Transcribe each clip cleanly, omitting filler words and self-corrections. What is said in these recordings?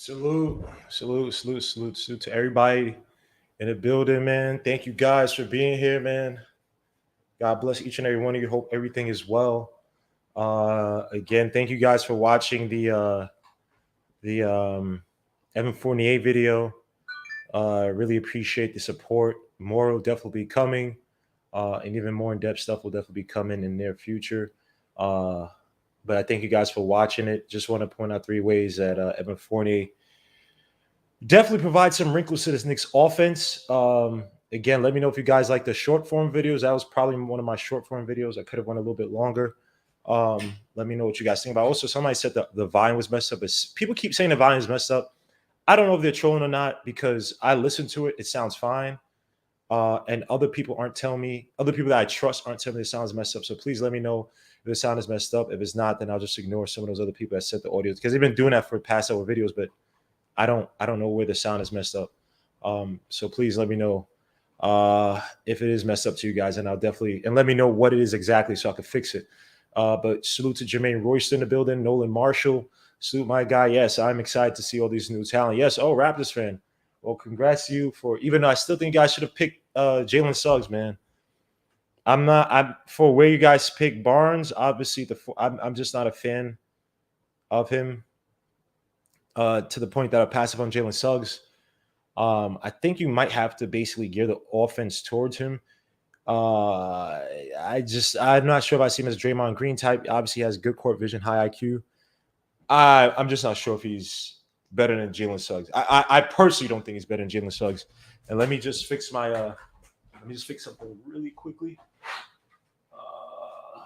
Salute to everybody in the building, man. Thank you guys for being here, man. God bless each and every one of you. Hope everything is well. Again, thank you guys for watching the Evan Fournier video. Really appreciate the support. More will definitely be coming, and even more in-depth stuff will definitely be coming in the near future. Uh, but I thank you guys for watching it. Just want to point out three ways that Evan Fournier definitely provides some wrinkles to this Knicks offense. Again, let me know if you guys like the short form videos. That was probably one of my short form videos. I could have went a little bit longer. Let me know what you guys think about. Also, somebody said the volume was messed up. People keep saying the volume is messed up. I don't know if they're trolling or not because I listened to it. It sounds fine. And other people aren't telling me, other people that I trust aren't telling me the sound is messed up. So please let me know if the sound is messed up. If it's not, then I'll just ignore some of those other people that sent the audio because they've been doing that for past several videos, but I don't know where the sound is messed up. So please let me know if it is messed up to you guys, and I'll definitely and let me know what it is exactly so I can fix it. But salute to Jermaine Royston in the building, Nolan Marshall. Salute my guy. Yes, I'm excited to see all these new talent. Yes, Raptors fan. Well, congrats to you for even though I still think you guys should have picked Jalen Suggs, man. I'm for where you guys pick Barnes. Obviously, I'm just not a fan of him. To the point that I pass up on Jalen Suggs. I think you might have to basically gear the offense towards him. I'm not sure if I see him as a Draymond Green type. Obviously, he has good court vision, high IQ. I'm just not sure if he's better than Jalen Suggs. I personally don't think he's better than Jalen Suggs. And let me just fix my let me just fix something really quickly. All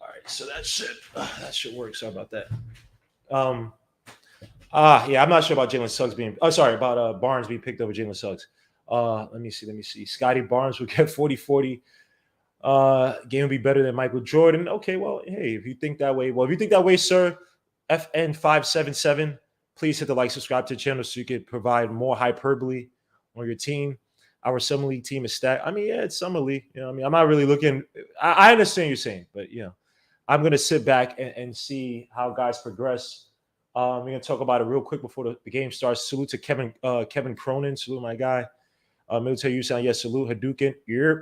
right, so that should work. Sorry about that. Yeah, I'm not sure about Jalen Suggs being. Oh, sorry about Barnes being picked over Jalen Suggs. Let me see. Scotty Barnes will get 40-40. Game will be better than Michael Jordan. Okay, well, hey, if you think that way, sir, FN577, please hit the like, subscribe to the channel so you can provide more hyperbole on your team. Our summer league team is stacked. I mean, yeah, it's summer league. You know, what I mean, I'm not really looking. I understand what you're saying, but I'm gonna sit back and see how guys progress. We're gonna talk about it real quick before the game starts. Salute to Kevin Cronin. Salute my guy. Military U sound. Yes. Salute Hadouken. Yep.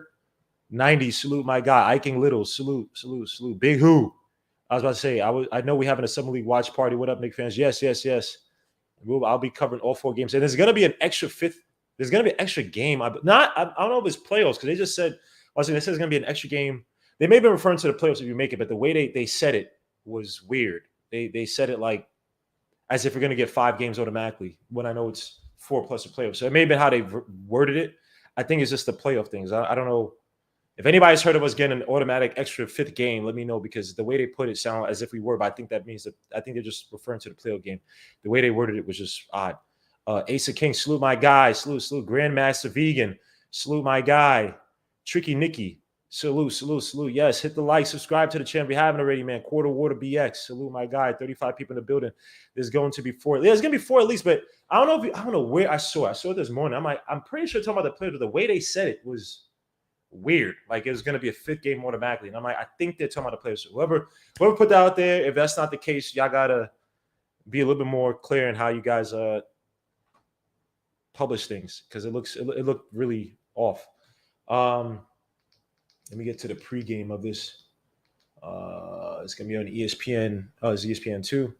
90. Salute my guy. Iking Little. Salute. Big Who. I was about to say. I know we're having a summer league watch party. What up, Knicks fans? Yes. I'll be covering all 4 games, and there's gonna be an extra fifth. There's gonna be an extra game. I don't know if it's playoffs because they just said. They said there's gonna be an extra game. They may be referring to the playoffs if you make it, but the way they said it was weird. They said it like as if we're going to get 5 games automatically when I know it's 4 plus the playoffs. So it may have been how they worded it. I think it's just the playoff things. I don't know. If anybody's heard of us getting an automatic extra 5th game, let me know because the way they put it sounded as if we were, but I think that means that I think they're just referring to the playoff game. The way they worded it was just odd. Ace of Kings, salute my guy. Salute. Grandmaster Vegan. Salute my guy. Tricky Nicky. Salute. Yes, hit the like, subscribe to the channel. If you haven't already, man. Quarter Water BX. Salute my guy. 35 people in the building. There's going to be 4. There's going to be 4 at least, but I don't know where I saw it. I saw it this morning. I'm pretty sure talking about the players. The way they said it was weird. Like it was going to be a 5th game automatically. And I'm like, I think they're talking about the players. So whoever put that out there, if that's not the case, y'all got to be a little bit more clear in how you guys publish things because it looked really off. Let me get to the pregame of this. It's gonna be on ESPN. Oh, it's ESPN 2.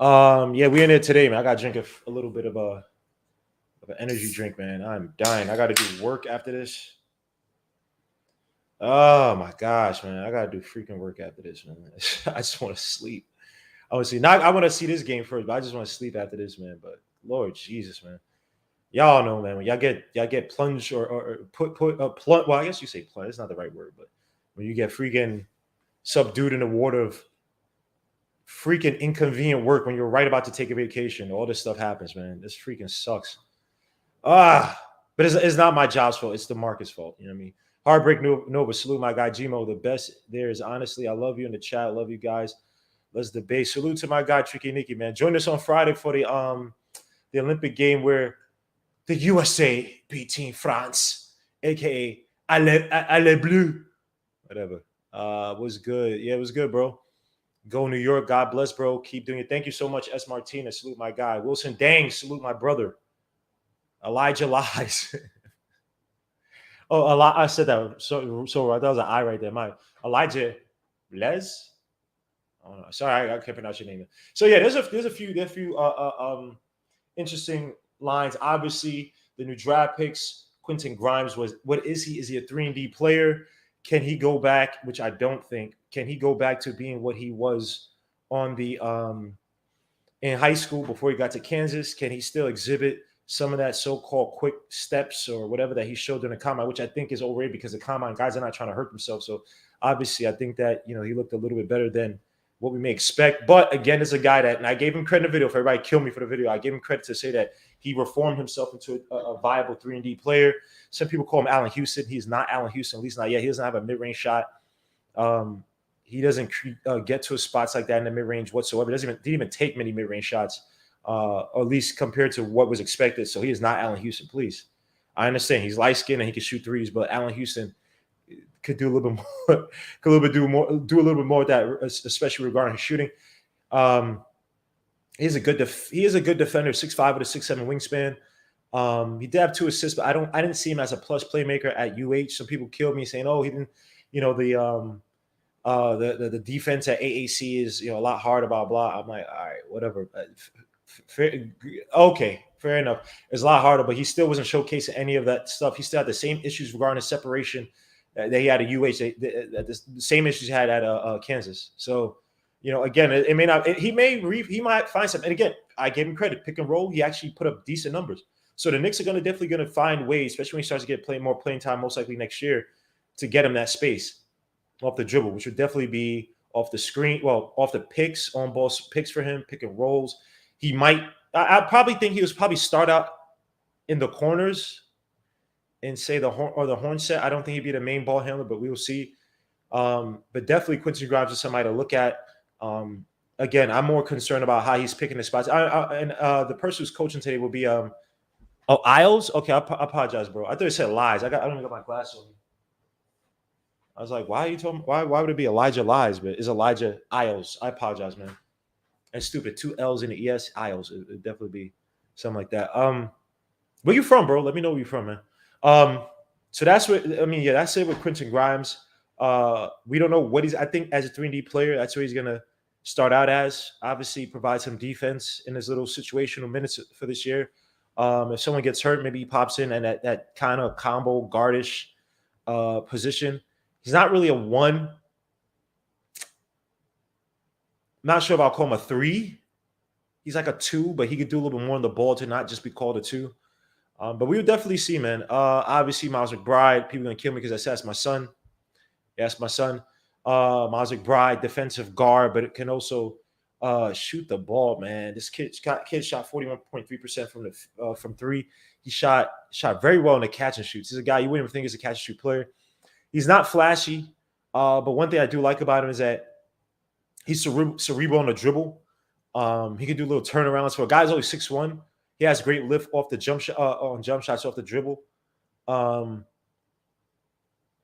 Yeah, we're in there today, man. I gotta drink a little bit of an energy drink, man. I'm dying. I gotta do work after this. Oh my gosh, man. I gotta do freaking work after this, man. I just want to sleep. Obviously, not I want to see this game first, but I just want to sleep after this, man. But Lord Jesus, man. Y'all know, man, when y'all get plunged or put well, I guess you say plunge. It's not the right word, but when you get freaking subdued in the water of freaking inconvenient work when you're right about to take a vacation, all this stuff happens, man. This freaking sucks. But it's not my job's fault. It's the market's fault. You know what I mean? Heartbreak Nova, salute my guy Gmo. The best there is honestly. I love you in the chat. I love you guys. Let's debate. Salute to my guy Tricky Nicky, man. Join us on Friday for the Olympic game where the USA beat Team France, aka Allez Bleu. Whatever. Was good. Yeah, it was good, bro. Go New York. God bless, bro. Keep doing it. Thank you so much, S. Martinez. Salute my guy. Wilson Dang. Salute my brother. Elijah Lies. Oh, I said that. So that was an I right there. My Elijah Les. Oh, no. Sorry, I can't pronounce your name. So yeah, there's a few interesting lines. Obviously, the new draft picks. Quentin Grimes was what is he? Is he a 3-and-D player? Can he go back? Which I don't think. Can he go back to being what he was on the in high school before he got to Kansas? Can he still exhibit some of that so-called quick steps or whatever that he showed during the combine, which I think is overrated because the combine guys are not trying to hurt themselves. So obviously, I think that he looked a little bit better than what we may expect. But again, it's a guy that, and I gave him credit in the video. If everybody kill me for the video, I gave him credit to say that he reformed himself into a viable 3-and-D player. Some people call him Allen Houston. He's not Allen Houston, at least not yet. He doesn't have a mid-range shot. He doesn't get to spots like that in the mid-range whatsoever. Didn't even take many mid-range shots, or at least compared to what was expected. So he is not Allen Houston, please. I understand he's light-skinned and he can shoot threes, but Allen Houston could do a little bit more, do a little bit more with that, especially regarding his shooting. He is a good defender, 6'5" with a 6'7" wingspan. He did have 2 assists, but I didn't see him as a plus playmaker at UH. Some people killed me saying, "Oh, he didn't." The defense at AAC is a lot harder, blah blah. I'm like, all right, whatever. Okay, fair enough. It's a lot harder, but he still wasn't showcasing any of that stuff. He still had the same issues regarding his separation that he had at UH. The same issues he had at Kansas. So, again, it may not. He might find something. And again, I gave him credit. Pick and roll, he actually put up decent numbers. So the Knicks are definitely going to find ways, especially when he starts to get more playing time, most likely next year, to get him that space off the dribble, which would definitely be off the screen, off the picks, on ball picks for him, pick and rolls. He might, I probably think he was probably start out in the corners and say the horn set. I don't think he'd be the main ball handler, but we will see. But definitely Quentin Grimes is somebody to look at. Again, I'm more concerned about how he's picking the spots. And the person who's coaching today will be Isles. Okay, I apologize, bro. I thought you said Lies. I don't even got my glasses on. I was like, why are you talking? Why would it be Elijah Lies? But it's Elijah Isles. I apologize, man. That's stupid. 2 L's in the ES. Isles. It'd definitely be something like that. Where you from, bro? Let me know where you're from, man. So that's what that's it with Quentin Grimes. We don't know what he's. I think as a 3-and-D player, that's what he's gonna start out as. Obviously, provide some defense in his little situational minutes for this year. If someone gets hurt, maybe he pops in and that kind of combo guardish position. He's not really a 1. Not sure if I'll call him a 3. He's like a 2, but he could do a little bit more on the ball to not just be called a 2. But we would definitely see, man. Obviously, Miles McBride. People are going to kill me because I said that's my son. Yeah, that's my son. Miles McBride, defensive guard, but it can also shoot the ball, man. This kid shot 41.3% from 3. He shot very well in the catch and shoots. He's a guy you wouldn't even think is a catch and shoot player. He's not flashy, but one thing I do like about him is that he's cerebral on the dribble. He can do little turnarounds. For a guy who's only 6'1", he has great lift off the jump shot on jump shots off the dribble.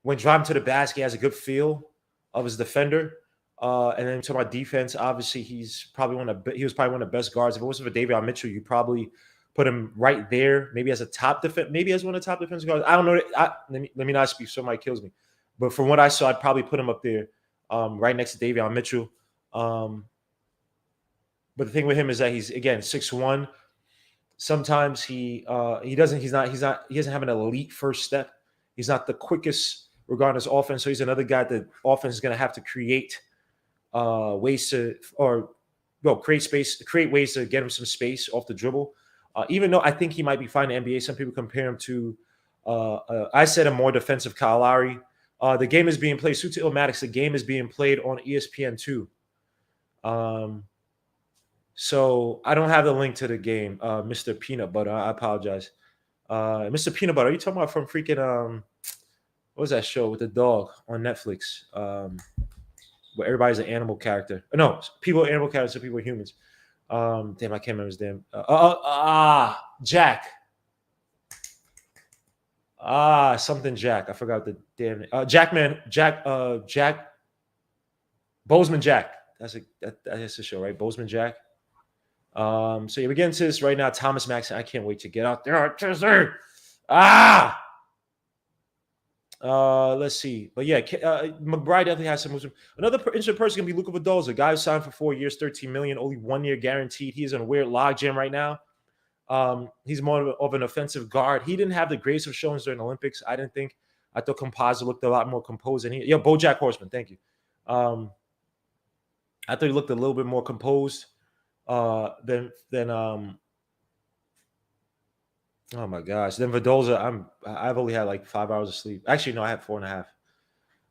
When driving to the basket, he has a good feel of his defender. And then to my defense, obviously he was probably one of the best guards. If it wasn't for Davion Mitchell, you probably put him right there, maybe as a top defense, maybe as one of the top defensive guards. I don't know. Let me not speak. Somebody kills me. But from what I saw, I'd probably put him up there, right next to Davion Mitchell. But the thing with him is that he's, again, 6'1". Sometimes he doesn't have an elite first step. He's not the quickest regarding his offense. So he's another guy that offense is going to have to create ways to create ways to get him some space off the dribble. Even though I think he might be fine in the NBA, some people compare him to, I said, a more defensive Kyle Lowry. The game is being played. Suit to Illmatics, the game is being played on ESPN2. So I don't have the link to the game, Mr. Peanut Butter. I apologize. Mr. Peanut Butter, are you talking about from freaking, what was that show with the dog on Netflix? Where everybody's an animal character. No, people are animal characters, so people are humans. Damn, I can't remember his name. Jack. Something Jack. I forgot the damn name. Jack Bozeman Jack. That's the show, right? Bozeman Jack. So yeah, we get into this right now. Thomas Maxson. I can't wait to get out there. Let's see. But yeah, McBride definitely has some moves. Another interesting person can be Luka Vidal's, a guy who signed for 4 years, $13 million, only 1 year guaranteed. He's in a weird logjam right now. He's more of an offensive guard. He didn't have the greatest of showings during the Olympics, I didn't think. I thought Composite looked a lot more composed than he. Yo, BoJack Horseman, thank you. I thought he looked a little bit more composed than oh my gosh. Then Vidalza, I've only had like 5 hours of sleep. Actually, no, I had 4.5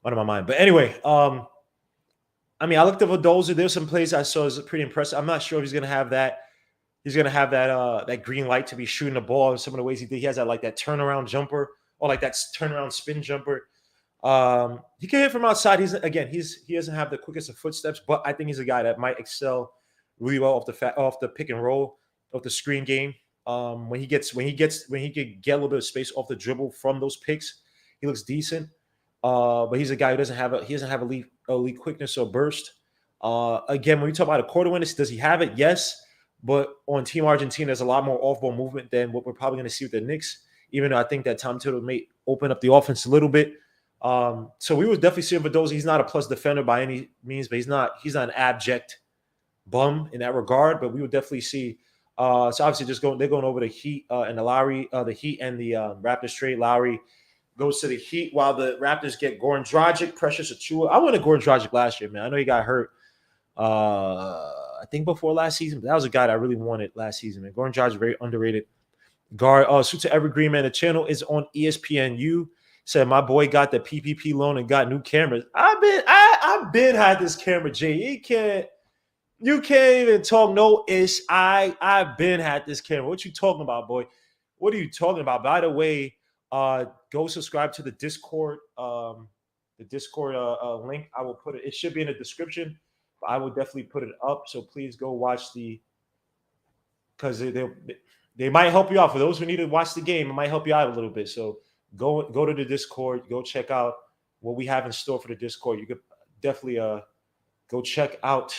under my mind. But anyway, I mean, I looked at Vidalza. There's some plays I saw is pretty impressive. I'm not sure if he's gonna have that. He's gonna have that green light to be shooting the ball in some of the ways he did. He has that like that turnaround jumper or like that turnaround spin jumper. He can hit from outside. He doesn't have the quickest of footsteps, but I think he's a guy that might excel really well off the pick and roll, off the screen game. When he could get a little bit of space off the dribble from those picks, he looks decent. But he's a guy who doesn't have elite quickness or burst. Again, when you talk about a quarter winners, does he have it? Yes. But on Team Argentina, there's a lot more off-ball movement than what we're probably going to see with the Knicks, even though I think that Tom Thibodeau may open up the offense a little bit. So we would definitely see Vidalza. He's not a plus defender by any means, but he's not an abject bum in that regard. But we would definitely see. So obviously, they're going over the Heat and the Lowry, the Heat and the Raptors trade. Lowry goes to the Heat while the Raptors get Goran Dragic, Precious Achiuwa. I wanted Goran Dragic last year, man. I know he got hurt. I think before last season, but that was a guy that I really wanted last season, man. Goran Dragic, very underrated guard. Suta Evergreen, man. The channel is on ESPNU. Said my boy got the PPP loan and got new cameras. I've been had this camera, Jay. You can't even talk no ish. I've been had this camera. What you talking about, boy? What are you talking about? By the way, go subscribe to the Discord. The Discord link. I will put it. It should be in the description. I will definitely put it up. So please go watch because they might help you out. For those who need to watch the game, it might help you out a little bit. So go to the Discord. Go check out what we have in store for the Discord. You could definitely go check out.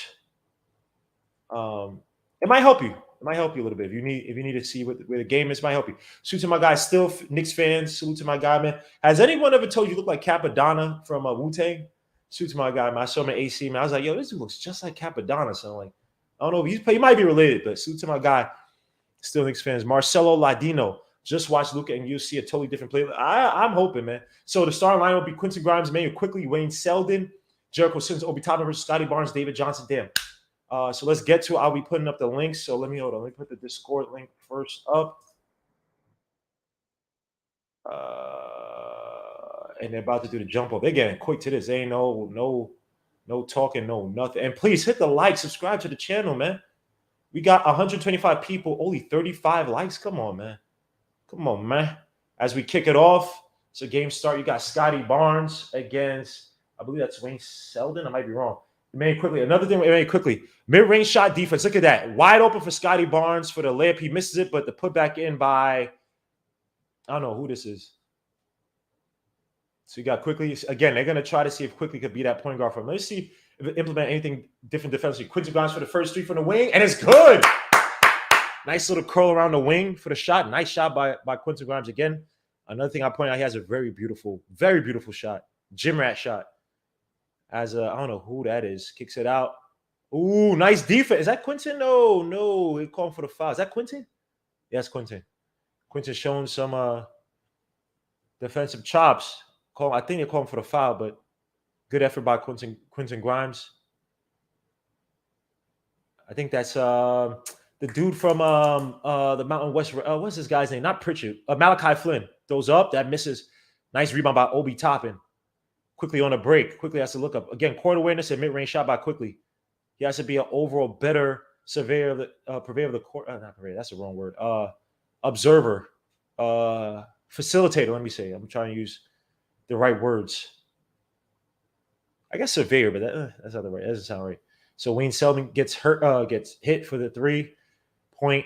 It might help you. It might help you a little bit if you need to see where the game is. It might help you. Salute to my guy, still Knicks fans. Salute to my guy, man. Has anyone ever told you look like Capadonna from Wu-Tang? Salute to my guy, man. I saw him at AC, man. I was like, yo, this dude looks just like Capadonna. So I'm like, I don't know if he might be related, but salute to my guy, still Knicks fans. Marcelo Ladino. Just watch Luka and you'll see a totally different play. I'm hoping, man. So the starting line will be Quentin Grimes, Emmanuel Quickly, Wayne Selden, Jericho Sims, Obi Toppin versus Scotty Barnes, David Johnson. Damn. So let's get to. I'll be putting up the links. So let me put the Discord link first up. And they're about to do the jump up. They're getting quick to this. They ain't no talking, no nothing. And please hit the like, subscribe to the channel, man. We got 125 people, only 35 likes. Come on, man. Come on, man. As we kick it off, so game start. You got Scotty Barnes against, I believe that's Wayne Selden. I might be wrong. Another thing, very quickly. Mid-range shot defense. Look at that. Wide open for Scotty Barnes for the layup. He misses it, but the put back in by, I don't know who this is. So you got Quickly. Again, they're going to try to see if Quickly could be that point guard for him. Let's see if it implement anything different defensively. Quentin Grimes for the first three from the wing, and it's good. Nice little curl around the wing for the shot. Nice shot by Quentin Grimes. Again, another thing I point out, he has a very beautiful shot. Gym rat shot. I don't know who that is. Kicks it out. Ooh, nice defense. Is that Quentin? No. He called for the foul. Is that Quentin? Yes, Quentin. Quentin showing some defensive chops. I think they're calling for the foul, but good effort by Quentin Grimes. I think that's the dude from the Mountain West. What's this guy's name? Not Pritchard. Malachi Flynn. Throws up. That misses. Nice rebound by Obi Toppin. Quickly on a break. Quickly has to look up. Again, court awareness and mid-range shot by Quickly. He has to be an overall better purveyor of the court. Not purveyor. That's the wrong word. Observer. Facilitator, let me say. I'm trying to use the right words. I guess surveyor, but that's not the right. That doesn't sound right. So Wayne Selden gets hit for the 3-point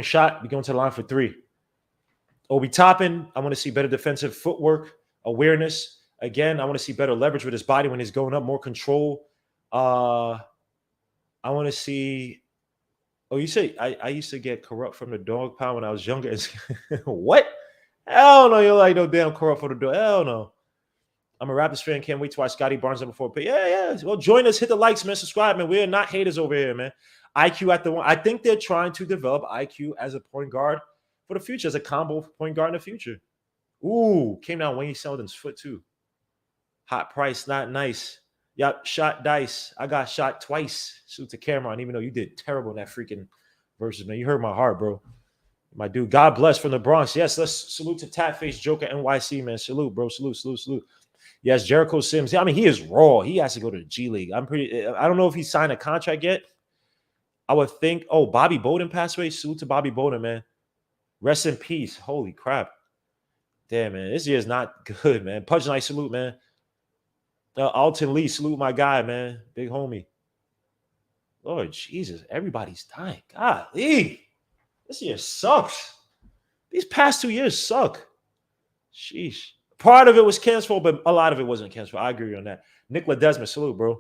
shot. We go into the line for three. Obi Toppin, I want to see better defensive footwork, awareness. Again, I want to see better leverage with his body when he's going up, more control. I want to see. Oh, you say I used to get corrupt from the dog pound when I was younger. What? Hell no, you're like no damn corrupt for the dog. Hell no. I'm a Raptors fan. Can't wait to watch Scotty Barnes number 4. But yeah. Well, join us. Hit the likes, man. Subscribe, man. We're not haters over here, man. IQ at the one. I think they're trying to develop IQ as a point guard for the future, as a combo point guard in the future. Ooh, came down Wayne Selden's foot too. Hot price, not nice. Yep, shot dice. I got shot twice. Shoot to Cameron, even though you did terrible in that freaking versus, man. You hurt my heart, bro. My dude, God bless from the Bronx. Yes, let's salute to Tatface Joker NYC, man. Salute, bro. Salute. Yes, Jericho Sims. I mean, he is raw. He has to go to the G League. I don't know if he signed a contract yet. I would think, Bobby Bowden passed away. Salute to Bobby Bowden, man. Rest in peace. Holy crap. Damn, man. This year is not good, man. Pudge Night, salute, man. Alton Lee, salute my guy, man. Big homie. Lord Jesus, everybody's dying. Golly. This year sucks. These past 2 years suck. Sheesh. Part of it was canceled, but a lot of it wasn't canceled. I agree on that. Nicola Desmond, salute, bro.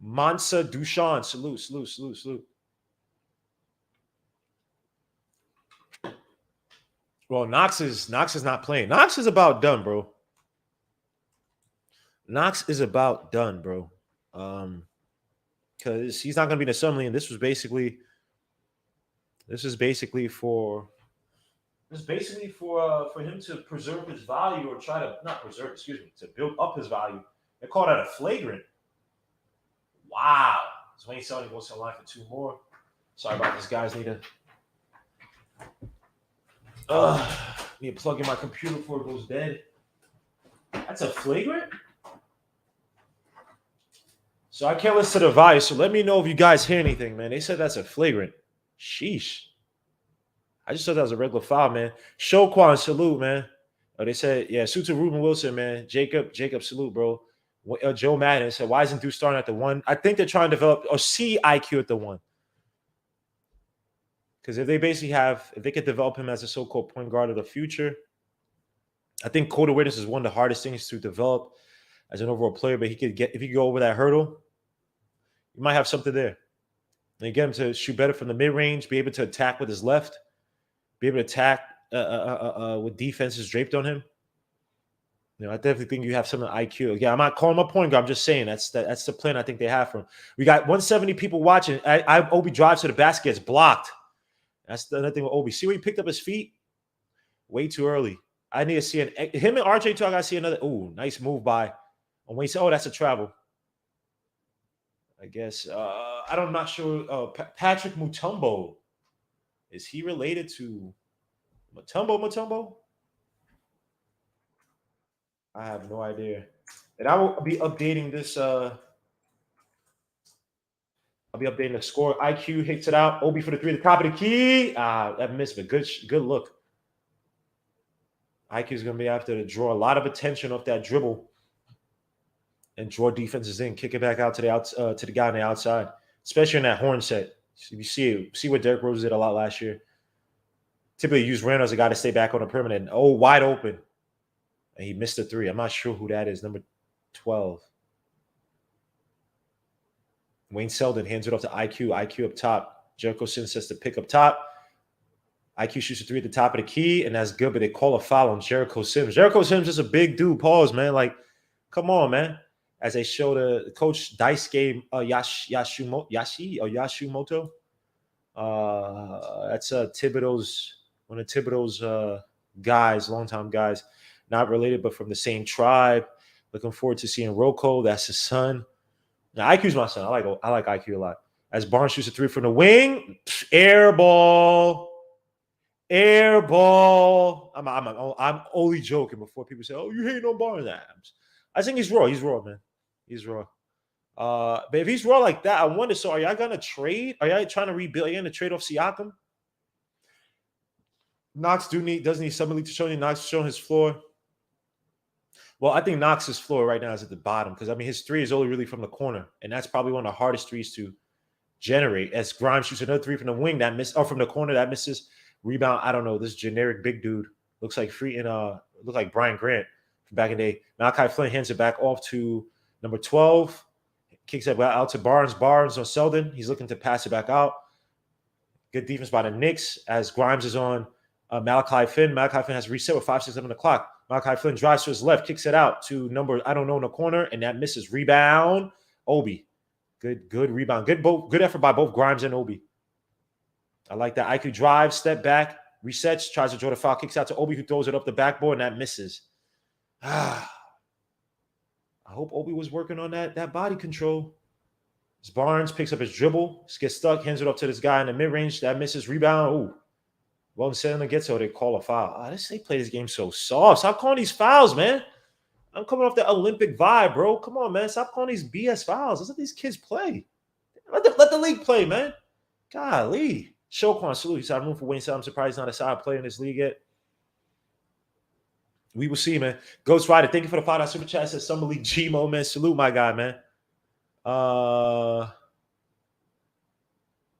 Mansa Dushan, salute. Well, Knox is not playing. Knox is about done, bro. Knox is about done, bro. Because he's not going to be in the Summer League. This is basically for him to preserve his value or try to to build up his value. They call that a flagrant. Wow. Wayne Selden goes to line for 2 more. Sorry about this, guys. Need to plug in my computer before it goes dead. That's a flagrant? So I can't listen to the value. So let me know if you guys hear anything, man. They said that's a flagrant. Sheesh. I just thought that was a regular foul, man. Shoquan, salute, man. They said, yeah, salute to Ruben Wilson, man. Jacob, salute, bro. Joe Madden said, why isn't Duke starting at the 1? I think they're trying to develop or see IQ at the 1. Because if they could develop him as a so-called point guard of the future, I think court awareness is one of the hardest things to develop as an overall player. But if he could go over that hurdle, you might have something there. And you get him to shoot better from the mid-range, be able to attack with his left, be able to attack with defenses draped on him. You know, I definitely think you have some IQ. Again, I'm not calling him a point guard. I'm just saying that's the plan I think they have for him. We got 170 people watching. Obi drives to the basket, gets blocked. That's the other thing with Obi. See where he picked up his feet? Way too early. I need to see him and RJ too. I gotta see another. Oh, nice move by. And when he said, that's a travel. I guess I'm not sure. Patrick Mutombo. Is he related to Mutombo? I have no idea. And I will be updating this. I'll be updating the score. IQ hits it out. Obi for the 3 at the top of the key. That missed, but good look. IQ is going to be after to draw a lot of attention off that dribble and draw defenses in, kick it back out to the guy on the outside, especially in that horn set. So you see what Derrick Rose did a lot last year. Typically use Randall as a guy to stay back on the perimeter and wide open. And he missed a 3. I'm not sure who that is. Number 12. Wayne Selden hands it off to IQ. IQ up top. Jericho Sims says to pick up top. IQ shoots a 3 at the top of the key, and that's good, but they call a foul on Jericho Sims. Jericho Sims is a big dude. Pause, man. Like, come on, man. As they show the coach Dice game Yashimoto. That's Thibodeau's one of Thibodeau's guys, longtime guys. Not related, but from the same tribe. Looking forward to seeing Rocco. That's his son. Now, IQ's my son. I like IQ a lot. As Barnes shoots a 3 from the wing, air ball. I'm only joking before people say, "Oh, you hate on Barnes." I think he's raw. He's raw, man. He's raw. But if he's raw like that, I wonder. So, are y'all gonna trade? Are y'all trying to rebuild? Are you gonna trade off Siakam? Knox doesn't need somebody to show you. Knox showing his floor. Well, I think Knox's floor right now is at the bottom because, I mean, his 3 is only really from the corner, and that's probably one of the hardest 3s to generate. As Grimes shoots another 3 from the wing that misses, or from the corner that misses. Rebound, I don't know. This generic big dude looks like look like Brian Grant from back in the day. Malachi Flynn hands it back off to number 12. Kicks it out to Barnes. Barnes on Selden. He's looking to pass it back out. Good defense by the Knicks as Grimes is on Malachi Flynn. Malachi Flynn has reset with 5-6 on the clock. Malachi Flynn drives to his left, kicks it out to number, I don't know, in the corner, and that misses. Rebound. Obi. Good rebound. Good effort by both Grimes and Obi. I like that. IQ drives, step back, resets, tries to draw the foul, kicks out to Obi, who throws it up the backboard, and that misses. I hope Obi was working on that body control. As Barnes picks up his dribble, gets stuck, hands it up to this guy in the mid-range. That misses. Rebound. Ooh. Well, instead of gets so they call a foul. They play this game so soft. Stop calling these fouls, man. I'm coming off the Olympic vibe, bro. Come on, man. Stop calling these BS fouls. Let's let these kids play. Let the league play, man. Golly. Shoquan, salute. He said, I'm room for Wayne. So I'm surprised he's not a side player in this league yet. We will see, man. Ghost Rider, thank you for the $5 super chat. Says Summer League G-Mo, man. Salute, my guy, man.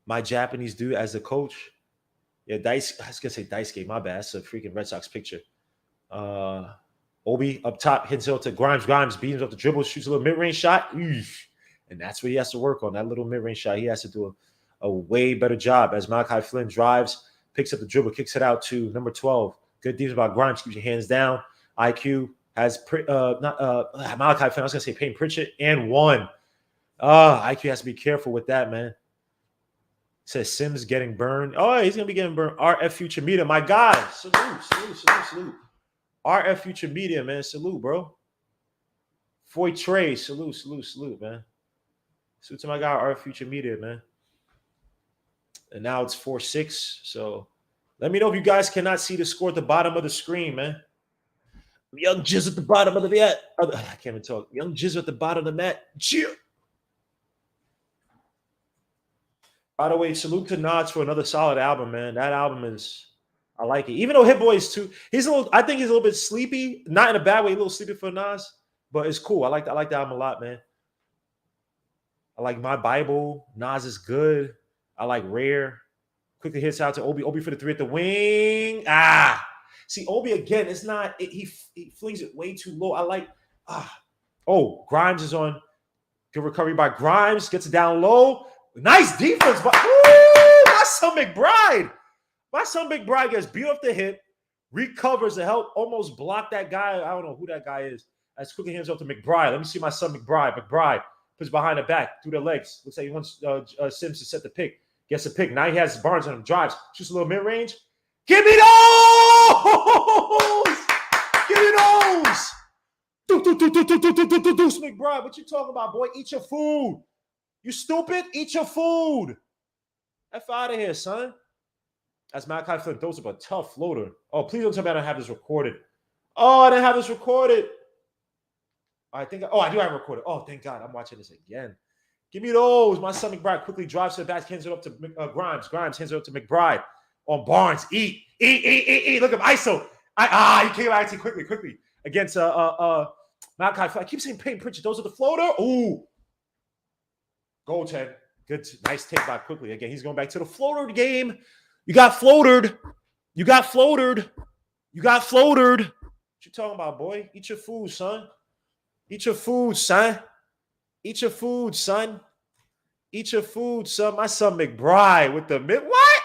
My Japanese dude as the coach. Yeah, Dice. I was gonna say Daisuke. My bad. That's a freaking Red Sox picture. Obi up top hits it to Grimes. Grimes beams up the dribble, shoots a little mid-range shot. And that's what he has to work on. That little mid-range shot. He has to do a way better job as Malachi Flynn drives, picks up the dribble, kicks it out to number 12. Good defense by Grimes. Keeps your hands down. IQ has Malachi Flynn. I was gonna say Peyton Pritchard and one. IQ has to be careful with that, man. Says Sims getting burned. Oh, he's going to be getting burned. RF Future Media, my guy. Salute. RF Future Media, man. Salute, bro. Foy Trey. Salute, man. Salute to my guy, RF Future Media, man. And now it's 4-6. So let me know if you guys cannot see the score at the bottom of the screen, man. Young Jizz at the bottom of the mat. I can't even talk. Young Jizz at the bottom of the mat. Cheer. By the way, salute to Nas for another solid album, man. That album is, I like it. Even though Hit Boy is too, I think he's a little bit sleepy. Not in a bad way, a little sleepy for Nas, but it's cool. I like the album a lot, man. I like My Bible. Nas is good. I like Rare. Quickly hits out to Obi. Obi for the three at the wing. See, Obi again, it's not, he flings it way too low. I like, Grimes is on. Good recovery by Grimes. Gets it down low. Nice defense, but my son McBride. My son McBride gets beat off the hip, recovers to help almost block that guy. I don't know who that guy is. As quickly hands off to McBride. Let me see my son McBride. McBride puts behind the back through the legs. Looks like he wants Sims to set the pick. Gets the pick. Now he has Barnes on him. Drives. Shoots a little mid-range. Give me those! Give me those! Deuce McBride. What you talking about, boy? Eat your food. You stupid? Eat your food. F out of here, son. As Malachi Flynn throws up a tough floater. Oh, please don't tell me I don't have this recorded. Oh, I didn't have this recorded. I do have it recorded. Oh, thank God. I'm watching this again. Give me those. My son McBride quickly drives to the back, hands it up to Grimes. Grimes hands it up to McBride. On Barnes. Eat. Look at him. ISO. He came out quickly. Against Malachi Flynn. I keep saying Peyton Pritchard. Those are the floater. Ooh. Goaltend. Good. Nice take by quickly. Again, he's going back to the floater game. You got floatered. What you talking about, boy? Eat your food, son. My son McBride with the mid. What?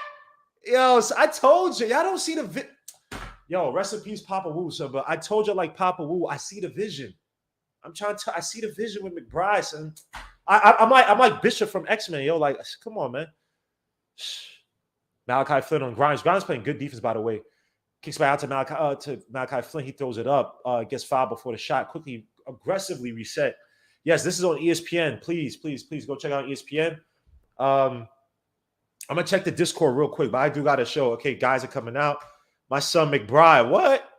Yo, so I told you. Y'all don't see the Yo, rest in peace, Papa Wu, son. But I told you, like Papa Wu, I see the vision. I'm trying to. I see the vision with McBride, son. I'm like Bishop from X-Men, yo. Like, come on, man. Malachi Flynn on Grimes. Grimes playing good defense, by the way. Kicks back out to Malachi Flynn. He throws it up. Gets fouled before the shot. Quickly, aggressively reset. Yes, this is on ESPN. Please go check out ESPN. I'm gonna check the Discord real quick, but I do got to show. Okay, guys are coming out. My son McBride. What?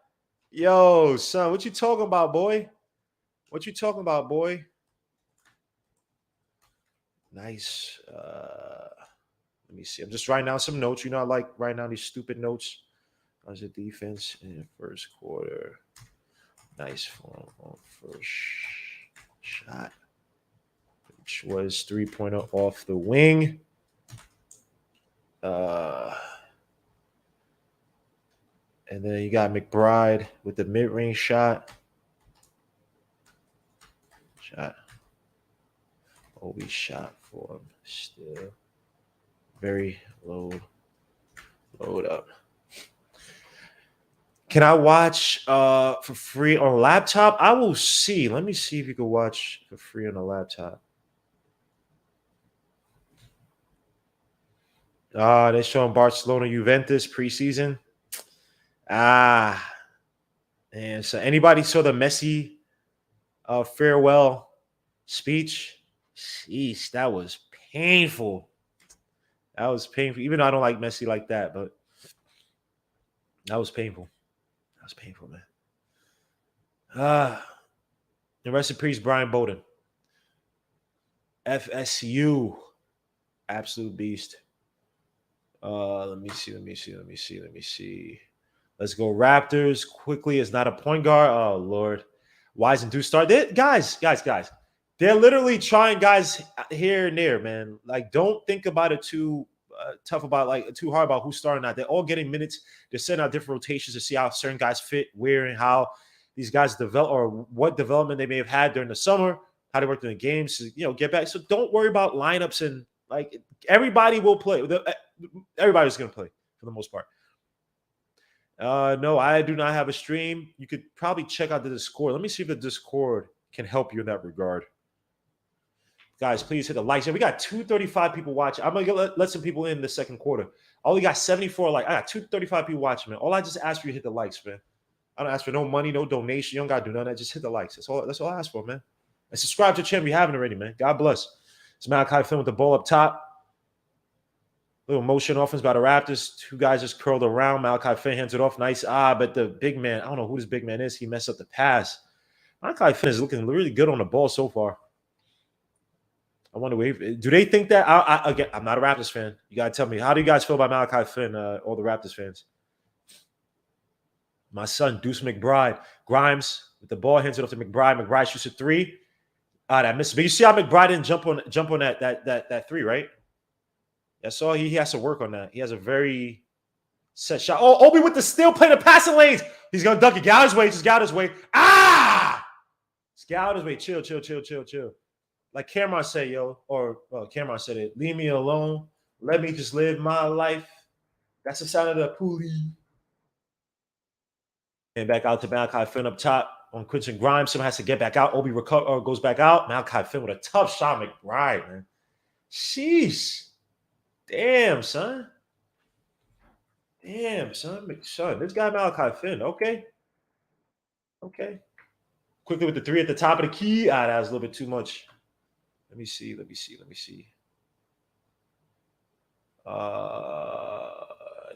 Yo, son, what you talking about, boy? Nice. Let me see. I'm just writing down some notes. You know, I like writing down these stupid notes. How's the defense in the first quarter? Nice form on first shot, which was 3-pointer off the wing. And then you got McBride with the mid-range shot. Obi shot form still very load up. Can I watch for free on a laptop? I will see. Let me see if you can watch for free on a laptop. They're showing Barcelona Juventus preseason. And so anybody saw the Messi farewell speech? Jeez, that was painful. That was painful. Even though I don't like Messi like that, but that was painful. That was painful, man. And rest in peace, Brian Bowden. FSU. Absolute beast. Let me see. Let's go Raptors. Quickly is not a point guard. Oh, Lord. Wise and do start. Guys. They're literally trying guys here and there, man. Like, don't think about it too too hard about who's starting out. They're all getting minutes. They're setting out different rotations to see how certain guys fit, where and how these guys develop or what development they may have had during the summer, how they worked in the games to, get back. So don't worry about lineups and everybody will play. Everybody's going to play for the most part. No, I do not have a stream. You could probably check out the Discord. Let me see if the Discord can help you in that regard. Guys, please hit the likes. We got 235 people watching. I'm going to let some people in the second quarter. I only got 74 likes. I got 235 people watching, man. All I just ask for you to hit the likes, man. I don't ask for no money, no donation. You don't got to do none of that. Just hit the likes. That's all I ask for, man. And subscribe to the channel if you haven't already, man. God bless. It's Malachi Flynn with the ball up top. Little motion offense by the Raptors. Two guys just curled around. Malachi Flynn hands it off. Nice. But the big man, I don't know who this big man is. He messed up the pass. Malachi Flynn is looking really good on the ball so far. I wonder, do they think that? Again, I'm not a Raptors fan. You got to tell me. How do you guys feel about Malachi Flynn, all the Raptors fans? My son, Deuce McBride. Grimes with the ball, hands it off to McBride. McBride shoots a three. That missed. But you see how McBride didn't jump on that three, right? I saw he has to work on that. He has a very set shot. Oh, Obi with the steal, playing the passing lanes. He's going to dunk it. Get out his way. Just get out his way. Just get out his way. Chill. Like Cameron said, Cameron said it. Leave me alone. Let me just live my life. That's the sound of the pulley. And back out to Malachi Flynn up top on Quentin Grimes. Someone has to get back out. Obi goes back out. Malachi Flynn with a tough shot. McBride, man. Sheesh. Damn, son. This guy Malachi Flynn. Okay. Quickly with the three at the top of the key. That was a little bit too much. Let me see.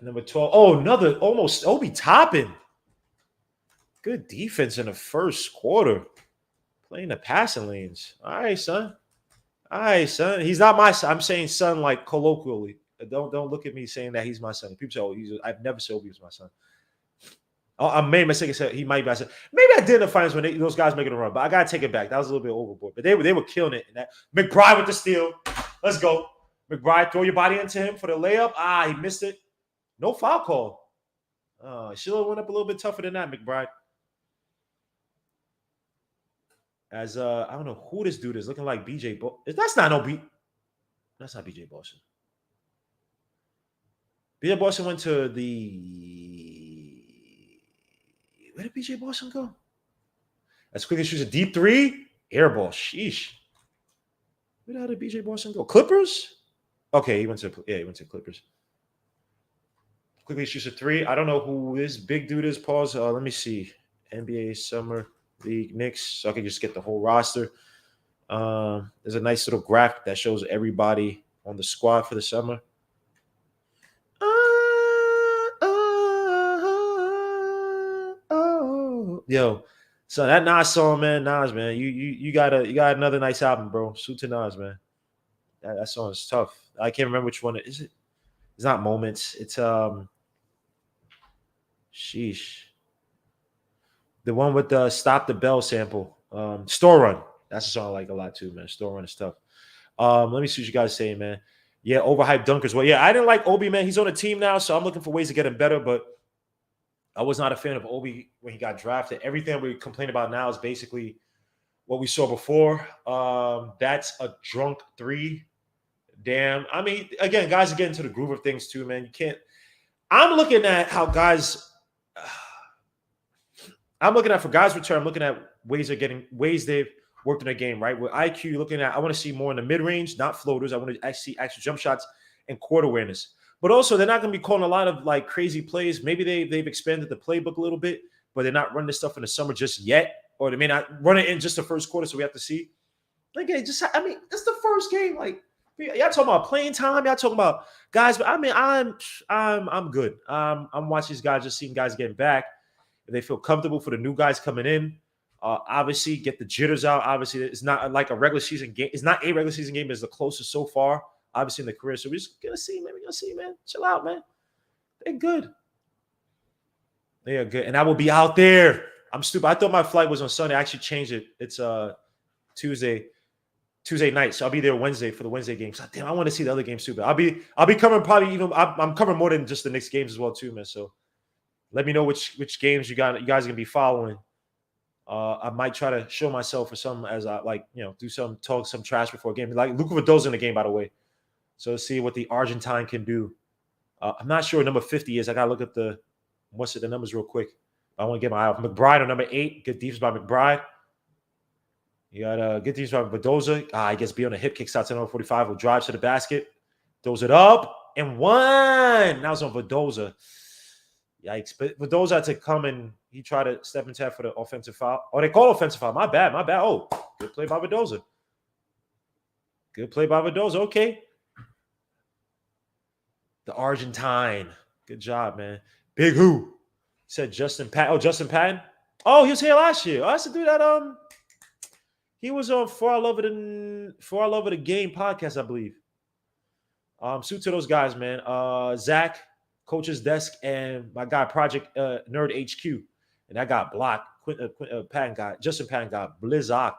Number 12. Oh, another almost Obi Toppin. Good defense in the first quarter. Playing the passing lanes. All right, son. He's not my son. I'm saying son like colloquially. Don't look at me saying that he's my son. People say, I've never said Obi was my son. I made a mistake and said he might be my son. Maybe I did in the finals when those guys making a run, but I gotta take it back. That was a little bit overboard. But they were killing it. And McBride with the steal. Let's go. McBride, throw your body into him for the layup. He missed it. No foul call. Should have went up a little bit tougher than that, McBride. As I don't know who this dude is, looking like BJ. That's not BJ Boston. BJ Boston went to where did BJ Boston go? As quick as shoots a deep three, air ball. Sheesh. Where the hell did BJ Boston go? Clippers? Okay, he went to Clippers. Quickly shoots a three. I don't know who this big dude is. Pause. Let me see. NBA Summer League Knicks. So I can just get the whole roster. There's a nice little graphic that shows everybody on the squad for the summer. Yo, so that Nas song, man, you got another nice album, bro. Salute to Nas, man. That song is tough. I can't remember which one it is. It's not Moments. It's sheesh. The one with the Stop the Bell sample. Store Run. That's a song I like a lot too, man. Store Run is tough. Let me see what you guys say, man. Yeah, overhyped dunkers. Well, yeah, I didn't like Obi, man. He's on a team now, so I'm looking for ways to get him better, but I was not a fan of Obi when he got drafted. Everything we complain about now is basically what we saw before. That's a drunk 3. Damn. I mean, again, guys are getting into the groove of things too, man. You can't. I'm looking at how guys. I'm looking at for guys' return. I'm looking at ways they've worked in their game, right? With IQ, you're looking at. I want to see more in the mid range, not floaters. I want to see actual jump shots and court awareness. But also, they're not going to be calling a lot of like crazy plays. Maybe they've expanded the playbook a little bit, but they're not running this stuff in the summer just yet, or they may not run it in just the first quarter. So we have to see. Again, it's the first game. Like, y'all talking about playing time. Y'all talking about guys. But I mean, I'm good. I'm watching these guys, just seeing guys getting back. If they feel comfortable for the new guys coming in, obviously get the jitters out. Obviously, it's not like a regular season game. It's not a regular season game. It's the closest so far, obviously, in the career. So we're just gonna see, man. We're gonna see, man. Chill out, man. They're good. They are good, and I will be out there. I'm stupid. I thought my flight was on Sunday. I actually changed it. It's Tuesday night. So I'll be there Wednesday for the Wednesday games. So, damn, I want to see the other games too. But I'll be covering probably even. I'm covering more than just the Knicks games as well too, man. So let me know which games you guys are gonna be following. I might try to show myself for some as I do some trash before a game. Like Luka Vidal's in the game, by the way. So see what the Argentine can do. I'm not sure what number 50 is. I gotta look at the numbers real quick. I want to get my eye off. McBride on number 8. Good defense by McBride. You got good defense by Mendoza. I guess be on a hip kick. Starts at number 45. Will drive to the basket. Throws it up and one. Now it's on Mendoza. Yikes. But Mendoza had to come and he tried to step into that for the offensive foul. Oh, they call offensive foul. My bad. Oh, good play by Mendoza. Okay. The Argentine. Good job, man. Big who? Said Justin Patton. Oh, Justin Patton? Oh, he was here last year. Oh, that's the dude that he was on For Our Love of the Game podcast, I believe. Suit to those guys, man. Zach, Coach's Desk, and my guy Project Nerd HQ. And that got blocked. Justin Patton got blizzard.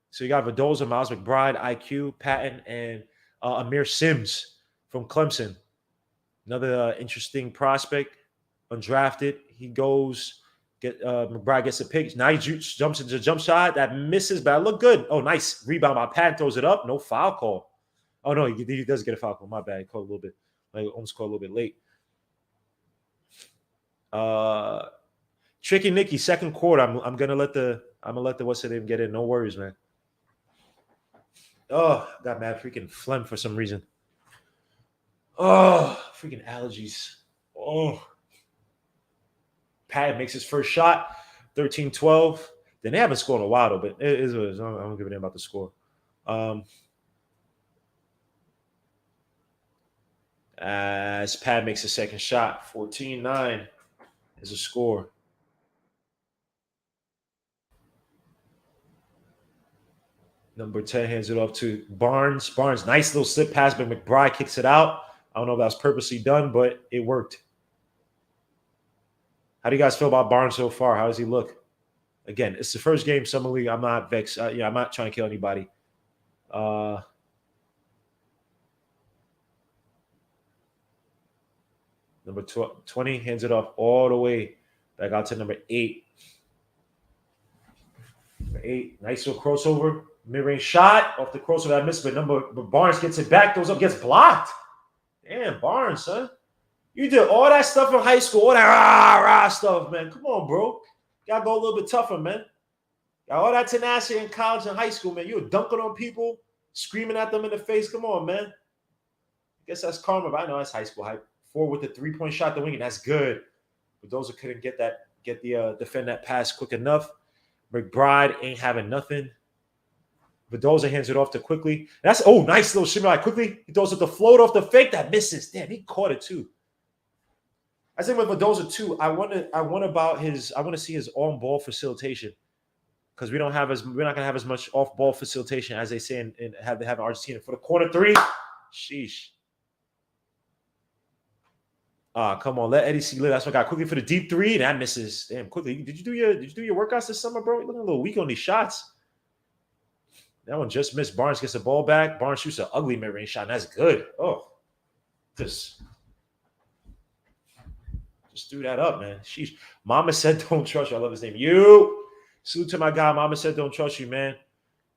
So you got Mendoza, Miles McBride, IQ, Patton, and Amir Sims from Clemson. Another interesting prospect, undrafted. He goes, McBride gets a pick. Now he jumps into a jump shot that misses, but it looked good. Oh, nice rebound by Patton, throws it up. No foul call. Oh no, he does get a foul call. My bad. He called a little bit. Like almost called a little bit late. Tricky Nicky, second quarter. I'm gonna let the what's the name get in. No worries, man. Oh, got mad freaking phlegm for some reason. Oh, freaking allergies. Oh. Pat makes his first shot, 13-12. Then they haven't scored in a while, though, but it is what it is. I don't give a damn about the score. As Pat makes his second shot, 14-9 is a score. Number 10 hands it off to Barnes. Barnes, nice little slip pass, but McBride kicks it out. I don't know if that was purposely done, but it worked. How do you guys feel about Barnes so far? How does he look? Again, it's the first game summer league. I'm not vexed. I'm not trying to kill anybody. Number 20 hands it off all the way back out to number 8. Number 8, nice little crossover. Mid-range shot off the crossover that missed, but Barnes gets it back, goes up, gets blocked. Damn, Barnes, son. You did all that stuff in high school, all that rah stuff, man. Come on, bro. Gotta go a little bit tougher, man. Got all that tenacity in college and high school, man. You were dunking on people, screaming at them in the face. Come on, man. I guess that's karma, but I know that's high school hype. 4 with the 3-point shot, the wing, and that's good. But those who couldn't defend that pass quick enough. McBride ain't having nothing. Mendoza hands it off to Quickly. Nice little shimmy like Quickly. He throws it the float off the fake that misses. Damn, he caught it too. I think with Mendoza too, I want to see his on-ball facilitation because we're not gonna have as much off-ball facilitation as they say in Argentina for the corner 3. Sheesh. Come on, let Eddie C live. That's what I got. Quickly for the deep 3, and that misses. Damn, Quickly. Did you do your workouts this summer, bro? You're looking a little weak on these shots. That one just missed. Barnes gets the ball back. Barnes shoots an ugly mid-range shot, and that's good. Oh, just do that up, man. Sheesh. Mama said don't trust you. I love his name. You. Salute to my guy. Mama said, "Don't trust you, man."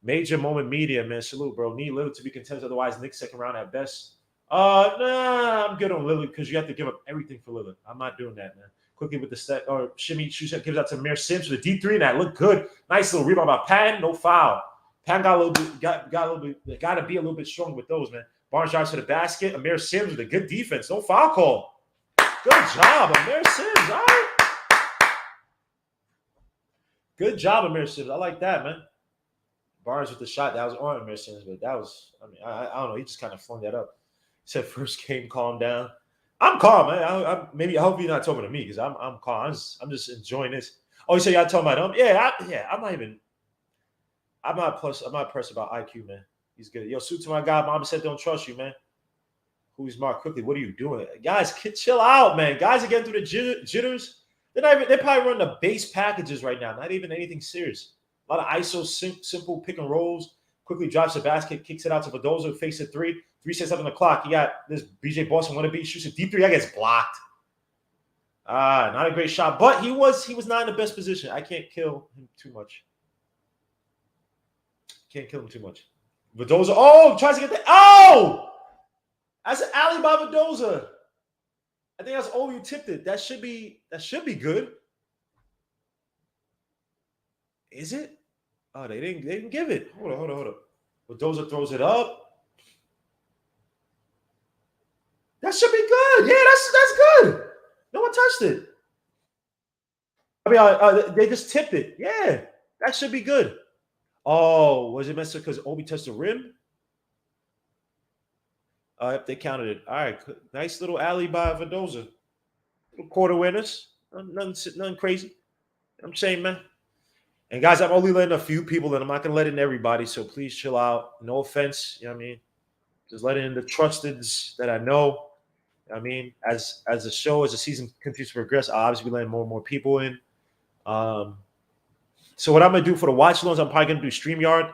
Major moment media, man. Salute, bro. Need Lillard to be content. Otherwise, Knicks second round at best. Nah, I'm good on Lillard because you have to give up everything for Lillard. I'm not doing that, man. Quickly with the step or shimmy, gives out to Mir Sims with a deep three, and that looked good. Nice little rebound by Patton, no foul. Patton got a little bit, got a little bit, got to be a little bit strong with those, man. Barnes drives to the basket. Amir Sims with a good defense, no foul call. Good job, Amir Sims. All right. Good job, Amir Sims. I like that, man. Barnes with the shot that was on Amir Sims, but that was, I don't know. He just kind of flung that up. He said, "First game, calm down." I'm calm, man. I hope you're not talking to me because I'm calm. I'm just enjoying this. Oh, you say y'all talking about him? Yeah, I'm not pressed about IQ, man. He's good. Yo, suit to my guy. Mama said, "Don't trust you, man." Who's Mark quickly? What are you doing, guys? Chill out, man. Guys are getting through the jitters. They're probably running the base packages right now. Not even anything serious. A lot of ISO simple pick and rolls. Quickly drives the basket, kicks it out to Mendoza, fakes a three. 3 seconds up on the clock. He got this BJ Boston wannabe, shoots a deep three. That gets blocked. Not a great shot, but he was not in the best position. I can't kill him too much. Mendoza, tries to get that. Oh! That's an alley by Mendoza. I think that's you tipped it. That should be good. Is it? Oh, they didn't give it. Hold on. Mendoza throws it up. That should be good. Yeah, that's good. No one touched it. I mean, they just tipped it. Yeah, that should be good. Oh, was it messed up because Obi touched the rim? Yep, they counted it. All right, nice little alley by Mendoza. Little quarter winners. Nothing crazy. I'm saying, man. And guys, I'm only letting a few people in. I'm not gonna let in everybody, so please chill out. No offense, you know what I mean? Just letting in the trusteds that I know. I mean, as the season continues to progress, I'll obviously be letting more and more people in. So what I'm gonna do for the watch loans, I'm probably gonna do StreamYard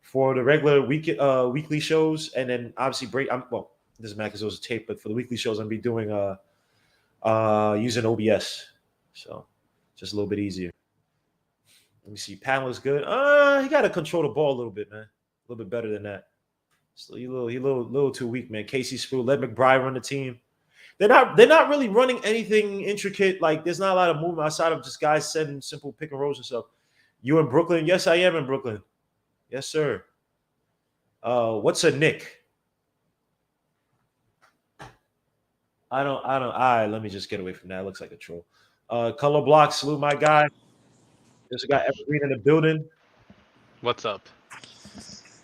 for the regular weekly shows, and then obviously break. It doesn't matter because it was a tape, but for the weekly shows, I'm gonna be doing using OBS, so just a little bit easier. Let me see. Pan looks good. He got to control the ball a little bit, man. A little bit better than that. So he a little too weak, man. Casey Sproul, let McBride run the team. They're not really running anything intricate. Like there's not a lot of movement outside of just guys setting simple pick and rolls and stuff. You in Brooklyn? Yes, I am in Brooklyn. Yes, sir. What's a Nick? I don't. All right, let me just get away from that. It looks like a troll. Color block, salute my guy. There's a guy Evergreen in the building. What's up?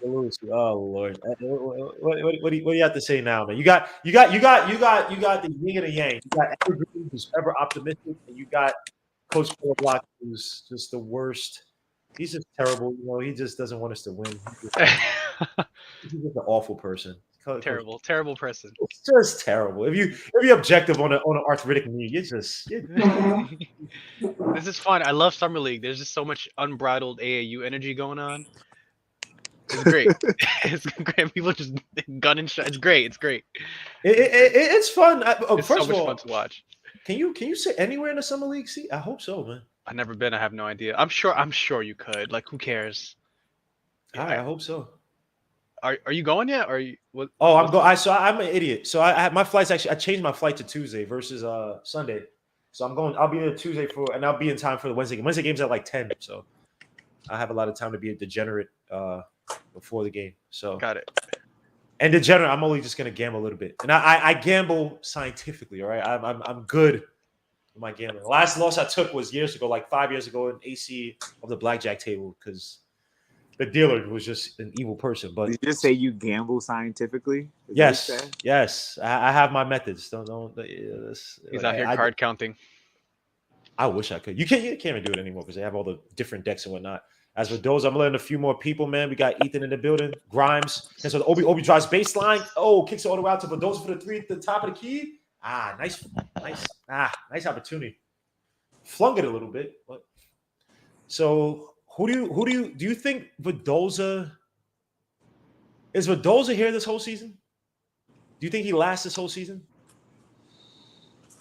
Oh Lord, what do you have to say now, man? You got the yin and the yang. You got Evergreen, who's ever optimistic, and you got Coach Color Block, who's just the worst. He's just terrible. You know, he just doesn't want us to win. He's just an awful person. Terrible person. It's just terrible. If you're objective on an arthritic knee, you're just. This is fun. I love Summer League. There's just so much unbridled AAU energy going on. It's great. It's great. People just gunning shot. It's great. It's great. It's fun. It's so much fun to watch. Can you sit anywhere in the Summer League? See, I hope so, man. I've never been. I have no idea. I'm sure you could. Like, who cares? I hope so. Are you going yet? Or are you? What, I'm going. I'm an idiot. So I had my flights. Actually, I changed my flight to Tuesday versus Sunday. So I'm going. I'll be there Tuesday and I'll be in time for the Wednesday game. Wednesday game's at like 10. So I have a lot of time to be a degenerate before the game. So got it. And degenerate, I'm only just gonna gamble a little bit, and I gamble scientifically. All right, I'm good with my gambling. The last loss I took was years ago, like 5 years ago, in AC of the blackjack table because the dealer was just an evil person. But did you just say you gamble scientifically? Yes. I have my methods. Don't. He's out here card counting. I wish I could. You can't even do it anymore because they have all the different decks and whatnot. As for those, I'm letting a few more people, man. We got Ethan in the building, Grimes. And so Obi drives baseline. Kicks it all the way out to Mendoza for the three at the top of the key. Nice opportunity. Flung it a little bit. But so who do you think Mendoza is Mendoza here this whole season? Do you think he lasts this whole season?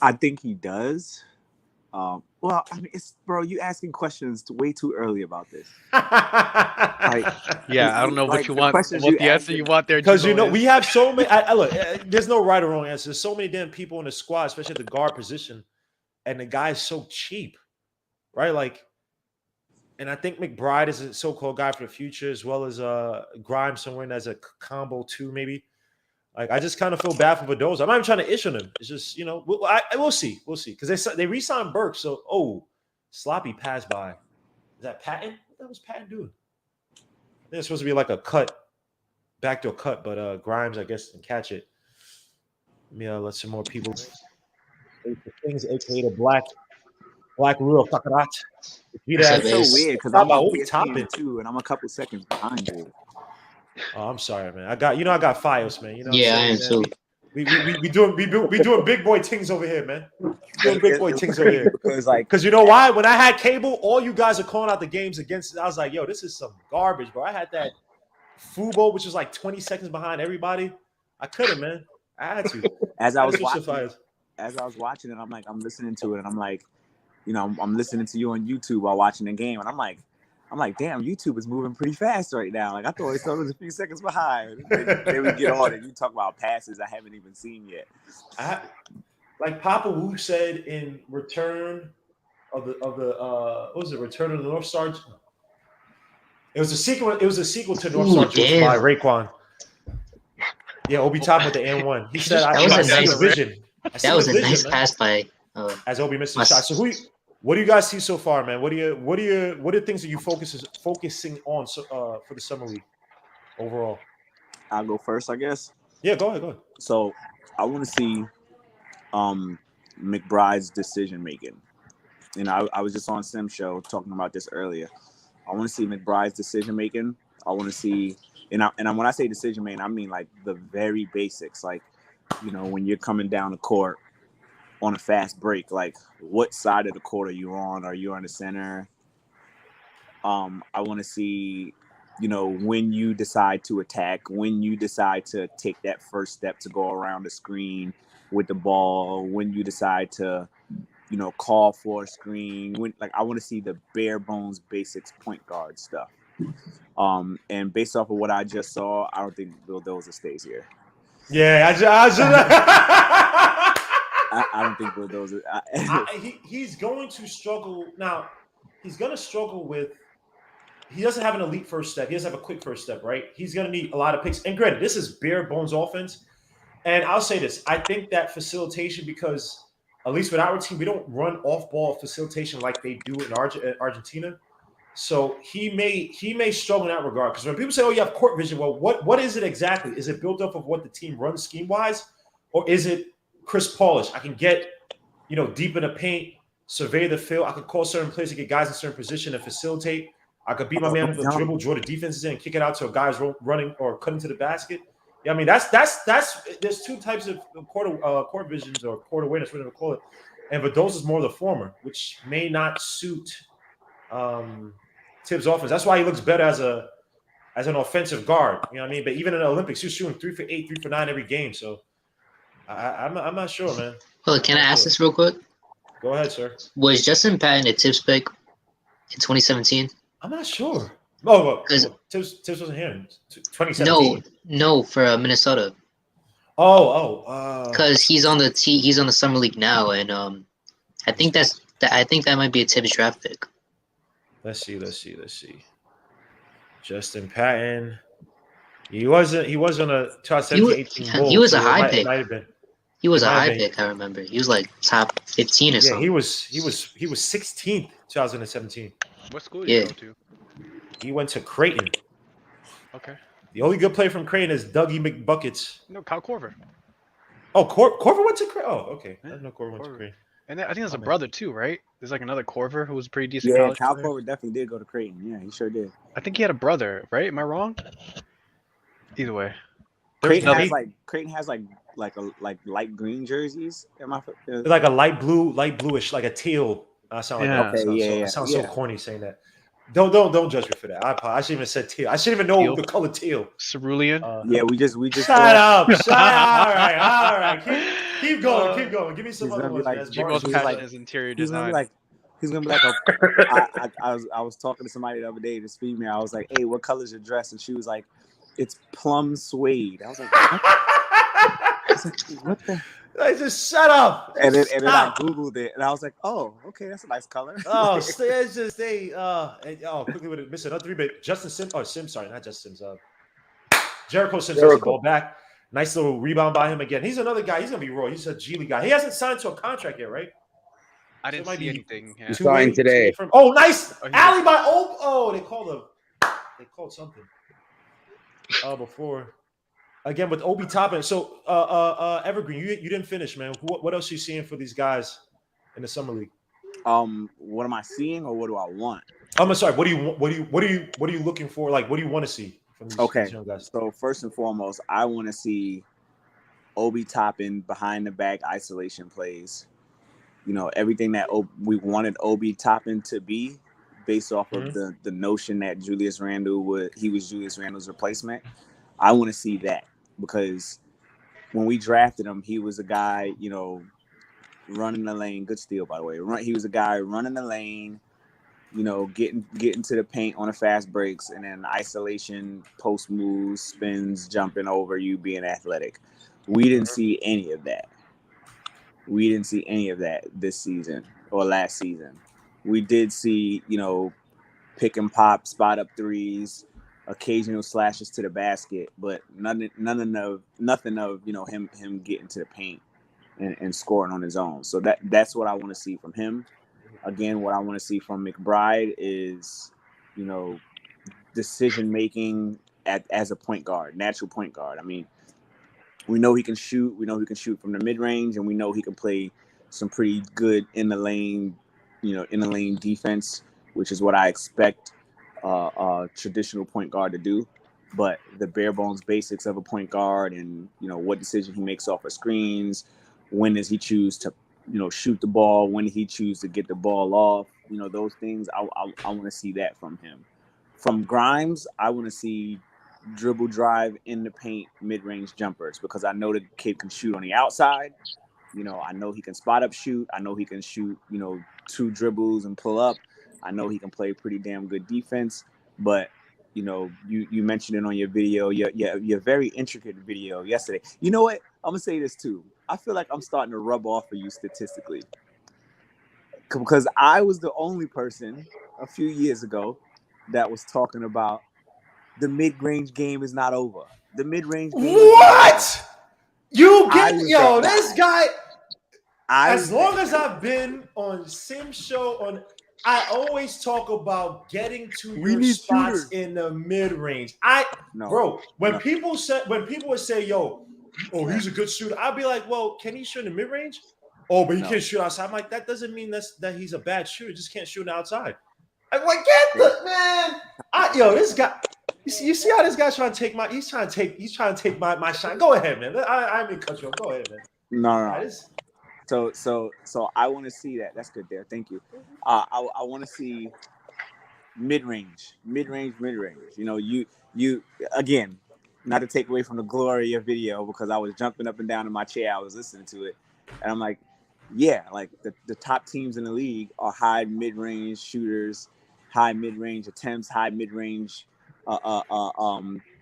I think he does. Well, I mean, it's bro. You asking questions way too early about this. Yeah, I don't know what you want. What the answer you want there? Because Jimbo we is. have so many. Look, there's no right or wrong answer. There's so many damn people in the squad, especially at the guard position, and the guy is so cheap, right? Like, and I think McBride is a so-called guy for the future, as well as Grimes somewhere in as a combo too, maybe. Like, I just kind of feel bad for Mendoza. I'm not even trying to issue him. It's just, we'll see. We'll see. Because they re-signed Burke. So, sloppy pass by. Is that Patton? What the hell was Patton doing? I think it's supposed to be like a cut, backdoor cut, but Grimes, I guess, can catch it. Let me let some more people. Things, a.k.a. the Black Rule Fakarat. That's so weird because I'm on Obi PSN Toppin too, and I'm a couple seconds behind you. Oh, I'm sorry, man. I got Fios, man. You know. Yeah, I am too. We doing big boy things over here, man. Doing big boy things over here. Because you know why? When I had cable, all you guys are calling out the games against. I was like, yo, this is some garbage, bro. I had that Fubo, which was like 20 seconds behind everybody. I couldn't, man. I had to. As I was watching it, I'm listening to it, and I'm like, I'm listening to you on YouTube while watching the game, and I'm like, damn, YouTube is moving pretty fast right now. Like, I thought it was a few seconds behind. Then we get on and you talk about passes I haven't even seen yet. Like Papa Wu said in Return of the what was it? Return of the North Star. It was a sequel. It was a sequel to North Star Juice by Raekwon. Yeah, Obi Toppin with the N1. He said, "That was a nice vision. That was a nice pass by." As Obi missed the shot. So what do you guys see so far, man? What are things that you focusing on for the summer league overall? I'll go first, I guess. Yeah, go ahead. So I want to see McBride's decision making. And I was just on Sim Show talking about this earlier. I want to see McBride's decision making. I want to see, and when I say decision making, I mean like the very basics, like when you're coming down the court on a fast break, like what side of the court are you on? Are you on the center? I want to see, when you decide to attack, when you decide to take that first step to go around the screen with the ball, when you decide to, call for a screen, I want to see the bare bones basics point guard stuff. And based off of what I just saw, I don't think Bulldozer stays here. Yeah, I don't think Bulldozer. He's going to struggle now. He's going to struggle with. He doesn't have an elite first step. He doesn't have a quick first step, right? He's going to need a lot of picks. And granted, this is bare bones offense. And I'll say this: I think that facilitation, because at least with our team, we don't run off ball facilitation like they do in Argentina. So he may struggle in that regard. Because when people say, "Oh, you have court vision," well, what is it exactly? Is it built up of what the team runs scheme wise, or is it Chris Paulish? I can get, deep in the paint, survey the field. I could call certain plays to get guys in certain position and facilitate. I could beat my man with the dribble, draw the defenses in, and kick it out to a guy's running or cutting to the basket. Yeah, I mean that's. There's two types of court visions or court awareness, whatever you call it, and Mendoza is more of the former, which may not suit Tibbs' offense. That's why he looks better as an offensive guard. You know what I mean? But even in the Olympics, he's shooting 3 for 8, 3 for 9 every game. So I'm not sure, man. Well, can I ask this real quick? Go ahead, sir. Was Justin Patton a Tibbs pick in 2017? I'm not sure. Oh, Tibbs wasn't here in 2017. No, for Minnesota. Because he's on the summer league now, and I think that might be a Tibbs draft pick. Let's see. Justin Patton. He wasn't a 2017-18 Bulls. He was a high pick. Might have been. He was a high pick. I remember. He was like top 15 or something. Yeah, he was 16th, 2017. What school did you go to? He went to Creighton. Okay. The only good player from Creighton is Dougie McBuckets. No, Kyle Korver. Oh, Korver went to Creighton. Oh, okay. I didn't know Korver went to Creighton. And then, I think there's a brother too, right? There's like another Korver who was a pretty decent. Yeah, Kyle Korver definitely did go to Creighton. Yeah, he sure did. I think he had a brother, right? Am I wrong? Either way, Creighton has like light green jerseys. Like a light bluish, like a teal. I sound like okay, sounds so corny saying that. Don't judge me for that. I shouldn't even said teal. I shouldn't even know the color teal. Cerulean. Yeah, we just shut up. All right. Keep going. Give me some He's other gonna be ones, like man. Your most he's passion like is interior he's gonna be design. like I was talking to somebody the other day, this female. I was like, hey, what color's your dress? And she was like, it's plum suede. I was like, what? I was like, what the? Like, just shut up. And then I Stop. Googled it and I was like, oh, okay, that's a nice color. Oh, it's just quickly with it. Missing another 3-bit. Justin Sims. Oh, Sims. Sorry, not Justin Sims. Jericho Sims gets the ball back. Nice little rebound by him again. He's another guy. He's gonna be raw. He's a G League guy. He hasn't signed to a contract yet, right? I didn't see anything. Yeah. He's signed today. Oh, nice Oh, alley by Obi. Oh, they called something. Before again with Obi Toppin. So Evergreen, you didn't finish, man. What else are you seeing for these guys in the summer league? What am I seeing or what do I want? I'm sorry. What are you looking for? Like, what do you want to see from these young guys? So first and foremost, I want to see Obi Toppin behind the back isolation plays. You know, everything that we wanted Obi Toppin to be, based off of the notion that Julius Randle was Julius Randle's replacement. I want to see that because when we drafted him, he was a guy, you know, running the lane. Good steal, by the way. He was a guy running the lane, you know, getting to the paint on the fast breaks, and then isolation, post moves, spins, jumping over you, being athletic. We didn't see any of that. We didn't see any of that this season or last season. We did see, you know, pick and pop, spot up threes, occasional slashes to the basket, but nothing of you know him getting to the paint and scoring on his own. So that's what I want to see from him. Again, what I want to see from McBride is, you know, decision making as a point guard, natural point guard. I mean, we know he can shoot. We know he can shoot from the mid range, and we know he can play some pretty good in the lane, you know, in the lane defense, which is what I expect a traditional point guard to do. But the bare bones basics of a point guard, and you know what decision he makes off of screens, when does he choose to, you know, shoot the ball, when did he choose to get the ball off, you know, those things. I want to see that from him. From Grimes, I want to see dribble drive in the paint, mid-range jumpers, because I know the kid can shoot on the outside. You know, I know he can spot up shoot. I know he can shoot, you know, 2 dribbles and pull up. I know he can play pretty damn good defense. But, you know, you mentioned it on your video, your very intricate video yesterday. You know what? I'm going to say this too. I feel like I'm starting to rub off for you statistically. Because I was the only person a few years ago that was talking about the mid-range game is not over. The mid-range game What? You get this guy. As long as I've been on Sim Show, I always talk about getting to your spots in the mid-range. When people would say, "Yo, he's a good shooter," I'd be like, "Well, can he shoot in the mid-range?" Oh, but he can't shoot outside. I'm like, that doesn't mean that he's a bad shooter. He just can't shoot outside. I'm like, get the man. This guy. You see how this guy's trying to take my? He's trying to take my shine. Go ahead, man. I didn't cut you off. Go ahead, man. No. So I want to see that. That's good there. Thank you. I want to see mid-range. You know, you again, not to take away from the glory of your video, because I was jumping up and down in my chair. I was listening to it, and I'm like, yeah, like the top teams in the league are high mid-range shooters, high mid-range attempts, high mid-range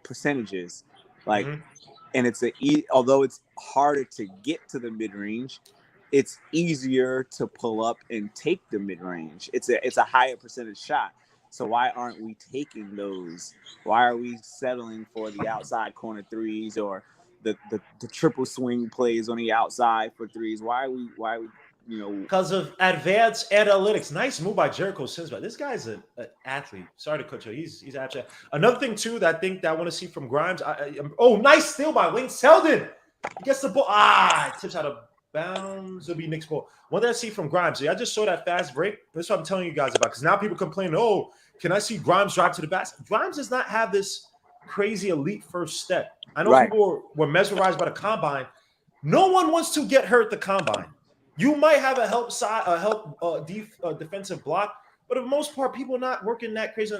percentages. Like, and although it's harder to get to the mid-range, it's easier to pull up and take the mid-range. It's a higher percentage shot. So why aren't we taking those? Why are we settling for the outside corner threes or the triple swing plays on the outside for threes? Why are we you know, because of advanced analytics. Nice move by Jericho Sims, but this guy's an athlete. Sorry to cut you. He's actually another thing too that I think that I want to see from Grimes. Nice steal by Wayne Selden. He gets the ball. It tips out of bounds. It'll be Knicks ball. What did I see from Grimes? I just saw that fast break. That's what I'm telling you guys about. Because now people complain, can I see Grimes drive to the basket? Grimes does not have this crazy elite first step. I know people were mesmerized by the combine. No one wants to get hurt at the combine. You might have a defensive block, but for the most part, people are not working that crazy.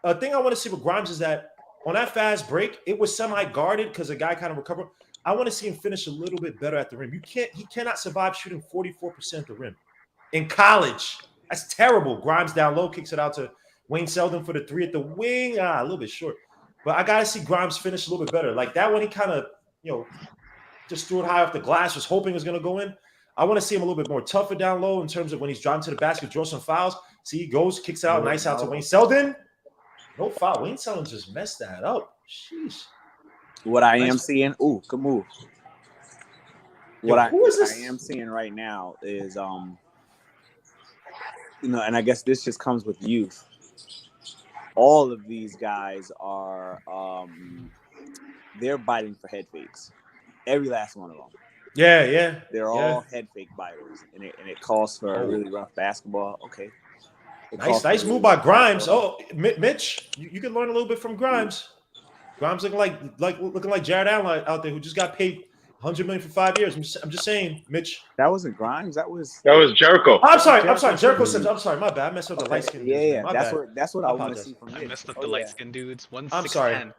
A thing I want to see with Grimes is that on that fast break, it was semi-guarded because the guy kind of recovered. I want to see him finish a little bit better at the rim. He cannot survive shooting 44% at the rim in college. That's terrible. Grimes down low, kicks it out to Wayne Selden for the three at the wing. A little bit short. But I gotta see Grimes finish a little bit better. Like that one, he kind of, just threw it high off the glass, was hoping it was gonna go in. I want to see him a little bit more tougher down low in terms of when he's driving to the basket, draw some fouls. See, he goes, kicks out, nice out to Wayne Selden. No foul. Wayne Selden just messed that up. Sheesh. What I am seeing, good move. What I am seeing right now is, and I guess this just comes with youth. All of these guys are, they're biting for head fakes. Every last one of them. Yeah. They're all head fake biters, and it calls for a really rough basketball. Okay. Nice move by Grimes. Oh, Mitch, you can learn a little bit from Grimes. Grimes looking like Jared Allen out there who just got paid $100 million for 5 years. I'm just saying, Mitch. That wasn't Grimes. That was Jericho. I'm sorry. Jericho Sims. I'm sorry. My bad. I messed up the light skin. Yeah. That's what I want to see from Mitch. I messed up the light skin dudes. I'm sorry.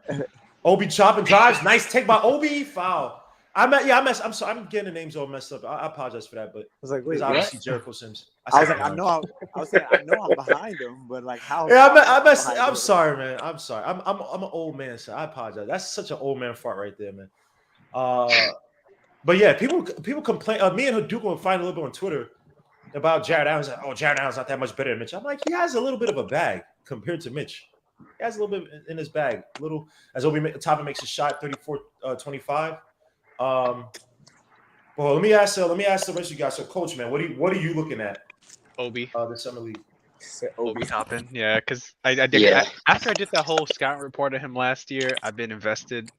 Obi Toppin drives. Nice take by Obi. Foul. I'm sorry. I'm getting the names all messed up. I apologize for that, but I was like, wait, obviously Jericho Sims. I was saying I know I'm behind him, but like how? Yeah, I'm sorry, man. I'm sorry. I'm an old man, so I apologize. That's such an old man fart right there, man. But yeah, people complain. Me and Hadouk will find a little bit on Twitter about Jared Allen. Like, oh, Jared Allen's not that much better than Mitch. I'm like, he has a little bit of a bag compared to Mitch. He has a little bit in his bag. Little as Obi Toppin makes a shot, 34-25. Well, let me ask the rest of you guys. So, Coach, man, what are you looking at? Obi. The summer league. Obi Toppin. Yeah, because I did after I did that whole scout report of him last year, I've been invested.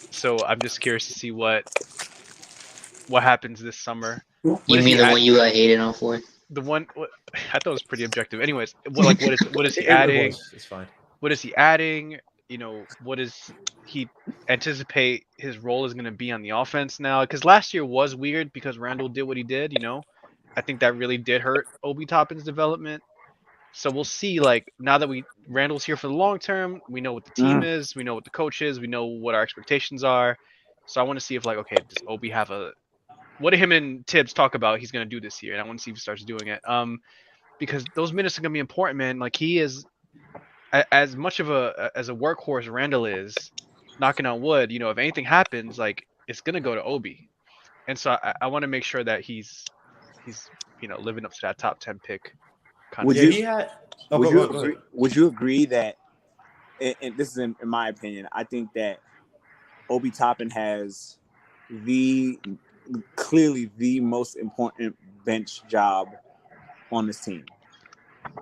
So I'm just curious to see what happens this summer. You mean the one you got hated on for? The one I thought was pretty objective. Anyways, what is he adding? It's fine. What is he adding? What does he anticipate his role is going to be on the offense now? Because last year was weird because Randall did what he did. I think that really did hurt Obi Toppin's development. So we'll see. Like now that Randall's here for the long term, we know what the team is, we know what the coach is, we know what our expectations are. So I want to see if does Obi have what did him and Tibbs talk about he's going to do this year, and I want to see if he starts doing it. Because those minutes are going to be important, man. Like he is. As much of a workhorse Randall is, knocking on wood, if anything happens, it's gonna go to Obi, and so I want to make sure that he's living up to that top 10 pick. Would you agree that? And this is in my opinion, I think that Obi Toppin has clearly the most important bench job on this team.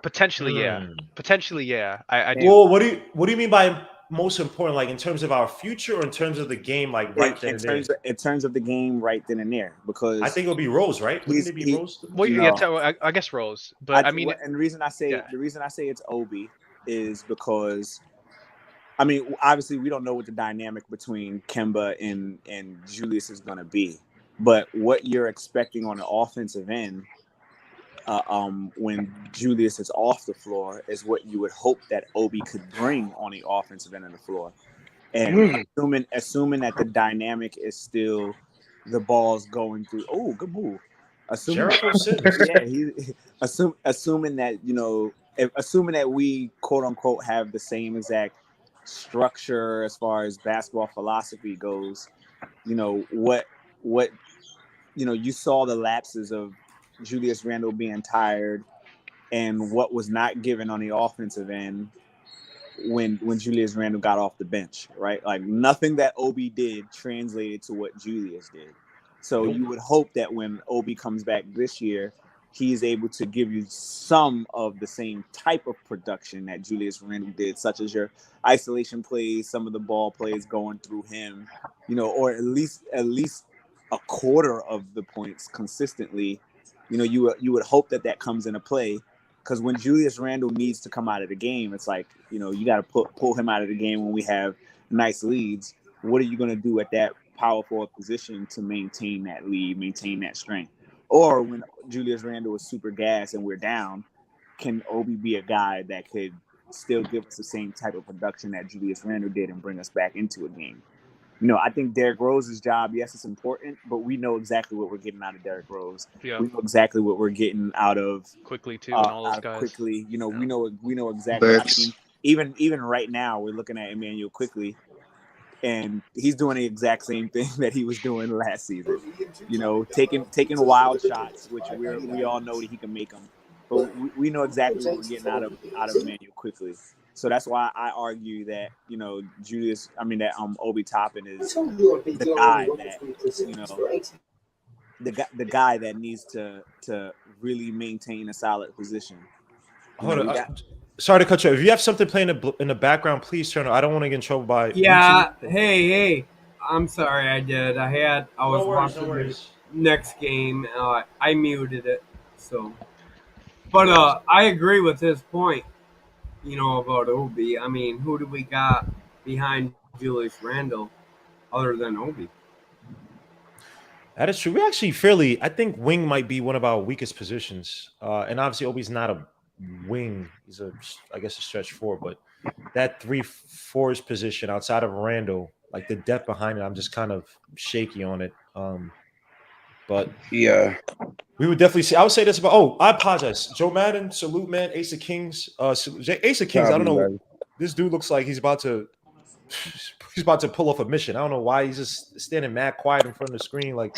Potentially, yeah. I do. Well, what do you mean by most important? Like in terms of our future, or in terms of the game, right then and there? In terms of the game, right then and there. Because I think it'll be Rose, right? Wouldn't it be Rose? Well, I guess Rose, but and the reason I say it's Obi is because, obviously we don't know what the dynamic between Kemba and Julius is going to be, but what you're expecting on the offensive end. When Julius is off the floor is what you would hope that Obi could bring on the offensive end of the floor. And assuming that the dynamic is still the ball's going through. Oh, good move. Assuming that, assuming that we quote unquote have the same exact structure as far as basketball philosophy goes, what you saw the lapses of Julius Randle being tired and what was not given on the offensive end when Julius Randle got off the bench, right? Like nothing that Obi did translated to what Julius did. So you would hope that when Obi comes back this year, he's able to give you some of the same type of production that Julius Randle did, such as your isolation plays, some of the ball plays going through him, or at least a quarter of the points consistently. You would hope that comes into play, because when Julius Randle needs to come out of the game, it's like, you got to pull him out of the game when we have nice leads. What are you going to do at that power forward position to maintain that lead, maintain that strength? Or when Julius Randle is super gassed and we're down, can Obi be a guy that could still give us the same type of production that Julius Randle did and bring us back into a game? I think Derrick Rose's job, yes, it's important, but we know exactly what we're getting out of Derrick Rose. Yeah. We know exactly what we're getting out of Quickly too, and all those out of guys. Quickly. Yeah. We know exactly. Burks. I mean, even right now, we're looking at Emmanuel Quickly, and he's doing the exact same thing that he was doing last season. Taking wild shots, which we all know that he can make them. But we know exactly what we're getting out of Emmanuel Quickly. So that's why I argue that Obi Toppin is the guy that the guy that needs to really maintain a solid position. Hold on. Sorry to cut you off. If you have something playing in the background, please turn it. I don't want to get in trouble by Yeah. YouTube. Hey. I'm sorry. I did. I was watching the next game. I muted it. So, but I agree with his point. About Obi. I mean, who do we got behind Julius Randle other than Obi? That is true. We actually I think wing might be one of our weakest positions. And obviously Obi's not a wing. He's I guess a stretch four, but that 3-4 position outside of Randall, like the depth behind it, I'm just kind of shaky on it. But yeah, we would definitely see. I would say this about. Oh, I apologize. Joe Madden, salute, man. Ace of Kings. Ace of Kings. I don't know. This dude looks like he's about to pull off a mission. I don't know why he's just standing mad quiet in front of the screen, like.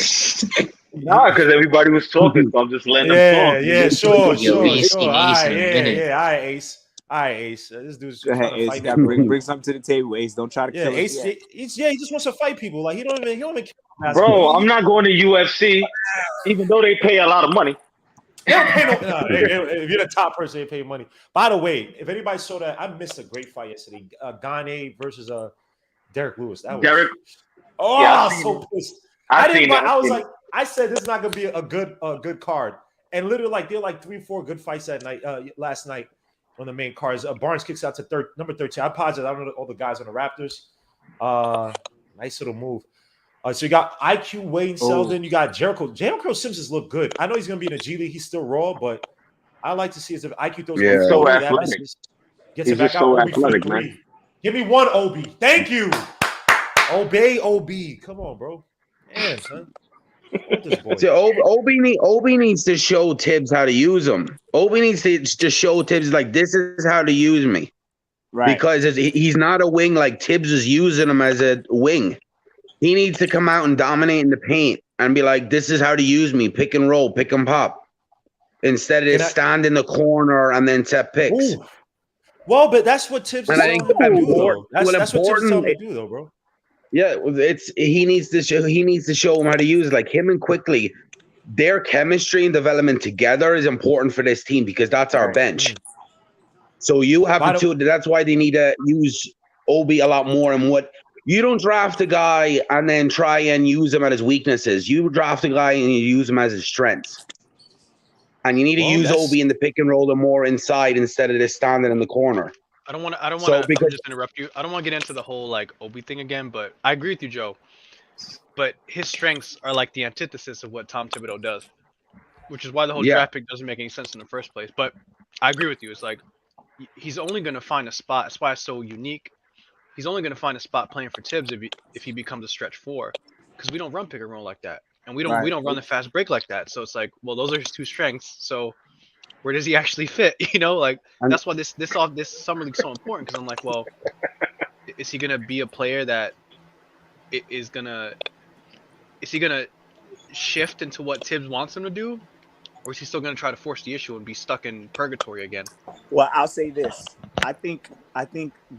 Nah, because everybody was talking, so I'm just letting them talk. Yeah, sure. Ace All in a minute. right, Ace. All right, Ace. This dude's just trying to Ace, fight. got bring something to the table, Ace. Don't try to kill us. Ace. He just wants to fight people. Like he don't even care. Bro, I'm not going to UFC, even though they pay a lot of money. They don't pay if you're the top person, they pay money. By the way, if anybody saw that, I missed a great fight yesterday. Gane versus Derek Lewis. That was Derek. Oh, Yeah, I was so pissed. I said this is not gonna be a good card. And literally, like there were like 3-4 good fights that night, last night on the main cards. Barnes kicks out to number 13. I apologize. I don't know all the guys on the Raptors. Nice little move. So you got IQ Wayne Selden. You got Jericho. Jericho Simpsons look good. I know he's gonna be in the G League. He's still raw, but I like to see if IQ throws. Yeah, so athletic. Gets it back out. So Obi athletic, for 3. man. Give me one, Obi. Thank you. Obey Obi. Come on, bro. Man, son. Obi needs to show Tibbs how to use him. Obi needs to show Tibbs like this is how to use me, right? Because he's not a wing like Tibbs is using him as a wing. He needs to come out and dominate in the paint and be like, "This is how to use me: pick and roll, pick and pop." Instead of just stand in the corner and then set picks. Ooh. Well, but that's what Tibbs is telling him to do, though. That's what Tibbs is telling him to do, though, bro. Yeah, he needs to show him how to use it. Like him and Quickly, their chemistry and development together is important for this team because that's our bench. So you have that's why they need to use Obi a lot more. And what you don't draft a guy and then try and use him at his weaknesses. You draft a guy and you use him as his strengths. And you need to use Obi in the pick and roll more inside instead of just standing in the corner. I don't want to just interrupt you. I don't want to get into the whole like Obi thing again, but I agree with you, Joe. But his strengths are like the antithesis of what Tom Thibodeau does, which is why the whole draft pick doesn't make any sense in the first place. But I agree with you. It's like he's only going to find a spot. That's why it's so unique. He's only going to find a spot playing for Tibbs if he becomes a stretch 4, because we don't run pick and roll like that, and we don't run the fast break like that. So it's like, well, those are his 2 strengths. So where does he actually fit? Like that's why this summer league is so important, because I'm like, well, is he gonna be a player that is he gonna shift into what Tibbs wants him to do, or is he still gonna try to force the issue and be stuck in purgatory again? Well, I'll say this: I think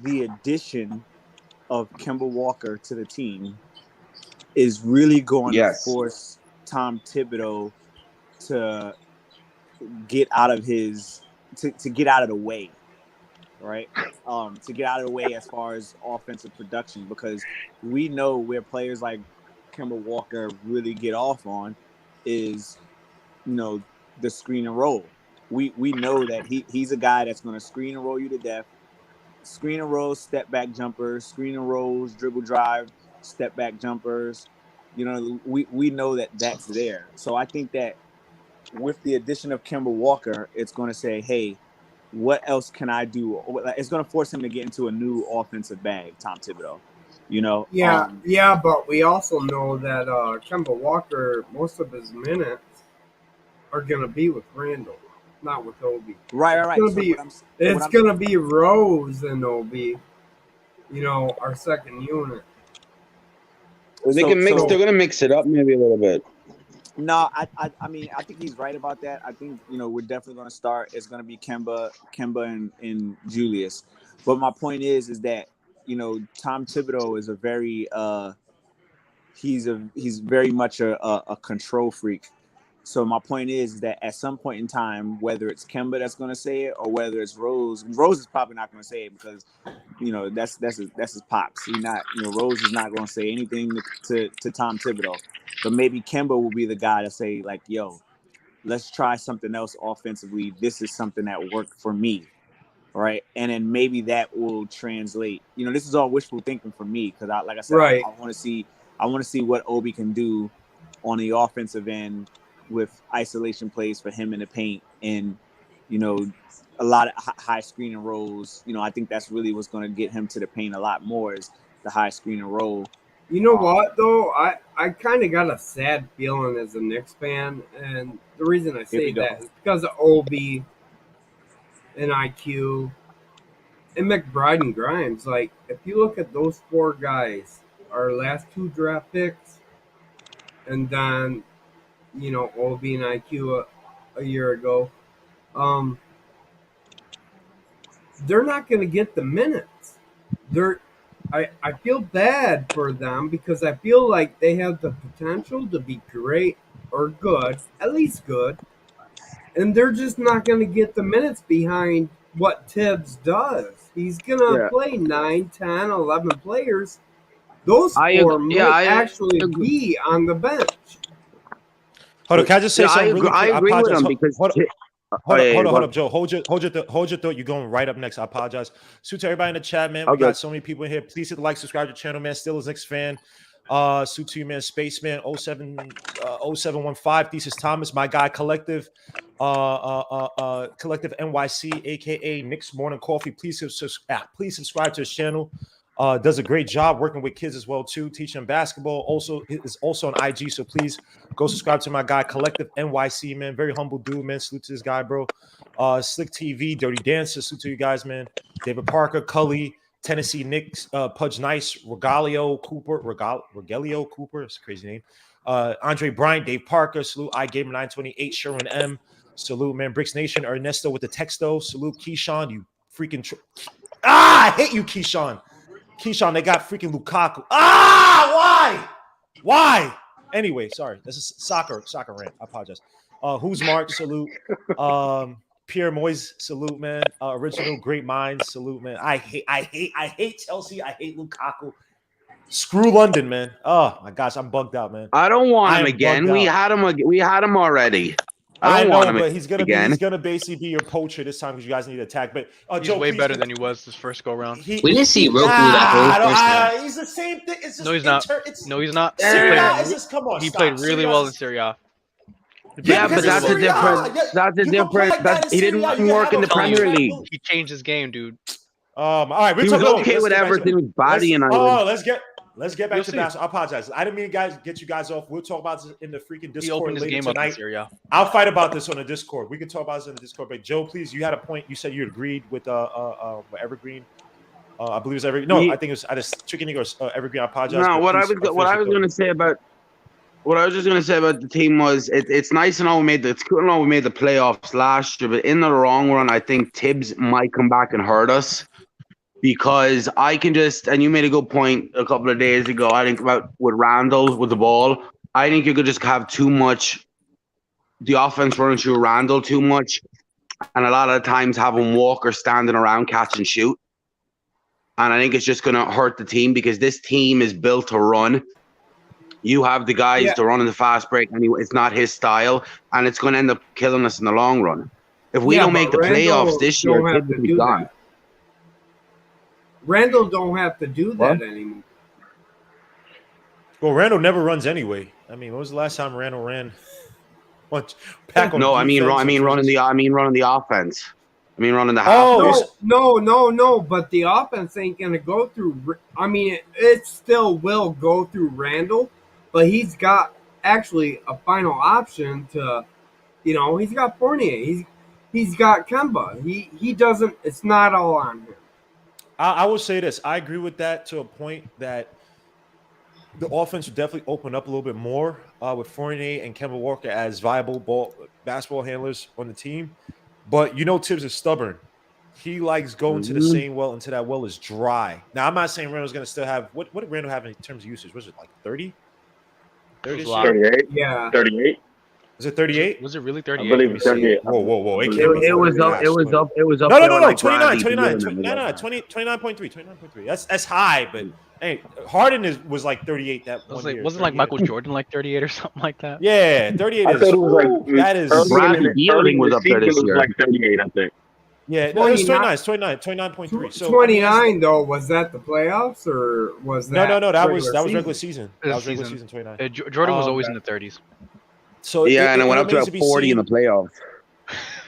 the addition of Kemba Walker to the team is really going to force Tom Thibodeau to get out of to get out of the way, right? To get out of the way as far as offensive production, because we know where players like Kemba Walker really get off on is, the screen and roll. We know that he's a guy that's going to screen and roll you to death. Screen and rolls, step back jumpers, screen and rolls, dribble drive, step back jumpers. We know that that's there. So I think that with the addition of Kemba Walker, it's going to say, hey, what else can I do? It's going to force him to get into a new offensive bag, Tom Thibodeau. You know, Yeah, but we also know that Kemba Walker, most of his minutes are gonna be with Randall, not with Obi. right. Gonna So be, what it's I'm gonna be Rose and Obi. You know, our second unit. They can mix. They're gonna mix it up maybe a little bit. No, I mean, I think he's right about that. I think, you know, we're definitely going to start. It's going to be Kemba, and Julius. But my point is that, you know, Tom Thibodeau is a very he's very much a control freak. So my point is that at some point in time, whether it's Kemba that's going to say it or whether it's Rose is probably not going to say it because, you know, that's his pops. He not, you know, Rose is not going to say anything to Tom Thibodeau. But maybe Kemba will be the guy to say, like, yo, let's try something else offensively. This is something that worked for me, right? And then maybe that will translate. You know, this is all wishful thinking for me because, like I said, Right. I want to see what Obi can do on the offensive end with isolation plays for him in the paint and, you know, a lot of high screen and rolls. You know, I think that's really what's going to get him to the paint a lot more is the high screen and roll. You know what though? I kind of got a sad feeling as a Knicks fan, and the reason I say that is because of Obi and IQ and McBride and Grimes. Like, if you look at those four guys, our last two draft picks, and then, you know, Obi and IQ a year ago, they're not going to get the minutes. I feel bad for them because I feel like they have the potential to be great or good, at least good, and they're just not going to get the minutes behind what Tibbs does. He's going to play 9, 10, 11 players. Those four might actually be on the bench. Hold on, can I just say something really quick? I agree with him because hold up, Joe. Hold your thought. You're going right up next. I apologize. Salute to everybody in the chat, man. We got so many people in here. Please hit the like, subscribe to the channel, man. Still is Knicks fan. Salute to you, man. Spaceman 0715 Thesis Thomas, my guy, Collective NYC, aka Knicks Morning Coffee. Please subscribe to his channel. Does a great job working with kids as well too, teaching them basketball. Also is also on IG, so please go subscribe to my guy Collective NYC, man. Very humble dude, man. Salute to this guy, bro. Slick TV, Dirty Dancer. Salute to you guys, man. David Parker, Cully, Tennessee Knicks, Pudge Nice, Regalio Cooper. It's a crazy name. Andre Bryant, Dave Parker. Salute iGamer 928, Sherwin M. Salute, man. Bricks Nation, Ernesto with the texto. Salute Keyshawn, you freaking I hate you, Keyshawn. Keyshawn, they got freaking Lukaku. Why? Anyway, sorry. This is soccer rant. I apologize. Who's Mark? Salute. Pierre Moyes, salute, man. Original Great Minds, salute, man. I hate Chelsea. I hate Lukaku. Screw London, man. Oh my gosh, I'm bugged out, man. I don't want him again. We had him already. I know, but he's gonna basically be your poacher this time because you guys need to attack. But he's way better than he was this first go round. We didn't see Roku that whole first time. He's the same thing. It's just no, he's not. No, he's not. He played really well in Serie A. Yeah, but that's a different. He didn't work in the Premier League. He changed his game, dude. All right, he was okay with everything with body and all. Let's get back to basketball. I apologize. I didn't mean to get you guys off. We'll talk about this in the freaking Discord. He opened his game tonight. up in Serie A. I'll fight about this on the Discord. We can talk about this in the Discord. But Joe, please, you had a point. You said you agreed with Evergreen. I believe it was Evergreen. No, I think it was either Chicken Eagle or Evergreen. I apologize. No, what I was going to say about the team was it's nice and all it's cool and all we made the playoffs last year, but in the long run, I think Tibbs might come back and hurt us. Because I can and you made a good point a couple of days ago, I think about with Randall with the ball, I think you could just have too much, the offense running through Randall too much, and a lot of times have him walk or standing around catch and shoot. And I think it's just going to hurt the team because this team is built to run. You have the guys to run in the fast break, and it's not his style, and it's going to end up killing us in the long run. If we don't make the playoffs this year, Tibbs will be gone. Randall don't have to do that anymore. Well, Randall never runs anyway. I mean, when was the last time Randall ran? I mean running the offense. I mean, running the half Oh, court. No. But the offense ain't gonna go through. I mean, it still will go through Randall, but he's got actually a final option to. He's got Fournier. He's got Kemba. He doesn't. It's not all on him. I will say this. I agree with that to a point that the offense would definitely open up a little bit more with Fournier and Kemba Walker as viable basketball handlers on the team. But Tibbs is stubborn. He likes going to the same well until that well is dry. Now, I'm not saying Randall's going to still have – what did Randall have in terms of usage? Was it like 30? 30 38. Yeah. 38. Was it 38? Was it really I 38? believe it's 38. Whoa. It was up. No, there with, like, 29, Bradley 29. Beal and No, everything. 29.3. That's high, but hey, Harden was like 38 that one year. Wasn't like 38. Michael Jordan like 38 or something like that? Yeah, 38 I is. thought it was Woo, that is. Bradley Beal was up there this It was year. like 38, I think. Yeah, no, it was 29.3. So 29 though, was that the playoffs or was that? No. That was regular regular season. That was regular season 29. Jordan was always in the 30s. So And it went up to remains about 40 in the playoffs.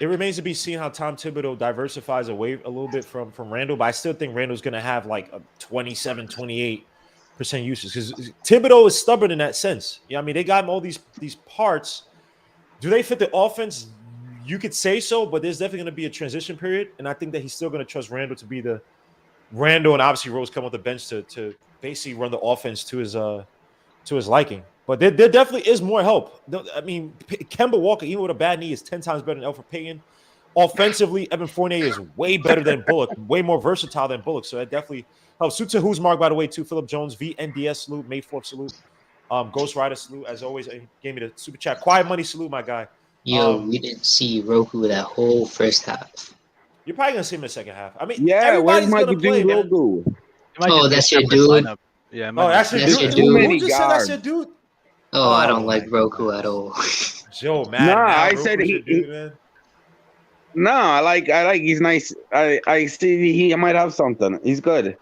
It remains to be seen how Tom Thibodeau diversifies away a little bit from Randall, but I still think Randall's going to have like a 27, 28% usage because Thibodeau is stubborn in that sense. Yeah, I mean, they got him all these parts. Do they fit the offense? You could say so, but there's definitely going to be a transition period, and I think that he's still going to trust Randall to be the Randall, and obviously Rose come off the bench to basically run the offense to his liking. But there definitely is more help. I mean, Kemba Walker, even with a bad knee, is 10 times better than Elfrid Payton. Offensively, Evan Fournier is way better than Bullock, way more versatile than Bullock. So that definitely helps. Suit to who's marked, by the way, too. Philip Jones, VNDS salute, May 4th salute. Ghost Rider salute, as always. He gave me the super chat. Quiet money salute, my guy. Yo, we didn't see Roku that whole first half. You're probably going to see him in the second half. I mean, Yeah, where's everybody's Michael going to play, man. Logo? Oh, that's your dude? Yeah. Oh, that's your That's dude. your dude. Who just said that's your dude? Oh, I don't like Roku at all. Joe, man. Nah, I said man. No, I like. He's nice. I see he might have something. He's good.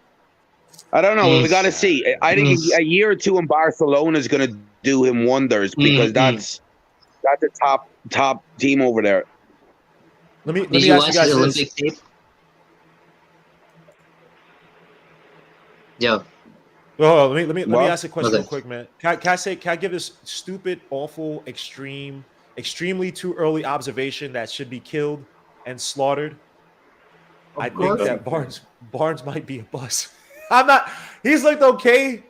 I don't know. We got to see. I think a year or two in Barcelona is going to do him wonders because that's a top team over there. Let me Did you ask watch you guys his this. Olympic tape? Yo. Oh, let me ask a question Okay. real quick, man. Can I give this stupid, awful, extremely too early observation that should be killed and slaughtered? I think that Barnes might be a bust. I'm not. He's looked okay,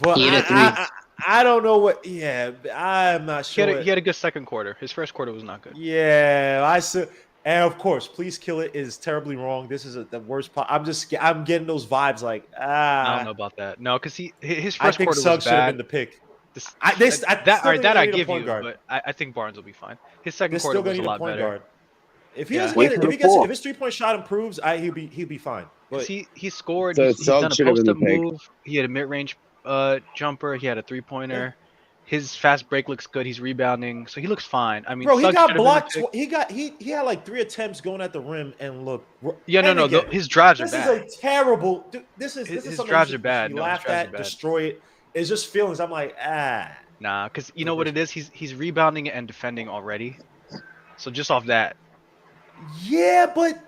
but He had a three. I don't know what. Yeah, I'm not sure. He had a good second quarter. His first quarter was not good. Yeah, I said. And of course, please kill it is terribly wrong. This is the worst part. I'm getting those vibes like I don't know about that. No, because his I first think quarter Suggs was should have bad. been the pick. That I give you, but I think Barnes will be fine. His second They're quarter still was going a to need a lot point better. guard. If he Yeah. doesn't Wait get for it, the four. if his 3-point shot improves, he'll be fine. But He scored. So He's done a Suggs should have been post-up the pick. move. He had a mid-range jumper. He had a three-pointer. His fast break looks good. He's rebounding, so he looks fine. I mean, bro, he Suggs got should have been the blocked. pick. He had like 3 attempts going at the rim and look. Yeah, and no. again, His drives are this bad. is a terrible. This is His something drives you are should bad. be No, his laughed drives at, are bad. destroy it. It's just feelings. I'm like, Nah, because you know what it is. He's rebounding and defending already. So just off that. Yeah, but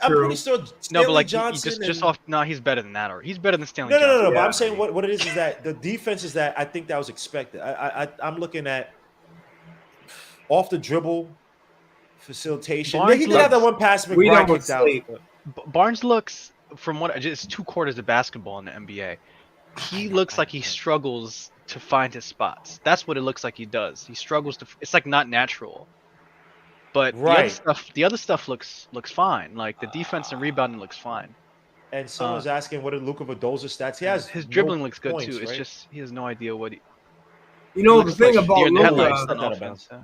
I'm True. pretty sure. No, Stanley but like Johnson just and- off. No, he's better than that. Or he's better than Stanley No. Johnson. But Yeah. I'm saying what it is that the defense is that I think that was expected. I'm looking at off the dribble facilitation. Barnes He did have that looks- one pass We McBride don't kicked out. sleep. Barnes looks from what just 2 quarters of basketball in the NBA. He looks like he struggles to find his spots. That's what it looks like he does. He struggles to. It's like not natural. But Right. the other stuff looks fine. Like the defense and rebounding looks fine. And someone's asking what are Luka Vadolza's stats? He has His no dribbling looks good points, too. It's right? just he has no idea what he. You know the looks thing like about deer in the headlights Luka. on Not a offense. Yeah.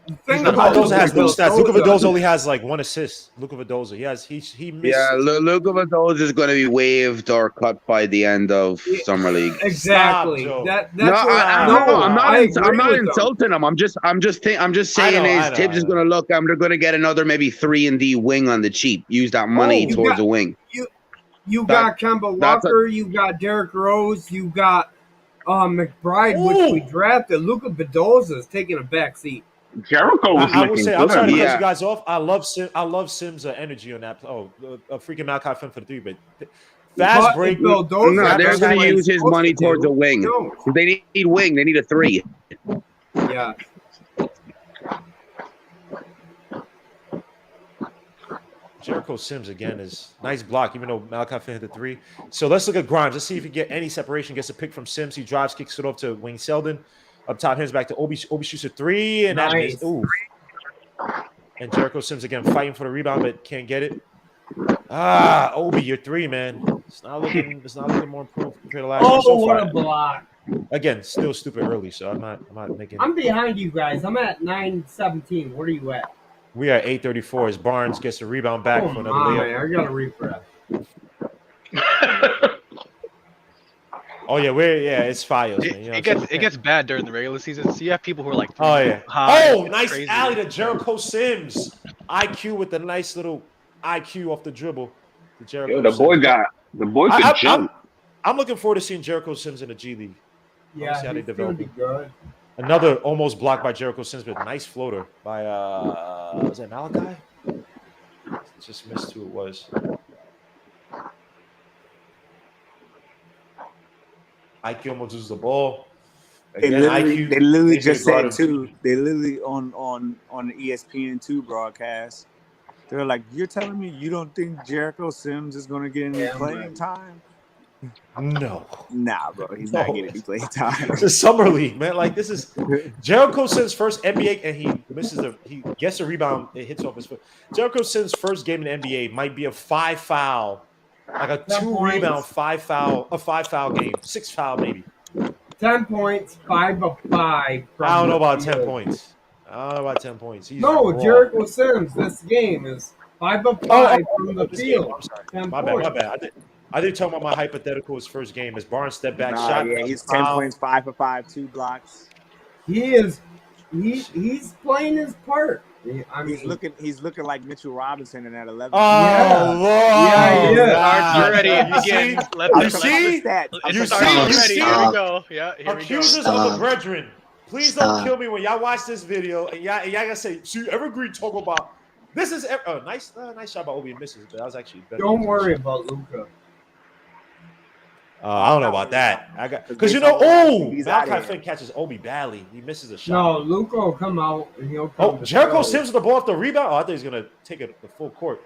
The thing not about Luka Vadolza has no stats. Luka Vadolza- Vadolza only has like 1 assist. Luka Vadolza. He missed. Yeah, Luka Vadolza is going to be waived or cut by the end of summer league. Exactly. Stop, Joe. That's No, what I'm not. I agree I'm not with them. insulting him. I'm just saying. I know, Tibbs is I know. going to look. They're going to get another maybe 3-and-D wing on the cheap. Use that money Oh, towards a wing. You got Kemba that's Walker, you got Derrick Rose, you got McBride, which we drafted. Luka Vadolza is taking a back seat. Jericho was I will looking say, good. I'm sorry to cut Yeah. you guys off. I love Sims' energy on that. Oh, a freaking Malachi Flynn for the three, but fast But break. if Vildoza No, they're does going what to use he's his supposed money to towards do, a wing. who knows? If they need wing, they need a 3. Yeah. Jericho Sims again is nice block, even though Malachi Flynn hit the three. So let's look at Grimes. Let's see if he get any separation. Gets a pick from Sims. He drives, kicks it off to Wayne Selden. Up top, hands back to Obi. Obi shoots a three, and that Nice. missed. Ooh. And Jericho Sims again fighting for the rebound, but can't get it. Obi, your three, man. It's not looking more improved compared to last year Oh, so what far. a block. Again, still stupid early, so I'm not making. I'm behind you guys. I'm at 9:17. Where are you at? We are 8:34 as Barnes gets a rebound back Oh for another my, layup. I got a refresh. Oh yeah, it's Fios, man. You know It gets bad during the regular season. So you have people who are like, Oh yeah. high. Oh, It's nice crazy. alley to Jericho Sims. IQ with the nice little IQ off the dribble. To Jericho Yo, the boy could jump. I'm looking forward to seeing Jericho Sims in the G League. Yeah, see how they he's gonna develop be him. good. Another almost blocked by Jericho Sims, but nice floater by was that Malachi? Just missed who it was. IQ almost loses the ball. They Again, literally they just guard said him. too. They literally on the ESPN2 broadcast. They're like, "You're telling me you don't think Jericho Sims is going to get any playing time?" No. Nah, bro, he's not getting any playing time. It's a summer league, man. Like this is Jericho Sims' first NBA, and he gets a rebound. It hits off his foot. Jericho Sims' first game in the NBA might be a 5 foul, like a 2 rebound, 5 foul game, 6 foul maybe. 10 points, 5 of 5. I don't know about 10 points. He's No, raw. Jericho Sims, this game is 5 of 5 from the this game. field. I'm sorry. 10 My points. bad. I didn't talk about my hypothetical his first game. As Barnes step back shot. Yeah, he's 10 points, 5 for 5, 2 blocks. He's playing his part. He's looking like Mitchell Robinson in that 11. Oh, Yeah. Lord. Yeah, he is. You're ready You again. You see? It's You starting see? already. Here we go. Yeah, here we go. Accusers of the brethren. Please don't kill me when y'all watch this video and y'all gotta say, see, Evergreen talk about this is nice shot by Obi misses, but that was actually better. Don't worry about Luka. I don't know about that. Because Malachi Flynn catches Obi badly. He misses a shot. No, Luka will come out and he'll come. Jericho Sims with the ball off the rebound. I thought he's gonna take it the full court.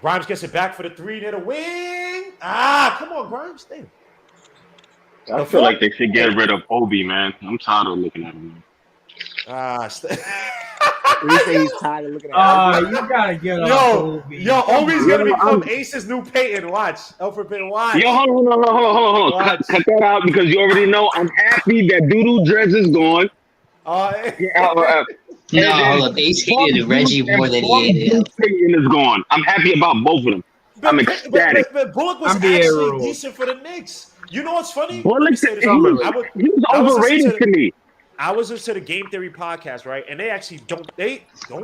Grimes gets it back for the three near the wing. Come on, Grimes. Damn. I feel like they should get rid of Obi, man. I'm tired of looking at him. You say he's tired of looking at you gotta get off Obi. Obi's gonna become Ace's new Peyton. Watch. Alfred Payton, watch. Yo, hold on. Cut that out because you already know I'm happy that Doodoo Dress is gone. No, Ace hated Reggie more than he hated him. Peyton is gone. I'm happy about both of them. I'm ecstatic. But Bullock was actually decent for the Knicks. You know what's funny? Bullock, he was overrated to me. I was listening to the Game Theory podcast, right? And they actually don't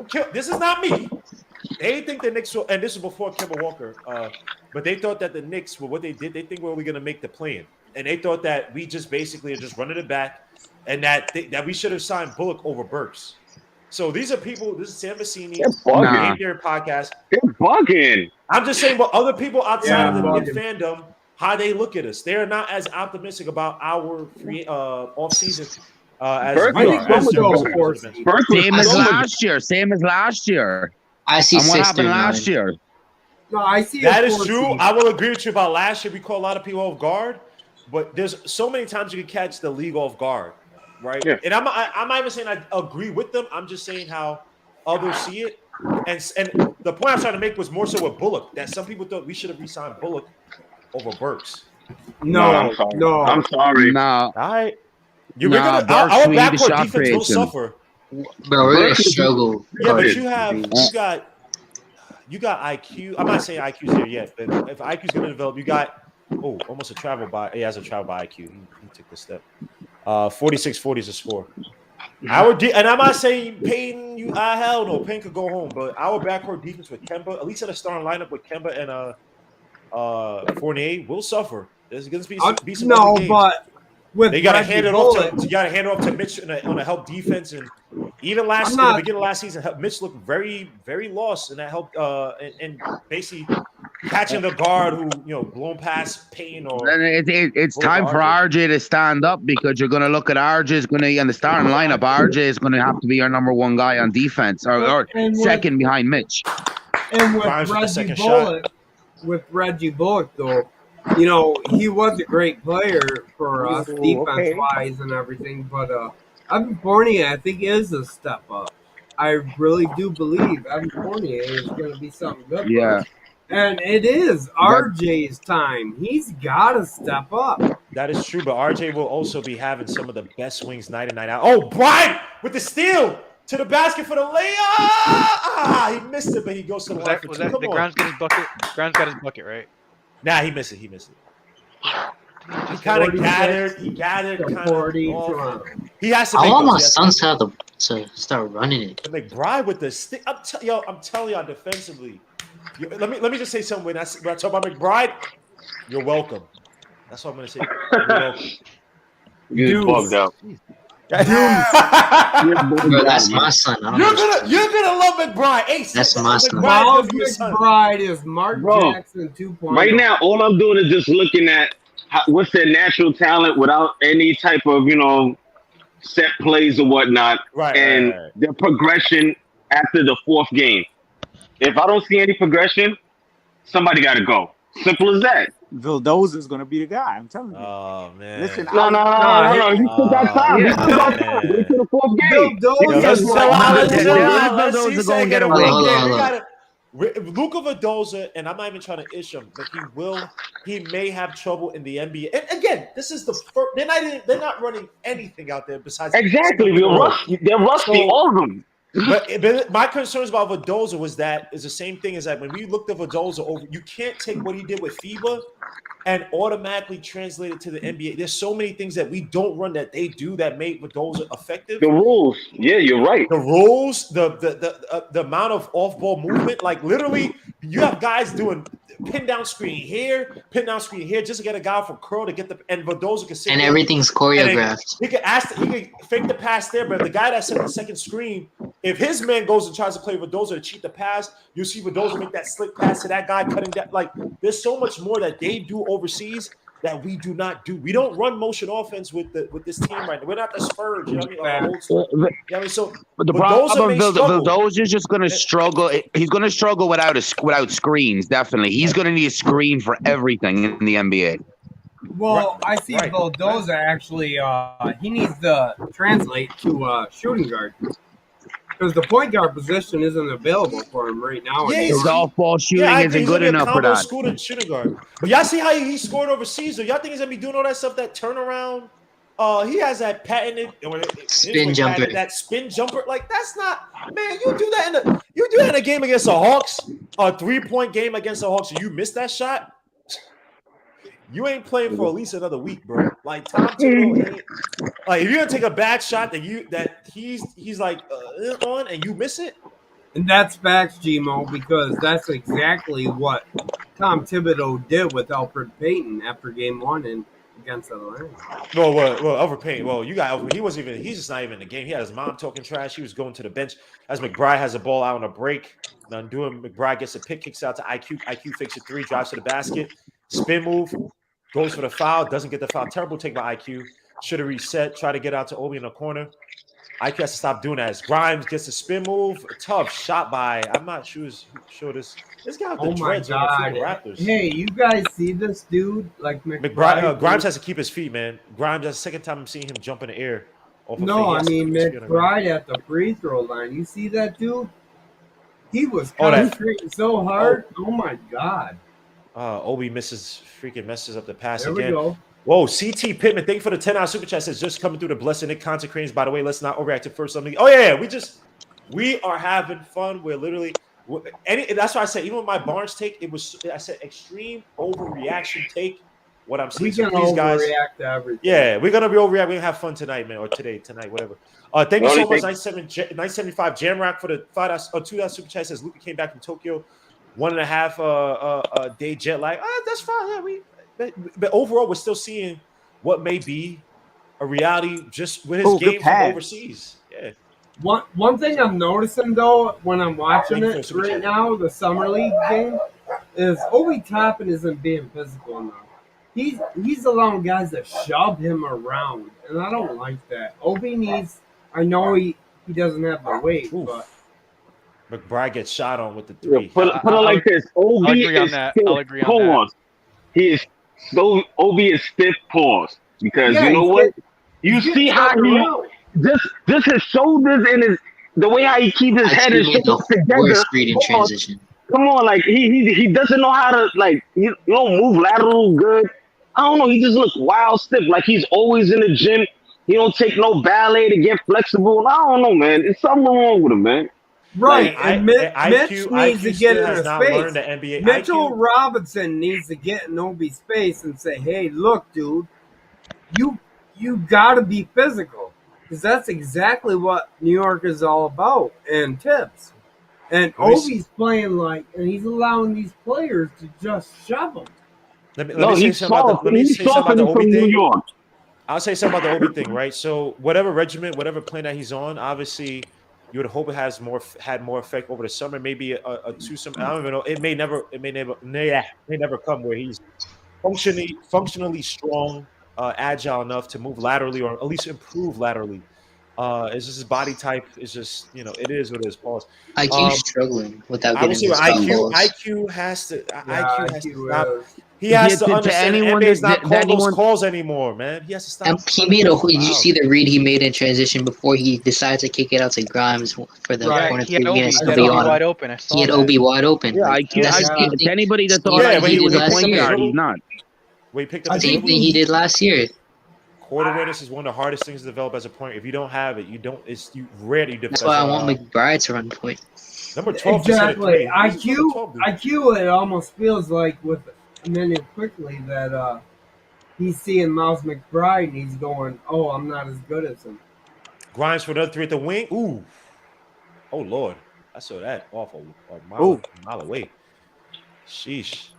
kill. This is not me. They think the Knicks will, and this was before Kemba Walker, but they thought that the Knicks, what they did, they think we're going to make the play-in. And they thought that we just basically are just running it back and that we should have signed Bullock over Burks. So these are people, this is Sam Vecini, Game Theory podcast. They're bugging. I'm just saying what other people outside of the fandom, how they look at us. They're not as optimistic about our free offseason as we are. Same as last year. I see and what 6 happened last year? No, I see that is true. I will agree with you about last year. We caught a lot of people off guard, but there's so many times you can catch the league off guard, right? Yeah. And I'm not even saying I agree with them. I'm just saying how others see it. And the point I'm trying to make was more so with Bullock, that some people thought we should have re-signed Bullock over Burks. No. I'm sorry. No. All right. Our backcourt defense will suffer. Bro, we're gonna struggle. Yeah, but you got IQ. I'm not saying IQ's there yet, but if IQ's gonna develop, you got almost a travel by. He has a travel by IQ. He took the step. 46-40 is a score. And I'm not saying Peyton. Hell no, Payne could go home. But our backcourt defense with Kemba, at least in a starting lineup with Kemba and Fournier, will suffer. There's gonna be some other games. But with They got to Reggie hand it Bullock. off to. You got to hand it off to Mitch on a help defense, and even in I'm the not- beginning of last season, Mitch looked very, very lost, and that helped. And basically catching the guard who blown past Payne or. And it's Bullock time or for RJ to stand up because you're going to look at RJ's going to in the starting lineup. RJ is going to have to be your number one guy on defense, or And with- second behind Mitch. And with Grimes with the Reggie second Bullock, though, he was a great player for us defense wise and everything. But Evan Fournier, I think, is a step up. I really do believe Evan Fournier is going to be something good. For Yeah. us. And it is RJ's time. He's got to step up. That is true, but RJ will also be having some of the best swings night and night out. Oh, Brian with the steal to the basket for the layup. He missed it, but he goes to the line for two. Come the on. Grimes got his bucket? Grimes got his bucket, right? Nah, he missed it. He kind of gathered. He gathered. Kind of. He has to. I make want those. my He has sons to start running it. to McBride with the stick. I'm telling y'all defensively. Let me just say something. When I talk about McBride, you're welcome. That's what I'm gonna say. You're welcome. You bugged out. Bro, that's my son. You're gonna love McBride. Hey, That's my son. Miles McBride is Mark Bro, Jackson 2.0. Right now, all I'm doing is just looking at what's their natural talent without any type of, set plays or whatnot, and their progression after the fourth game. If I don't see any progression, somebody got to go. Simple as that. Vildoza is going to be the guy. I'm telling you. Oh man! Listen, No. He still got time. He still got time. Wait till the fourth game. Vildoza go and get a win. Luka Vildoza, and I'm not even trying to ish him, but he may have trouble in the NBA. And again, this is the first. They're not running anything out there besides Exactly. They're rusty, all of them. But my concerns about Vildoza is the same thing as that when we looked at Vildoza over, you can't take what he did with FIBA and automatically translate it to the NBA. There's so many things that we don't run that they do that make Vildoza effective. The rules, yeah, you're right. The rules, the amount of off-ball movement, like literally, you have guys doing pin down screen here, just to get a guy from curl to get and Vildoza can sit and there, everything's choreographed. he can fake the pass there, but the guy that set the second screen, if his man goes and tries to play Vildoza to cheat the pass, you see Vildoza make that slick pass to that guy cutting that. Like, there's so much more that they do overseas that we do not do. We don't run motion offense with this team right now. We're not the Spurs, you know what I mean? Old school. So but the problem Vildoza is just going to struggle. He's going to struggle without screens. Definitely, he's going to need a screen for everything in the NBA. Well, I see Vildoza actually. He needs to translate to shooting guard. Because the point guard position isn't available for him right now. Yeah, his off-ball shooting isn't good enough for that. School shooting guard. But y'all see how he scored overseas? So y'all think he's gonna be doing all that stuff? That turnaround. He has that patented spin jumper. That spin jumper. Like, that's not, man. You do that in a game against the Hawks, a 3-point game against the Hawks, and you miss that shot. You ain't playing for at least another week, bro. Like, Tom Thibodeau, like, if you're gonna take a bad shot that he's like on and you miss it, and that's facts, Gmo, because that's exactly what Tom Thibodeau did with Alfred Payton after Game 1 and against Atlanta. Well, Alfred Payton. Well, you got Alfred. He's just not even in the game. He had his mom talking trash. He was going to the bench as McBride has a ball out on a break. McBride gets a pick, kicks out to IQ. IQ fakes a three, drives to the basket, spin move. Goes for the foul, doesn't get the foul. Terrible take by IQ. Should have reset, try to get out to Obi in the corner. IQ has to stop doing that. As Grimes gets a spin move, tough shot by, I'm not sure this guy with the dreads on the Raptors. Hey, you guys see this dude? Like McBride, Grimes has to keep his feet, man. Grimes, that's the second time I'm seeing him jump in the air. McBride at the free throw line. You see that dude? He was concentrating so hard. Oh my God. Obi messes up the pass there again. We go. Whoa, CT Pittman, thank you for the $10 super chat. Says just coming through the blessed Nick consecrations. By the way, let's not overreact to first something. Oh yeah, we are having fun. We're literally that's why I said even with my Barnes take, I said extreme overreaction take. What I'm seeing, we're gonna overreact to everything. Yeah, we're gonna be overreact. We're gonna have fun tonight, man, or tonight, whatever. Thank you so much, 975 Jamrock for the $2 super chat. Says Luka came back from Tokyo. 1.5 day jet lag. That's fine. Yeah, but overall, we're still seeing what may be a reality just with his game from overseas. Yeah. One thing I'm noticing though when I'm watching it right now, the summer league game, is Obi Toppin isn't being physical enough. He's allowing guys to shove him around, and I don't like that. Obi needs. I know he doesn't have the weight, but McBride gets shot on with the three. Put it like this: Obi is stiff. Pause. He is so Obi is stiff. Pause. Because you know what? You see how he just his shoulders and the way how he keeps his head and shoulders together. Worst read in transition. Come on, like he doesn't know how to like you don't move lateral good. I don't know. He just looks wild stiff. Like he's always in the gym. He don't take no ballet to get flexible. I don't know, man. There's something wrong with him, man. Right, like, and Mitch needs to get in his space. NBA Mitchell IQ. Robinson needs to get in Obi's space and say, "Hey, look, dude, you got to be physical, because that's exactly what New York is all about." And Tibbs, and Obi's playing like, and he's allowing these players to just shove him. Let me say something about the Obi thing. I'll say something about the Obi thing, right? So whatever regimen, whatever plan that he's on, obviously you would hope it had more effect over the summer. Maybe a two-summer. I don't even know. It may never come where he's functionally strong, agile enough to move laterally or at least improve laterally. It's just his body type is just it is what it is. Pause. IQ's struggling without I would getting say his balls. IQ has to stop. Is. He has to understand anyone is not calling those calls anymore, man. He has to stop. He made did you see the read he made in transition before he decided to kick it out to Grimes for the corner three against Obi wide open. He had Obi wide open. Yeah, it's anybody that thought he was a point guard, he's not. Well, he picked up the same thing he did last year. Court awareness is one of the hardest things to develop as a point. If you don't have it, you rarely develop. That's why I want McBride to run point. Number 12 exactly. IQ. It almost feels like with Emmanuel quickly that he's seeing Miles McBride and he's going, "Oh, I'm not as good as him." Grimes for another three at the wing. Ooh, oh Lord, I saw that awful a mile away. Sheesh.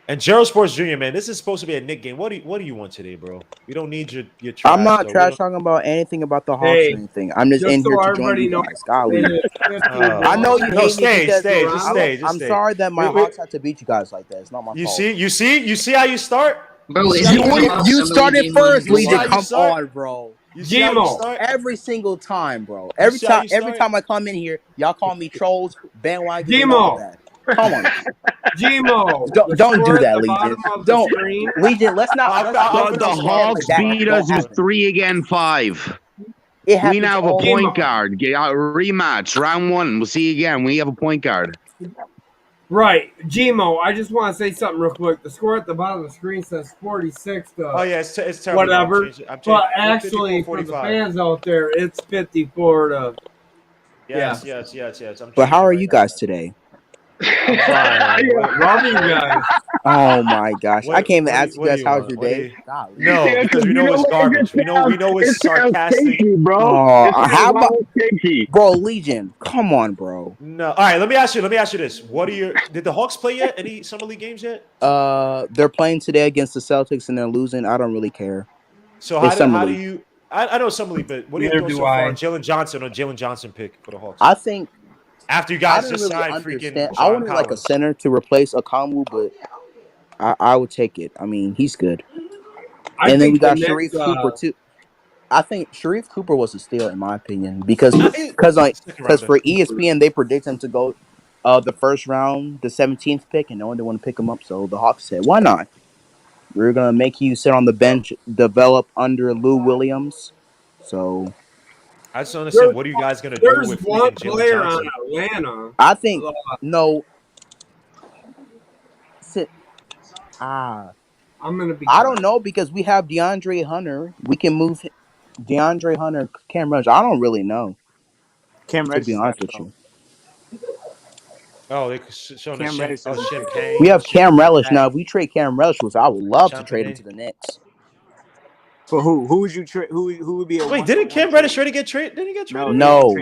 And Gerald Sports Jr., man, this is supposed to be a Knicks game. What do you want today, bro? We don't need your trash. I'm not trash talking about anything about the Hawks or anything. I'm just in here to join you guys. Golly. I know you hate me because I'm sorry that my Hawks had to beat you guys like that. It's not my fault. You see how you start? Bro, you started first, Legion. Come on, bro. Every single time, bro. Every time I come in here, y'all call me trolls, bandwagon, all that. Come on, Gmo. Don't do that, Legion. Don't, Legion. Let's not. The Hawks beat us with 3-5. We now have a point guard. Rematch round 1. We'll see you again. We have a point guard. Right, Gmo. I just want to say something real quick. The score at the bottom of the screen says 46 to. Oh yeah, it's terrible. Whatever. But actually, for the fans out there, it's 54 to. Yes. But how are you guys today? Love you guys. Oh my gosh! I can't even ask you guys how's your day. No, because we know it's garbage. We know it's sarcastic, bro. How about bro? Legion, come on, bro. No, all right. Let me ask you this. Did the Hawks play yet? Any summer league games yet? They're playing today against the Celtics and they're losing. I don't really care. So how do you? I know summer league, but what do you think so far? Jalen Johnson pick for the Hawks. I think. After you guys just signed freaking I wanted like a center to replace Akamu, but I would take it. I mean, he's good. And then we got Sharif Cooper too. I think Sharif Cooper was a steal in my opinion because for ESPN they predict him to go the first round, the 17th pick, and no one didn't want to pick him up. So the Hawks said, "Why not? We're gonna make you sit on the bench, develop under Lou Williams." So. I just don't understand. What are you guys going to do with There's one player on Atlanta. I think no. I'm gonna be. I don't know because we have DeAndre Hunter. We can move DeAndre Hunter, Cam Reddish. I don't really know. Cam Reddish. To be honest with you. Oh, they showing Cam Reddish. Champagne. We have Cam Reddish now. If we trade Cam Reddish, I would love to trade him to the Knicks. For who? Who would you trade? Who would be? Wait, didn't Cam Reddish already get traded? Didn't he get traded? No.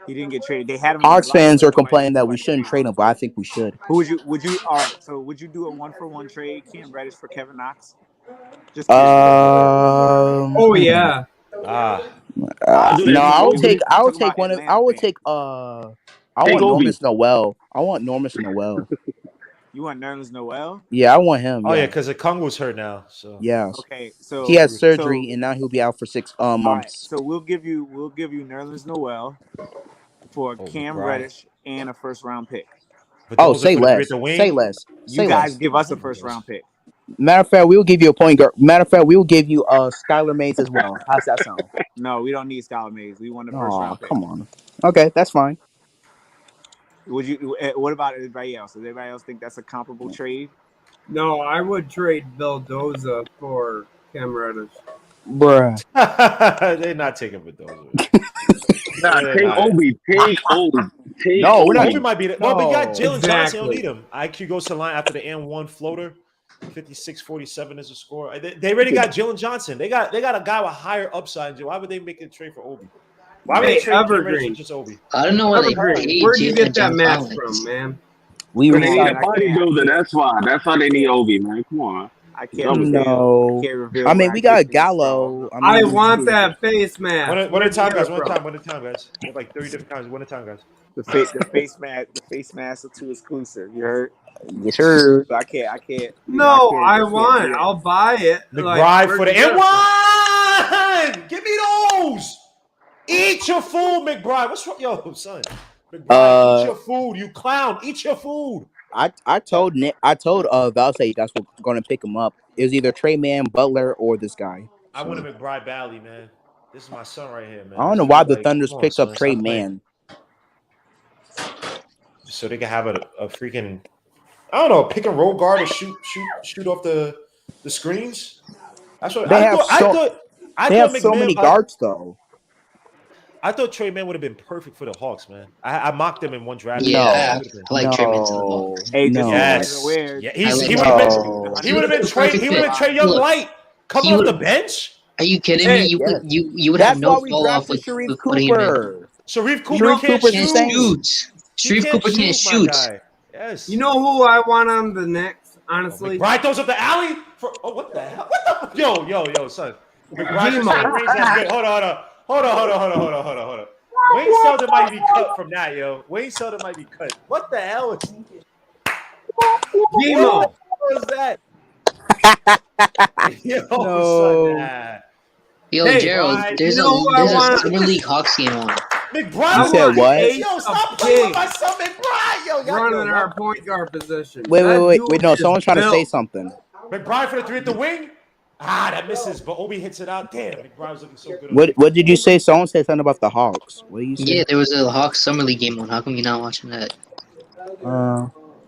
He didn't get traded. They had him. Hawks fans are complaining that we shouldn't trade him, but I think we should. Who would you? All right. So would you do a 1-for-1 trade, Cam Reddish for Kevin Knox? Just curious. Oh yeah. No, I would take one of. I would fan. take. I want Normus Noel. I want Normus Noel. You want Nerlens Noel? Yeah, I want him. Oh yeah, because the Kongo's hurt now. So yes. Okay, so He has surgery and now he'll be out for 6 months. All right, so we'll give you Nerlens Noel for Cam Reddish and a first round pick. Oh, say less. Say less. You guys give us a first round pick. Matter of fact, we will give you a point guard. Matter of fact, we will give you Skylar Mays as well. How's that sound? No, we don't need Skylar Mays. We want a first round pick. Come on. Okay, that's fine. Would you? What about everybody else? Does everybody else think that's a comparable trade? No, I would trade Vildoza for Cam Reddish. Bruh. They're not taking Vildoza. Take Obi. Take Obi. No, Obi might be. Well, we got Jalen exactly. Johnson. Don't need him. IQ goes to the line after the N1 floater. 56-47 is the score. They already got Jalen Johnson. They got a guy with higher upside. Why would they make a trade for Obi? Why would they trade Evergreen? just Obi? I don't know why they Where'd you get that match from, man? We They need a realized. bodybuilder. That's why. That's why they need Obi, man. Come on. I can't No. reveal I mean, where we got get this Gallo. from. I want that face mask. One at a time, guys. One at a time, guys. We have like 30 different kinds. One at a time, guys. The face masks are too exclusive. You heard? Yes, sir. So I can't. No, I can't want. do that. I'll buy it. McBride for the N1. Give me those. Eat your food, McBride. What's wrong, yo, son? McBride, eat your food. You clown. Eat your food. I told Valsay you guys were going to pick him up. It was either Trey Man, Butler, or this guy. I want a McBride badly, man. This is my son right here, man. I don't know why the Thunders picked up Trey Man. So they can have a freaking, I don't know, pick and roll guard to shoot off the screens. That's what They have so many guards though. I thought Trey Man would have been perfect for the Hawks, man. I mocked him in one draft. Yeah, I like Trey Man to the Hawks. Hey, yes. Weird. Yeah, he would have been Trey Young light coming off the bench. Are you kidding me? You would have no fall off with putting him in. Sharif Cooper can't shoot. Sharif Cooper can't shoot. Yes. You know who I want on the Knicks? Honestly, McBride throws up the alley. What the hell? What the? Yo, son. McBride. Hold on. Wayne Selden might be cut from that, yo. Wayne Selden might be cut. What the hell is Gemo? What was that? Yo, No. son. Yo, Hey, Gerald, Brian, there's a Summer League Hawks game on. McBride, You said what? Yo, stop playing with my son, McBride. Yo, running our point guard position. Wait. No, someone's trying to say something. McBride for the 3 at the wing. That misses, but Obi hits it out. Damn, McBride's looking so good. What did you say? Someone said something about the Hawks. What do you say? Yeah, there was a Hawks Summer League game on. How come you're not watching that?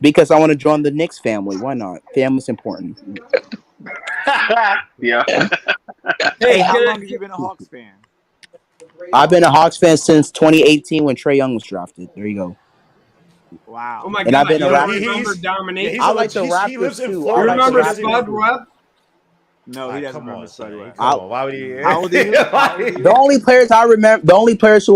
Because I want to join the Knicks family. Why not? Family's important. Yeah. Hey, how long have you been a Hawks fan? I've been a Hawks fan since 2018 when Trey Young was drafted. There you go. Wow. Oh my And God! I've been You around- remember Dominique? I like the Raptors he lives in too. Florida. I like remember the Raptors. Spud Webb? No, he doesn't Come remember on, Spud son. Webb. Come on. Why would he? How old are you? The only players I remember, the only players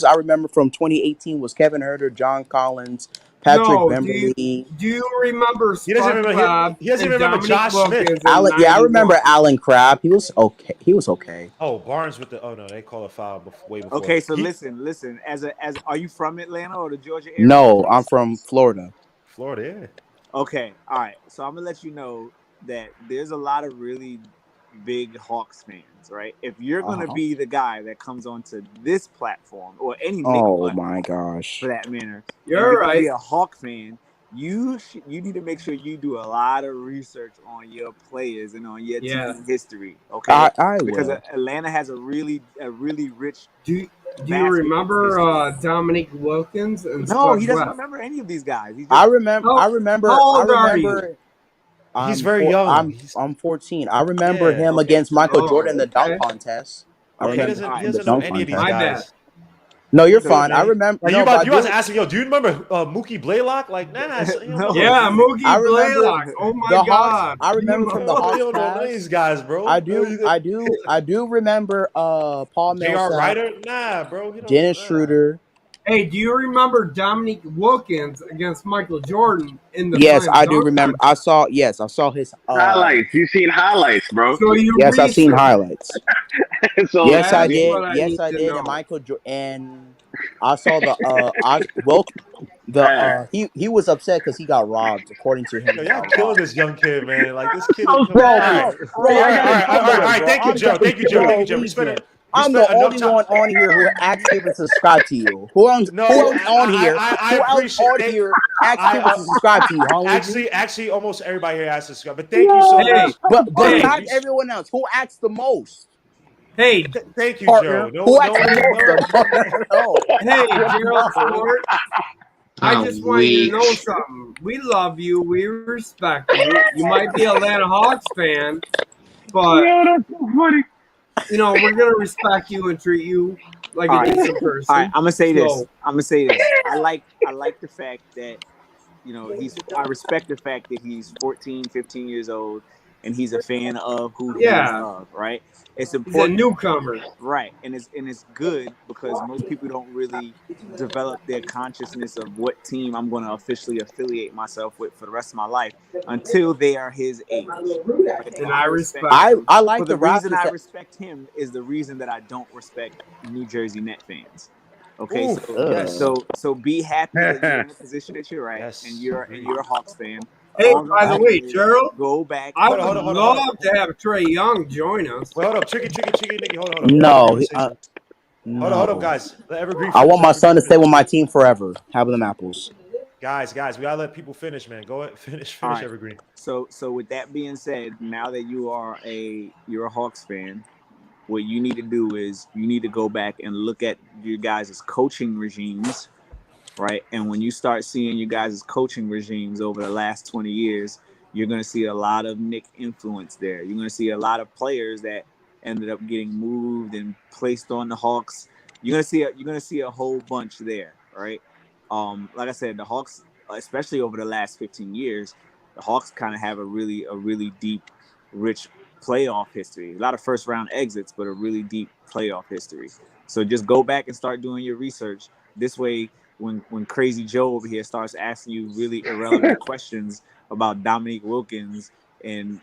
I remember from 2018 was Kevin Huerter, John Collins, Patrick Beverly. Do you remember He doesn't Spud remember. Webb He doesn't and remember Dominique Josh Smith. Wilkins in I 91? remember Alan Crabb. He was okay. Oh, Barnes with the. Oh no, they call a foul way before. Okay, so listen. As are you from Atlanta or the Georgia area? No, I'm from Florida. Florida, yeah. Okay, all right. So I'm gonna let you know that there's a lot of really big Hawks fans, right? If you're gonna be the guy that comes onto this platform or any Oh my gosh. for that matter, You're gonna right. be a Hawk fan. You need to make sure you do a lot of research on your players and on your team's history. Okay, I because will. Atlanta has a really rich. Do you remember Dominique Wilkins? And No, Spud he doesn't Webb? remember any of these guys. I remember. How old are you? I'm very young. I'm 14. I remember him against Michael Jordan in the dunk contest. He doesn't know any of these guys. No, you're fine. I remember. Like, you about to ask me, yo, do you remember Mookie Blaylock? Like, nah. Yeah, Mookie Blaylock. Oh my God. I remember from the Hawks. You don't know these guys, bro. I do remember Paul J.R. Millsap, Ryder? Nah, bro. Dennis Schroeder. Hey, do you remember Dominique Wilkins against Michael Jordan in the Yes, slam I do dunk remember. contest? I saw his. Highlights. You seen highlights, bro. So you Yes, I've seen researched. highlights. So Yes, I That's did. what I Yes, need I to did. And know. and I saw he was upset because he got robbed, according to him. Yo, He y'all got killing robbed. this young kid, man. Like this kid, so all Bro, right, sad. bro, I gotta come all on, right. bro. Thank you, Joe. Thank you, Joe. Thank you, Joe. I'm We the spent enough only time. one on here who asked people to subscribe to you. Who else No, on here? I Who else appreciate. on here asked people to I subscribe to you, huh, Luigi? actually, almost everybody here has to subscribe. But thank you so Hey, much. But hey, not everyone else. Who asked the most? hey, Thank you, Joe. Partner. No, Who no, asked the most? No. hey, Gerald No. Sport. I just want you to know something. We love you. We respect you. You might be an Atlanta Hawks fan, but Yo, that's so funny. we're gonna respect you and treat you like All a right, decent person. all right. I'm gonna say this. So, I like the fact that I respect the fact that he's 14, 15 years old and he's a fan of who he is yeah, of, right? It's he's a important, newcomer. right? And it's good because most people don't really develop their consciousness of what team I'm going to officially affiliate myself with for the rest of my life until they are his age. Right? So And I I respect respect him. I for like the the reason I Raptors. respect him is the reason that I don't respect New Jersey Net fans. Okay, Oof, so yes, so be happy that you're in the position that you're at, and yes, you're agreed. a Hawks fan. Hey, All I'm by gonna the I, say way, is Gerald, go back I and would do. Hold on. love to have Trey Young join us. Wait, hold up. Tricky, Nicky. Hold on. no, Conversation. Hold up, no. guys. Let Evergreen I finish. want my son to Evergreen stay finish. with my team forever. Have them apples. Guys, we gotta let people finish, man. Go ahead, finish, All right. Evergreen. So with that being said, now that you're a Hawks fan, what you need to do is you need to go back and look at your guys' coaching regimes, right? And when you start seeing you guys' coaching regimes over the last 20 years, you're going to see a lot of Nick influence there. You're going to see a lot of players that ended up getting moved and placed on the Hawks. You're going to see a whole bunch there, right? Like I said, the Hawks, especially over the last 15 years, the Hawks kind of have a really deep, rich playoff history. A lot of first round exits, but a really deep playoff history. So just go back and start doing your research. This way, when Crazy Joe over here starts asking you really irrelevant questions about Dominique Wilkins and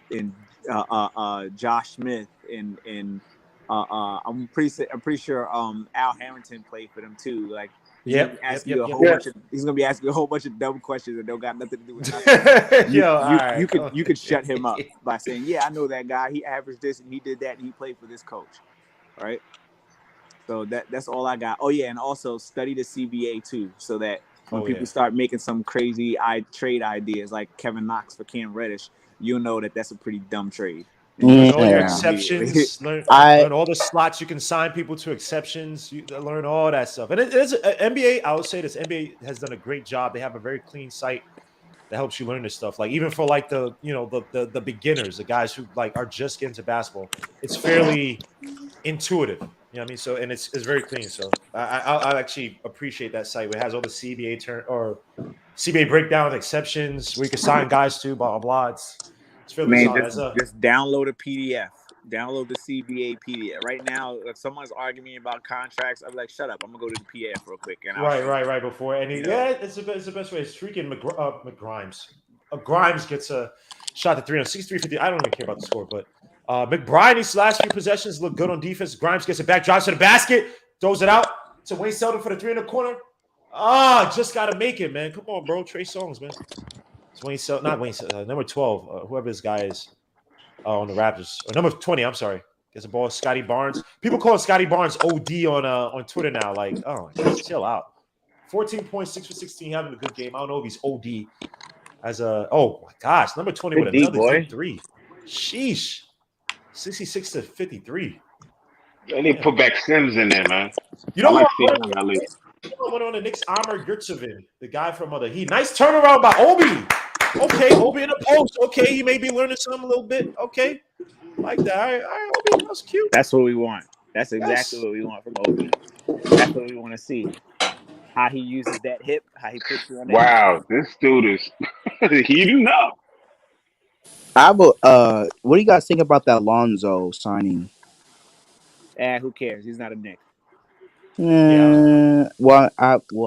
Josh Smith and I'm pretty sure Al Hamilton played for them too. Like he's gonna be asking you a whole bunch of dumb questions that don't got nothing to do with nothing. You could shut him up by saying, yeah, I know that guy. He averaged this and he did that and he played for this coach, right? So that's all I got. Oh yeah, and also study the CBA too, so that when people start making some crazy trade ideas like Kevin Knox for Cam Reddish, you'll know that that's a pretty dumb trade. And Learn all your Yeah. exceptions. Learn all the slots you can sign people to exceptions. You learn all that stuff. And it is NBA. I would say this NBA has done a great job. They have a very clean site that helps you learn this stuff. Like even for like the beginners, the guys who like are just getting to basketball, it's fairly intuitive. You know what I mean? So and it's very clean. So I actually appreciate that site. Where it has all the CBA breakdown exceptions where you can sign guys to blah blah blah. It's fairly man, solid. just download a PDF. Download the CBA PDF. Right now, if someone's arguing about contracts, I'm like, shut up. I'm gonna go to the PDF real quick. And right. Before any, it's the best way. It's freaking McGrimes. Grimes gets a shot to 3 on 63-50. I don't even care about the score, but McBride, these last few possessions look good on defense. Grimes gets it back, drives to the basket, throws it out to Wayne Selden for the 3 in the corner. Just gotta make it, man. Come on, bro. Trey Songz, man. It's Wayne Selden, not Wayne Selden, number 12, whoever this guy is on the Raptors. Or number 20, I'm sorry. Gets the ball, Scotty Barnes. People call Scotty Barnes OD on Twitter now. Like, oh, just chill out. 14 points, 6 for 16, having a good game. I don't know if he's OD as oh my gosh, number 20 with another deep 3. Sheesh. 66 to 53. They need to put back Sims in there, man. You know I what? like seeing him at least. Went on the Knicks, Amr Yurtsevin, the guy from Other Heat. Nice turnaround by Obi. Okay, Obi in the post. Okay, he may be learning something a little bit. Okay, like that. All right, Obi, that's cute. That's what we want. That's exactly what we want from Obi. That's what we want to see. How he uses that hip, how he puts you on that. Wow, this dude is heating up. What do you guys think about that Lonzo signing? Who cares? He's not a Knick. Yeah. Well,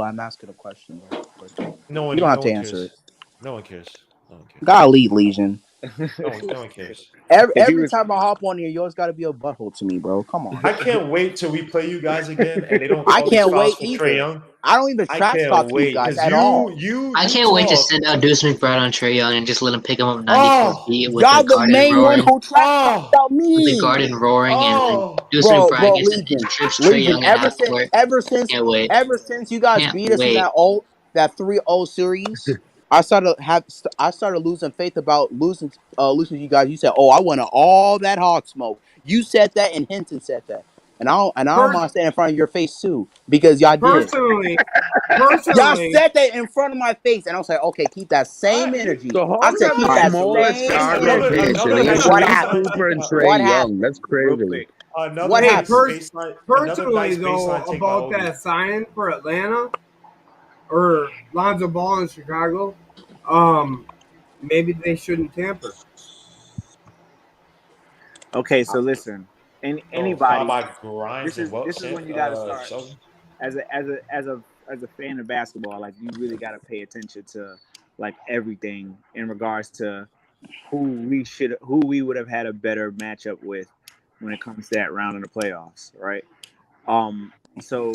I'm asking a question, but No one, you don't have no to one answer cares. it. No one cares. No one cares. Got Elite Legion. No one cares. Every time I hop on here, you always got to be a butthole to me, bro. Come on. I can't wait till we play you guys again and they don't I call these can't fouls wait for Trae either. Young. I don't even I trash talk can't you wait guys because at all. I can't wait to send out Deuce McBride on Trae Young and just let him pick him up 94 feet with y'all the the garden main roaring. one who trash talk about me. With the garden roaring and Deuce bro, McBride gets Legion, and trips Trae Young at half court. Can't wait. You guys Can't beat us in wait. that 3-0 series, I started losing faith about losing to you guys. You said, "Oh, I wanted all that hog smoke." You said that, and Hinton said that, and I don't mind standing in front of your face too because y'all did. Personally, y'all said that in front of my face, and I was like, "Okay, keep that same energy." The I Hawks said, have "Keep the that smallest same guard energy." rotation. They have What Sharife happened? Cooper and What Trae happened? Young. That's Real crazy. quick. What happened? Personally, though, about that signing for Atlanta or Lonzo Ball in Chicago, maybe they shouldn't tamper. Okay, so listen, anybody. This is when you got to start as a fan of basketball. Like you really got to pay attention to like everything in regards to who we would have had a better matchup with when it comes to that round in the playoffs, right? So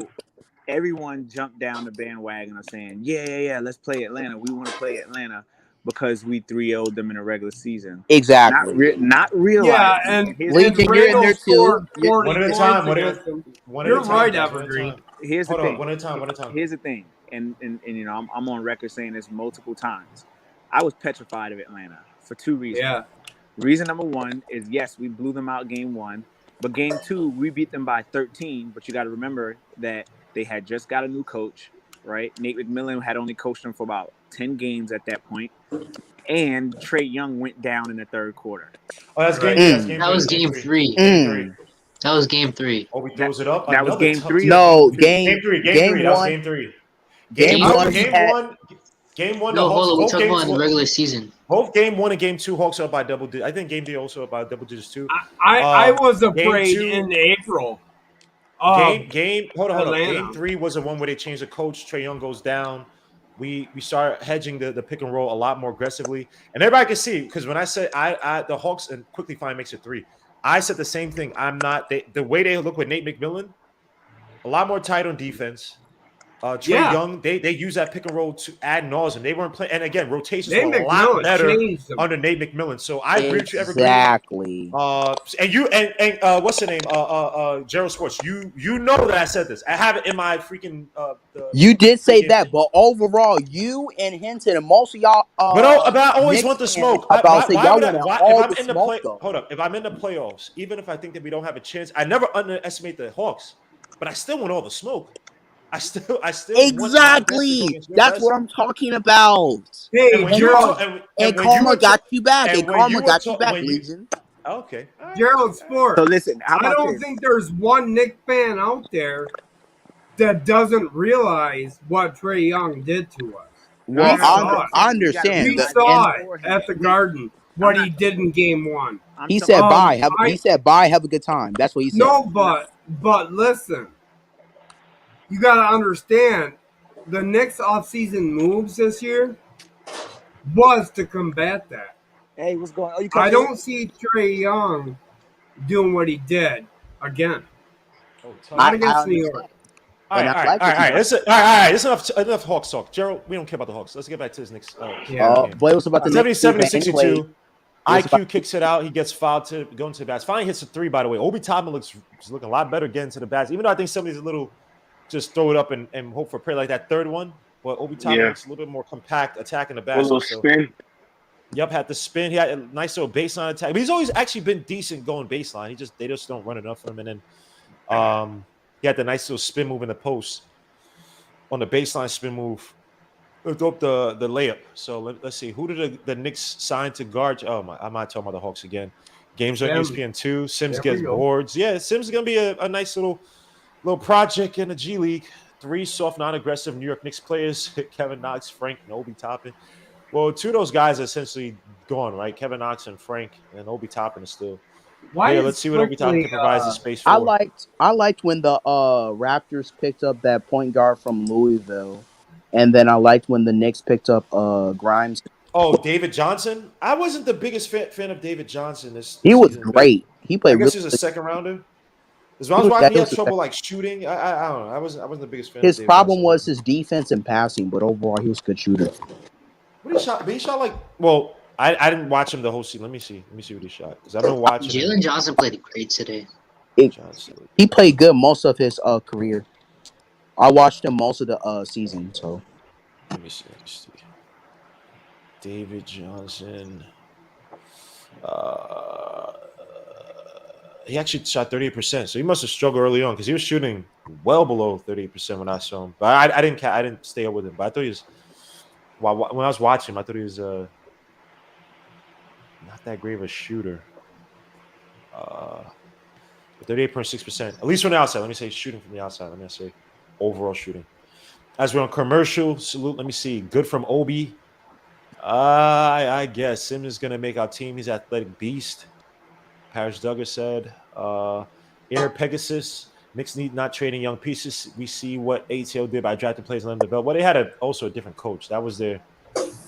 everyone jumped down the bandwagon of saying, yeah, let's play Atlanta. We want to play Atlanta because we 3-0'd them in the regular season. Exactly. Not realizing. Yeah, and Legion, you're in there too. scored 40 One at a points time. against them. One You're at a time. right, Guys, Evergreen. Here's the Hold thing. on, one at a time. Here's the thing, and you know, I'm on record saying this multiple times. I was petrified of Atlanta for two reasons. Yeah. Reason number one is yes, we blew them out game one, but game two we beat them by 13. But you got to remember that they had just got a new coach, right? Nate McMillan had only coached them for about 10 games at that point, and Trae Young went down in the third quarter. Oh, that's game. That was game three. That was game three. Obi throws it up. That was game three. No, game three. That was game three. Game one. No, hold on. We're both talking games about the regular season. Both game one and game two, Hawks are up by double digits. I think game three also up by double digits too. I was afraid in April. Hold on. Atlanta. Game three was the one where they changed the coach. Trae Young goes down. We start hedging the pick and roll a lot more aggressively, and everybody can see because when I said the Hawks and quickly find makes it three, I said the same thing. I'm not the way they look with Nate McMillan, a lot more tight on defense. Trae Young, they use that pick and roll to ad nauseum. They weren't playing, and again, rotations were a lot better under Nate McMillan. So I agree with you, Evergreen. Exactly. And you and what's the name? Gerald Sports. You know that I said this. I have it in my freaking. You did say that, but overall, you and Hinton and most of y'all. But I always want the smoke. Hold up. If I'm in the playoffs, even if I think that we don't have a chance, I never underestimate the Hawks. But I still want all the smoke. I still exactly. That's what I'm talking about. Hey, and Karma got you back. And Karma got you back, Legion. Okay. Gerald Sport. So listen, I don't think there's one Knicks fan out there that doesn't realize what Trae Young did to us. Well, I understand. We saw it at the Garden. What he did in game one. He said bye. He said bye. Have a good time. That's what he said. No, but listen. You got to understand, the Knicks offseason moves this year was to combat that. Hey, what's going on? I don't see Trae Young doing what he did again. Not against New York. All right. That's enough Hawks talk. Gerald, we don't care about the Hawks. Let's get back to his Knicks. Boy, was about the 77-62. IQ kicks it out. He gets fouled to go into the bats. Finally hits a three, by the way. Obi Toppin looks looking a lot better getting to the bats, even though I think some of these little just throw it up and hope for a prayer like that third one. But Obi Toppin looks a little bit more compact attacking the basket. A little spin. Yep, had the spin. He had a nice little baseline attack. But he's always actually been decent going baseline. They just don't run enough for him. And then he had the nice little spin move in the post on the baseline spin move. Throw up the layup. So let's see. Who did the Knicks sign to guard? Oh my! I'm not talking about the Hawks again. Games on ESPN2. Sims gets boards. Yeah, Sims is gonna be a nice little project in the G League. 3 soft, non-aggressive New York Knicks players: Kevin Knox, Frank, and Obi Toppin. Well, 2 of those guys are essentially gone, right? Kevin Knox and Frank, and Obi Toppin is still Let's see what Obi Toppin can provide the space for. I liked when the Raptors picked up that point guard from Louisville, and then I liked when the Knicks picked up Grimes. Oh, David Johnson. I wasn't the biggest fan of David Johnson this He was season. great. He played. I guess really he was good. a second rounder. As I was watching, he had trouble like shooting. I don't know. I wasn't the biggest fan. His of David problem Johnson. was his defense and passing, but overall he was a good shooter. What he shot like. Well, I didn't watch him the whole season. Let me see what he shot because I've been watching. Jalen Johnson played great today. He played good most of his career. I watched him most of the season. So let me see. David Johnson. He actually shot 38%, so he must have struggled early on because he was shooting well below 38% when I saw him. But I didn't stay up with him. But I thought he was. When I was watching him, I thought he was not that great of a shooter. 38.6%, at least from the outside. Let me say shooting from the outside. Let me say overall shooting. As we're on commercial, salute. Let me see. Good from Obi. I guess Sims is gonna make our team. He's an athletic beast. Parrish Duggar said. Air Pegasus. Knicks need not trading young pieces. We see what ATL did by drafting players and letting them develop. Well, they had also a different coach. That was their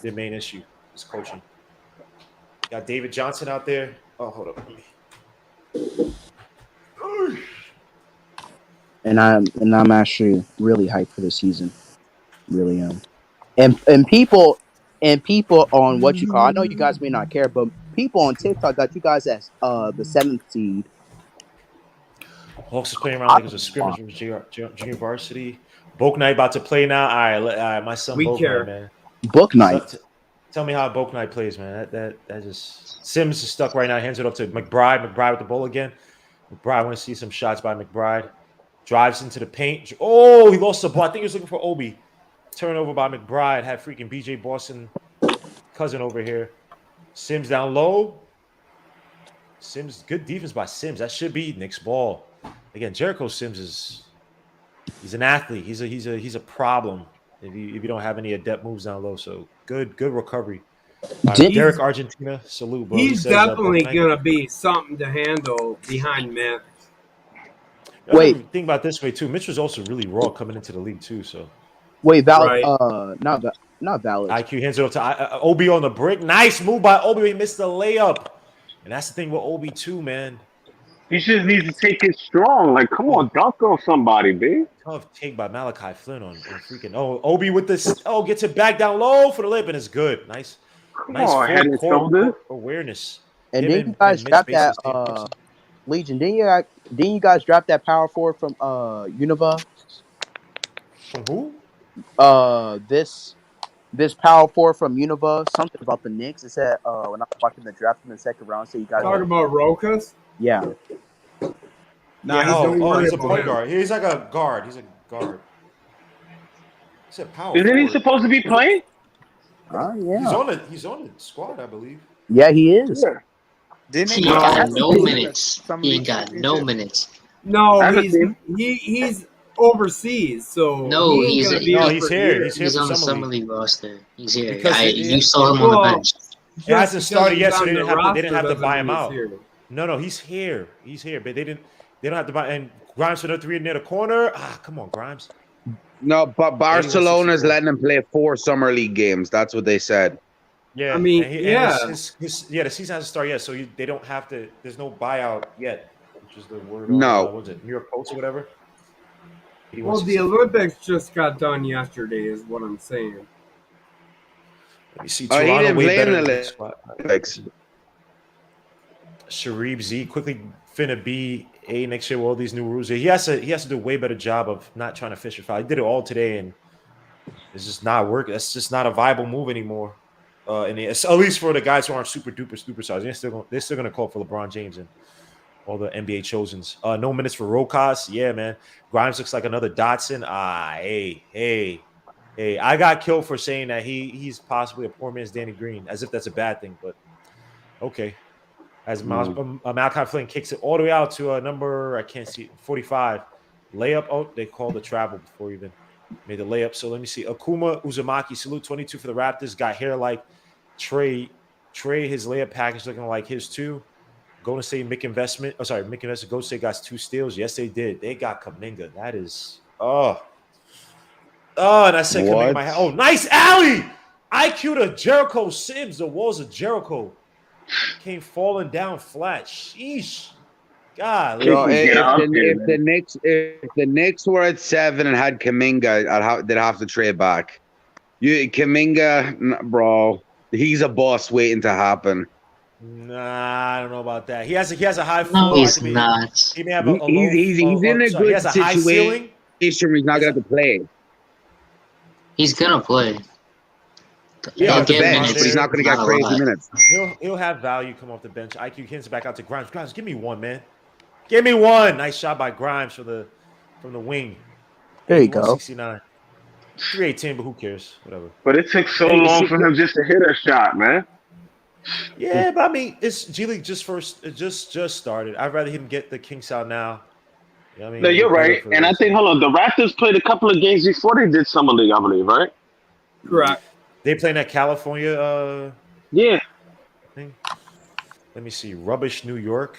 main issue, is coaching. Got David Johnson out there. Oh, hold up. And I'm actually really hyped for the season. Really am. And people on what you call, I know you guys may not care, but people on TikTok got you guys as the 7th seed. Hawks is playing around like it was a scrimmage from junior varsity. Book Night about to play now. All right, my son Book Night, man. Book Night. Tell me how Book Night plays, man. That just Sims is stuck right now. Hands it up to McBride. McBride with the ball again. McBride, I want to see some shots by McBride. Drives into the paint. Oh, he lost the ball. I think he was looking for Obi. Turnover by McBride. Had freaking BJ Boston cousin over here. Sims down low. Sims, good defense by Sims. That should be Knicks ball. Again, Jericho Sims he's an athlete. He's a problem if you don't have any adept moves down low. So good recovery. Derek Argentina, salute, bro. He's definitely gonna be something to handle behind Mitch. Wait, think about it this way too. Mitch was also really raw coming into the league too. So wait, valid. Not valid. IQ hands it up to Obi on the brick. Nice move by Obi. He missed the layup, and that's the thing with Obi too, man. He just needs to take it strong. Like, come on, dunk on somebody, babe. Tough take by Malachi Flynn on freaking. Oh, Obi with this. Oh, gets it back down low for the layup, and it's good. Nice head and shoulders awareness. And then you guys dropped that Legion. Didn't you guys drop that power forward from Univa? From who? This power forward from Univa. Something about the Knicks. It said when I was watching the draft in the second round. So you guys talking about Rokas? Yeah. He's a point guard. He's like a guard. He's a guard. He said power. Isn't he supposed to be playing? Yeah. He's on the squad, I believe. Yeah, he is. Yeah. He got no minutes. He ain't got no minutes. No, he's overseas, so no, he's here. He's on the summer league roster. He's here. You saw him on the bench. It hasn't started yet, so they didn't have to buy him out. No, he's here. He's here, but they don't have to buy. And Grimes for the 3 near the corner. Come on, Grimes. No, but Barcelona's letting him play 4 summer league games. That's what they said. Yeah, I mean, the season hasn't started yet, so they don't have to. There's no buyout yet, which is the word. No, what was it, New York Post or whatever? Well, the Olympics just got done yesterday, is what I'm saying. Let me see. He didn't play in the Olympics. Sharif Z quickly finna be A next year with all these new rules. He has to do a way better job of not trying to fish or foul. He did it all today, and it's just not working. That's just not a viable move anymore. At least for the guys who aren't super duper stars, they're still gonna call for LeBron James and all the NBA chosens. No minutes for Rokas. Yeah, man. Grimes looks like another Dotson. Hey. I got killed for saying that he's possibly a poor man's Danny Green, as if that's a bad thing, but okay. As Malachi Flynn kicks it all the way out to number, I can't see, 45. Layup. Oh, they called the travel before even made the layup. So let me see. Akuma Uzumaki, salute 22 for the Raptors. Got hair like Trey, his layup package looking like his too. Golden State make investment. Oh, sorry, make investment. Golden State got 2 steals. Yes, they did. They got Kuminga. That is and I said Kuminga in my head. Oh, nice alley. IQ to Jericho Sims. The walls of Jericho came falling down flat. Sheesh. God, Yo, if the Knicks were at 7 and had Kuminga, they'd have to trade back. Kuminga, bro, he's a boss waiting to happen. Nah, I don't know about that. He has a high No, floor. he's not. He may have a low. He's in a good situation where he's not gonna have to play. He's gonna play. Yeah, off the bench, but he's not gonna get crazy minutes. He'll have value come off the bench. IQ hands back out to Grimes. Grimes, give me one, man. Give me one. Nice shot by Grimes from the wing. There you go. 69. 318, but who cares? Whatever. But it took so long for him just to hit a shot, man. Yeah, but I mean, it's G League just started. I'd rather him get the kinks out now. You know what I mean? No, you're right. And I think, hold on, the Raptors played a couple of games before they did Summer League, I believe, right? Correct. They playing at California. Yeah. Thing. Let me see. Rubbish, New York.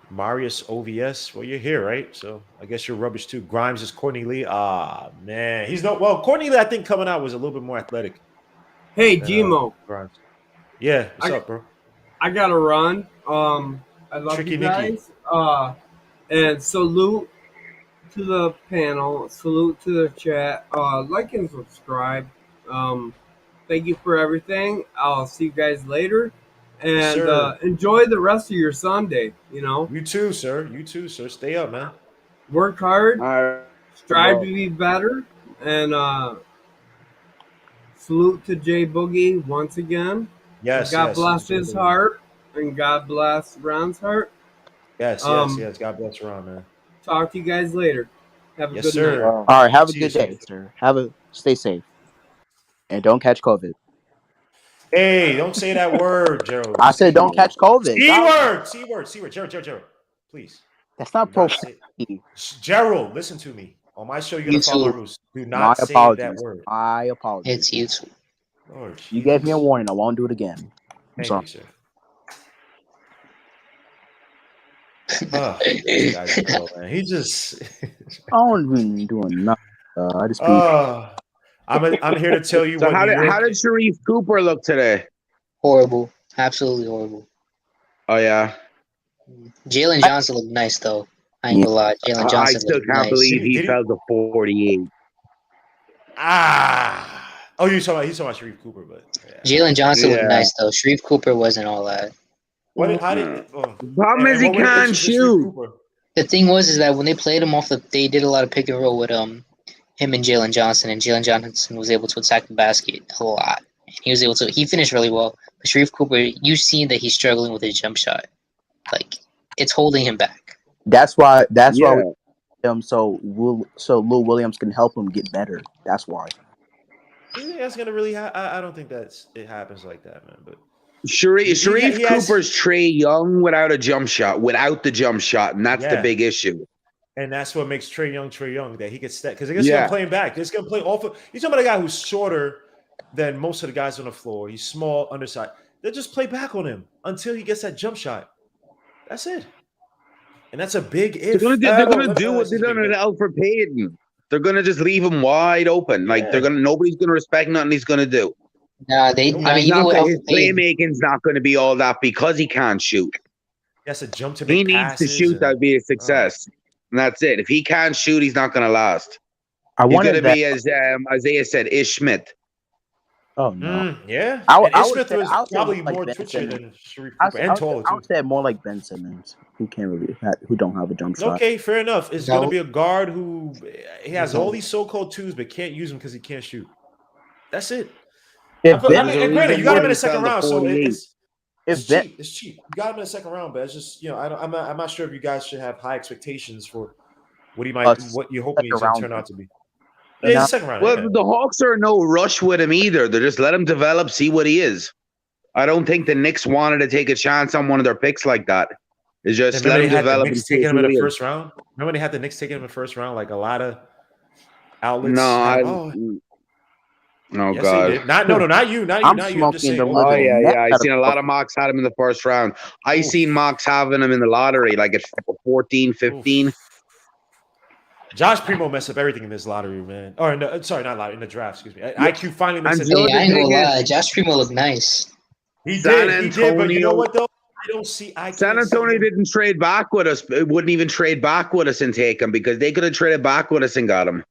Marius OVS. Well, you're here, right? So I guess you're rubbish too. Grimes is Courtney Lee. Ah, man. He's not. Well, Courtney Lee, I think coming out was a little bit more athletic. Hey, Gmo. Grimes. Yeah. What's up, bro? I got to run. I love Tricky you guys. And salute to the panel. Salute to the chat. Like and subscribe. Thank you for everything. I'll see you guys later. And enjoy the rest of your Sunday, you know. You too, sir. Stay up, man. Work hard. Strive to be better. And salute to Jay Boogie once again. Yes. God bless his heart. And God bless Ron's heart. Yes. God bless Ron, man. Talk to you guys later. Have a good night. All right, have a good day, sir. Stay safe. And don't catch COVID. Hey, don't say that word, Gerald. I said don't catch COVID. C word. Gerald, please. That's not profanity. Gerald, listen to me. On my show, you're going to follow my rules. Do not say that word. I apologize. It's YouTube. Lord, you gave me a warning. I won't do it again. Thank you, sir. This guy's cool, man. He just... I don't even doing nothing. I just I'm here to tell you. So how did Sharif Cooper look today? Horrible, absolutely horrible. Oh yeah. Jalen Johnson looked nice though. I ain't gonna lie. Jalen Johnson. I still can't believe he fell to 48. Oh, he's talking about Sharif Cooper, but Jalen Johnson looked nice though. Sharif Cooper wasn't all that. The problem is he can't shoot. The thing was that when they played him they did a lot of pick and roll with him and Jalen Johnson, and Jalen Johnson was able to attack the basket a lot. And he finished really well. But Sharif Cooper, you've seen that he's struggling with his jump shot. Like, it's holding him back. That's why so Lou Williams can help him get better. That's why. You think that's gonna really I don't think it happens like that, man. But Sharif Cooper's Trae Young without the jump shot, and that's the big issue. And that's what makes Trae Young, that he gets step, because he's gonna play him back. He's gonna play off of. You're talking about a guy who's shorter than most of the guys on the floor. He's small, undersized. They'll just play back on him until he gets that jump shot. That's it. And that's a big if. They're gonna do what they done with Alfred Payton. They're gonna just leave him wide open. Like nobody's gonna respect nothing he's gonna do. Nah, his playmaking's not gonna be all that because he can't shoot. He has to jump to. He needs to shoot. That'd be a success. And that's it. If he can't shoot, he's not going to last. He's going to be, as Isaiah said, Ish Smith. Oh, no. Yeah. Ish Smith was probably more twitchy than Sharif Cooper and taller, too. I would say more like Ben Simmons, who don't have a jump shot. Okay, fair enough. It's going to be a guard who he has all these so-called twos, but can't use them because he can't shoot. That's it. Granted, you got him in the second round, so it's cheap. It's cheap. You got him in the second round, but it's just I'm not sure if you guys should have high expectations for what you're hoping he's going to turn out to be. Yeah, second round. Well, the Hawks are no rush with him either. They just let him develop, see what he is. I don't think the Knicks wanted to take a chance on one of their picks like that. It's just let him develop. The Knicks taking him in the first round. Remember they had the Knicks taking him in the first round, like a lot of outlets. Oh Yes, God! they did. Not you, not you, I'm not you. I'm just smoking saying. the All Oh living yeah, neck yeah. I out of seen a lot of mocks had him in the first round. I Oof. seen mocks having him in the lottery, like at 14, 15. Oof. Josh Primo messed up everything in this lottery, man. Or sorry, not lottery, in the draft. Excuse me. IQ finally makes And it. Joe, Hey, the I ain't gonna thing is, lie. Josh Primo looked nice. He San did. But you know Antonio, what though? I don't see. I San can't see Antonio him. didn't trade back with us. It wouldn't even trade back with us and take him because they could have traded back with us and got him.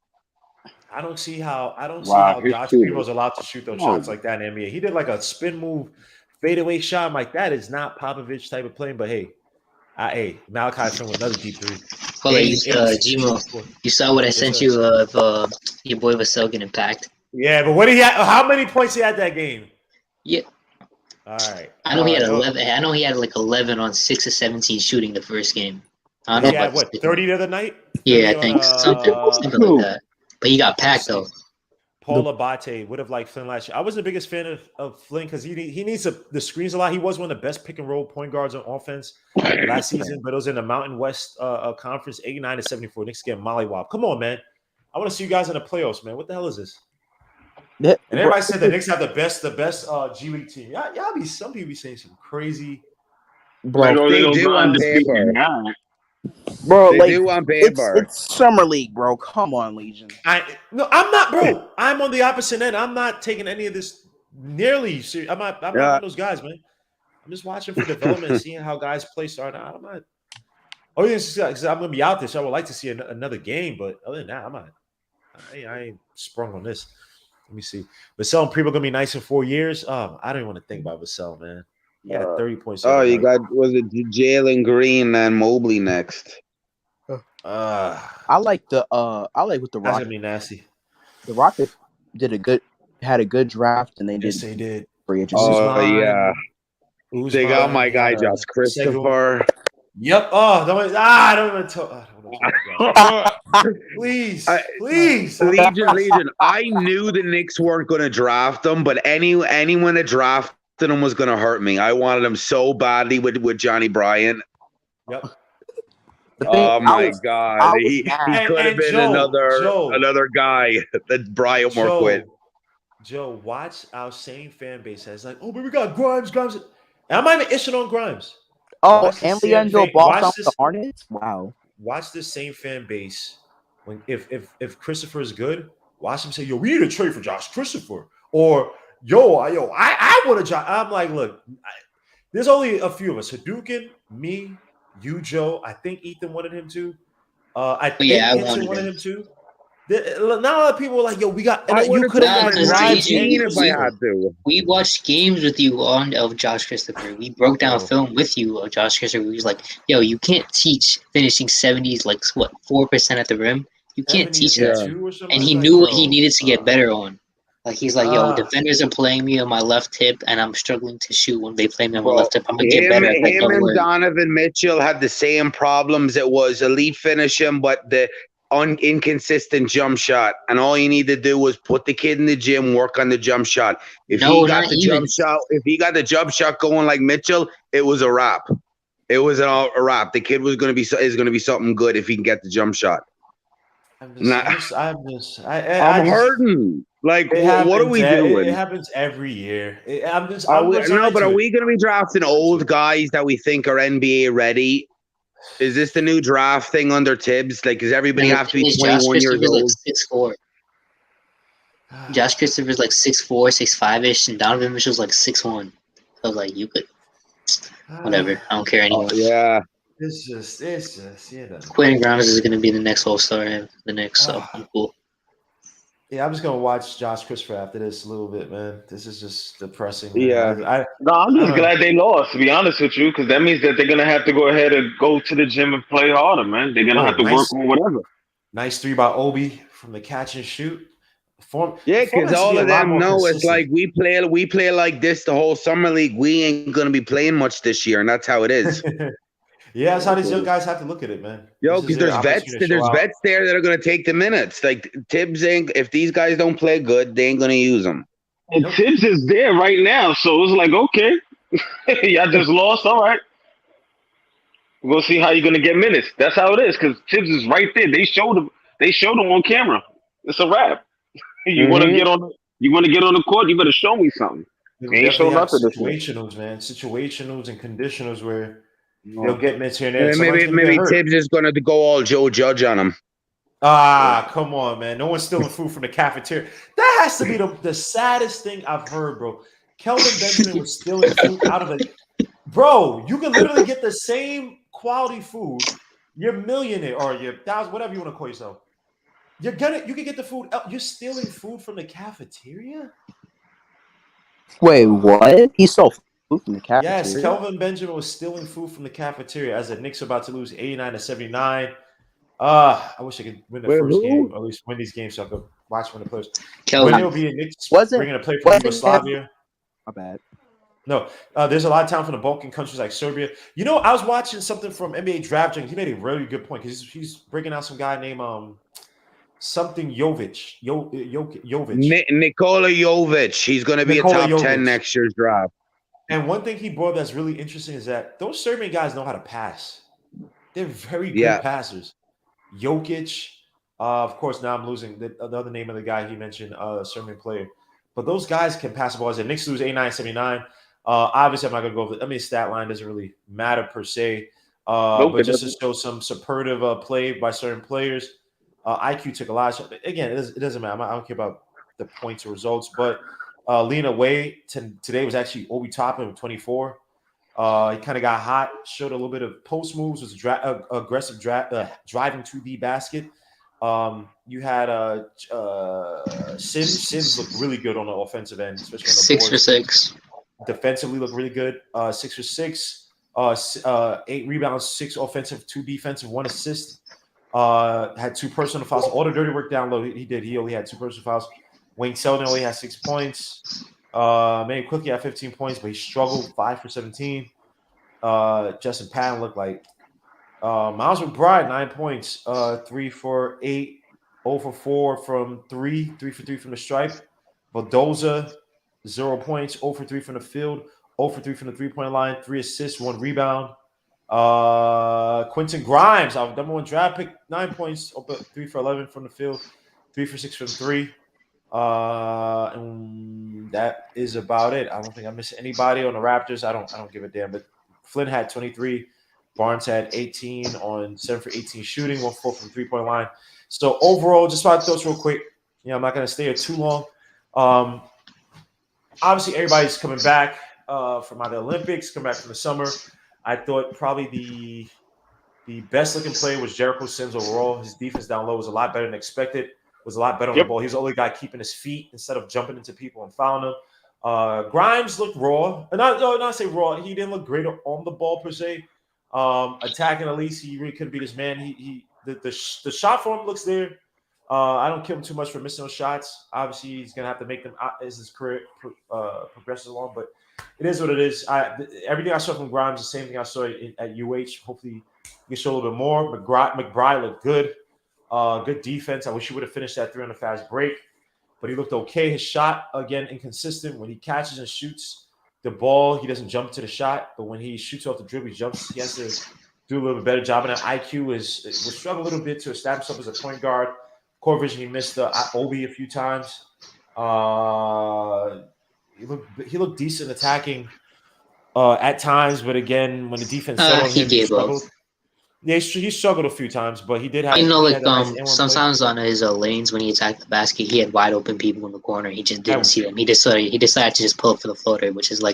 I don't see how. Wow, his Josh shooting. Primo's allowed to shoot those shots like that in the NBA. He did like a spin move, fadeaway shot. I'm like, that is not Popovich type of playing. But hey, Malachi Flynn with another deep three. Hold on, Gmo, you saw what I sent you of your boy Vassell getting packed. Yeah, but what did he have? How many points he had that game? Yeah. All right. I know he had 11. I know he had like 11 on 6 or 17 shooting the first game. I don't know he had what 30 the other night. Yeah, I think something like that. But he got packed though. Paul Abate would have liked Flynn last year. I was the biggest fan of Flynn because he needs the screens a lot. He was one of the best pick and roll point guards on offense last season, but it was in the Mountain West Conference, 89-74. Knicks get mollywop. Come on, man. I want to see you guys in the playoffs, man. What the hell is this? And everybody said the Knicks have the best G League team. Some people be saying some crazy. Bro, they do on paper. Bro, they do on paper. It's summer league, bro. Come on, Legion. I'm not, bro. I'm on the opposite end. I'm not taking any of this nearly serious. I'm not one of those guys, man. I'm just watching for development, seeing how guys play start out. I'm not. Oh, yeah, because I'm gonna be out there, so I would like to see another game. But other than that, I'm not. I ain't sprung on this. Let me see. Vassell and Primo gonna be nice in 4 years. I don't even want to think about Vassell, man. He had 30 points. Oh, you got Jalen Green and Mobley next. I like what the Rockets. Rockets. Gonna be nasty. The Rockets had a good draft, and they did. Free agency. Oh yeah, they got my guy Josh Christopher. Yep. Oh, I don't want to talk. Please. Legion. I knew the Knicks weren't going to draft them, but anyone that drafted them was going to hurt me. I wanted him so badly with Johnny Bryant. Yep. Oh my God, he could have been another guy that Bryant worked with. Joe, watch our same fan base has like, oh, but we got Grimes. And I'm not even itching on Grimes. Oh, and Leandro Ball from the Hornets. Wow. Watch the same fan base when if Christopher is good, watch him say, yo, we need to trade for Josh Christopher, or yo, I want to Josh. I'm like, look, there's only a few of us: Hadouken, me, you, Joe. I think Ethan wanted him to. I think Hinton wanted him to. Not a lot of people were like, yo, we got. You could have gotten Grimes if I had to. We watched games with you of Josh Christopher. We broke down film with you of Josh Christopher. We was like, yo, you can't teach finishing 70s, like what, 4% at the rim. You can't teach that. And he knew what he needed to get better on. Like he's like, yo, defenders are playing me on my left hip, and I'm struggling to shoot when they play me on my left hip. I'm gonna get better. Him and Donovan Mitchell had the same problems. It was elite finishing, but the inconsistent jump shot, and all you need to do was put the kid in the gym, work on the jump shot. If he got the jump shot going like Mitchell, it was a wrap. It was a wrap. The kid is going to be something good if he can get the jump shot. I'm hurting. Like, what are we doing? It happens every year. Are we going to be drafting old guys that we think are NBA ready? Is this the new draft thing under Tibbs? Like, does everybody have to be 21 years old? Like 6'4". Josh Christopher's like 6'4", 6'5"-ish, and Donovan Mitchell's like 6'1". I was like, you could, whatever. I don't care anymore. Yeah. It's just, you know. Quentin Grimes is going to be the next All-Star in the Knicks, so I'm cool. Yeah, I'm just gonna watch Josh Christopher after this a little bit, man. This is just depressing. Man. Yeah, I'm just glad they lost. To be honest with you, because that means that they're gonna have to go ahead and go to the gym and play harder, man. They're gonna have to work on whatever. Nice 3 by Obi from the catch and shoot. Because all of them know it's like we play like this the whole summer league. We ain't gonna be playing much this year, and that's how it is. Yeah, that's how these young guys have to look at it, man. Yo, because there's vets there that are going to take the minutes. Like Tibbs ain't. If these guys don't play good, they ain't going to use them. And Tibbs is there right now, so it's like, okay, y'all just lost. All right, we're gonna see how you're going to get minutes. That's how it is, because Tibbs is right there. They showed him on camera. It's a wrap. You want to get on You want to get on the court, you better show me something. They ain't definitely showing have nothing this year. situationals, man. Situationals and conditionals where they'll get minutes here and there. Maybe Tibbs is going to go all Joe Judge on him. Come on, man. No one's stealing food from the cafeteria. That has to be the saddest thing I've heard, bro. Kelvin Benjamin was stealing food out of it. Bro, you can literally get the same quality food. You're a millionaire or you're thousand, whatever you want to call yourself. You can get the food. You're stealing food from the cafeteria? Wait, what? He stole food from the cafeteria? Yes, Kelvin Benjamin was stealing food from the cafeteria as the Knicks are about to lose 89-79. I wish I could win the first game, or at least win these games so I could watch when the players. When there'll be a Knicks bringing a player from Yugoslavia. My bad. No, there's a lot of talent from the Balkan countries like Serbia. You know, I was watching something from NBA Draft Junkie. He made a really good point because he's breaking out some guy named something Jovic. Nikola Jovic. He's going to be a top 10 next year's draft. And one thing he brought that's really interesting is that those Serbian guys know how to pass. They're very good passers. Jokic, of course, now I'm losing the other name of the guy he mentioned, Serbian player. But those guys can pass the ball. As the Knicks lose 89-79. Obviously, I'm not going to go over the stat line doesn't really matter per se. But just to show some superlative play by certain players, IQ took a lot of shots. Again, it doesn't matter. I don't care about the points or results. But leading away today was actually Obi Toppin with 24. He kind of got hot, showed a little bit of post moves, was aggressive driving to the basket. You had Sims looked really good on the offensive end, especially on the 6 for 6. Defensively looked really good. 6 for 6, 8 rebounds, 6 offensive, 2 defensive, 1 assist. Had 2 personal fouls. All the dirty work down low he did. He only had 2 personal fouls. Wayne Selden only had 6 points. Maybe quickly had 15 points, but he struggled 5 for 17. Justin Patton looked like Miles McBride, 9 points, 3 for 8, 0 for 4 from 3, 3 for 3 from the stripe. Baldoza, 0 points, 0 for 3 from the field, 0 for 3 from the 3-point line, 3 assists, 1 rebound. Quentin Grimes, our number 1 draft pick, 9 points, 3 for 11 from the field, 3 for 6 from 3. And that is about it. I don't think I missed anybody on the Raptors. I don't give a damn. But Flynn had 23. Barnes had 18 on 7 for 18 shooting, 1 for 4 from the 3-point line. So overall, just my thoughts real quick. I'm not going to stay here too long. Obviously, everybody's coming back from either Olympics, come back from the summer. I thought probably the best looking player was Jericho Sims overall. His defense down low was a lot better than expected. Was a lot better on the ball. He was the only guy keeping his feet instead of jumping into people and fouling them. Grimes looked raw. Not say raw. He didn't look great on the ball per se. Attacking at least, he really couldn't beat his man. The shot form looks there. I don't kill him too much for missing those shots. Obviously, he's gonna have to make them as his career progresses along. But it is what it is. Everything I saw from Grimes, the same thing I saw at UH. Hopefully, he can show a little bit more. McBride looked good. Good defense. I wish he would have finished that 3 on a fast break, but he looked okay. His shot, again, inconsistent. When he catches and shoots the ball, he doesn't jump to the shot, but when he shoots off the dribble, he jumps. He has to do a little bit better job. And that IQ was struggling a little bit to establish himself as a point guard. Core vision, he missed Obi a few times. He looked decent attacking at times, but again, when the defense settled on him, he struggled. Yeah, he struggled a few times, but he did have. Sometimes on his lanes when he attacked the basket, he had wide open people in the corner. He just didn't see them. He decided to just pull up for the floater, which is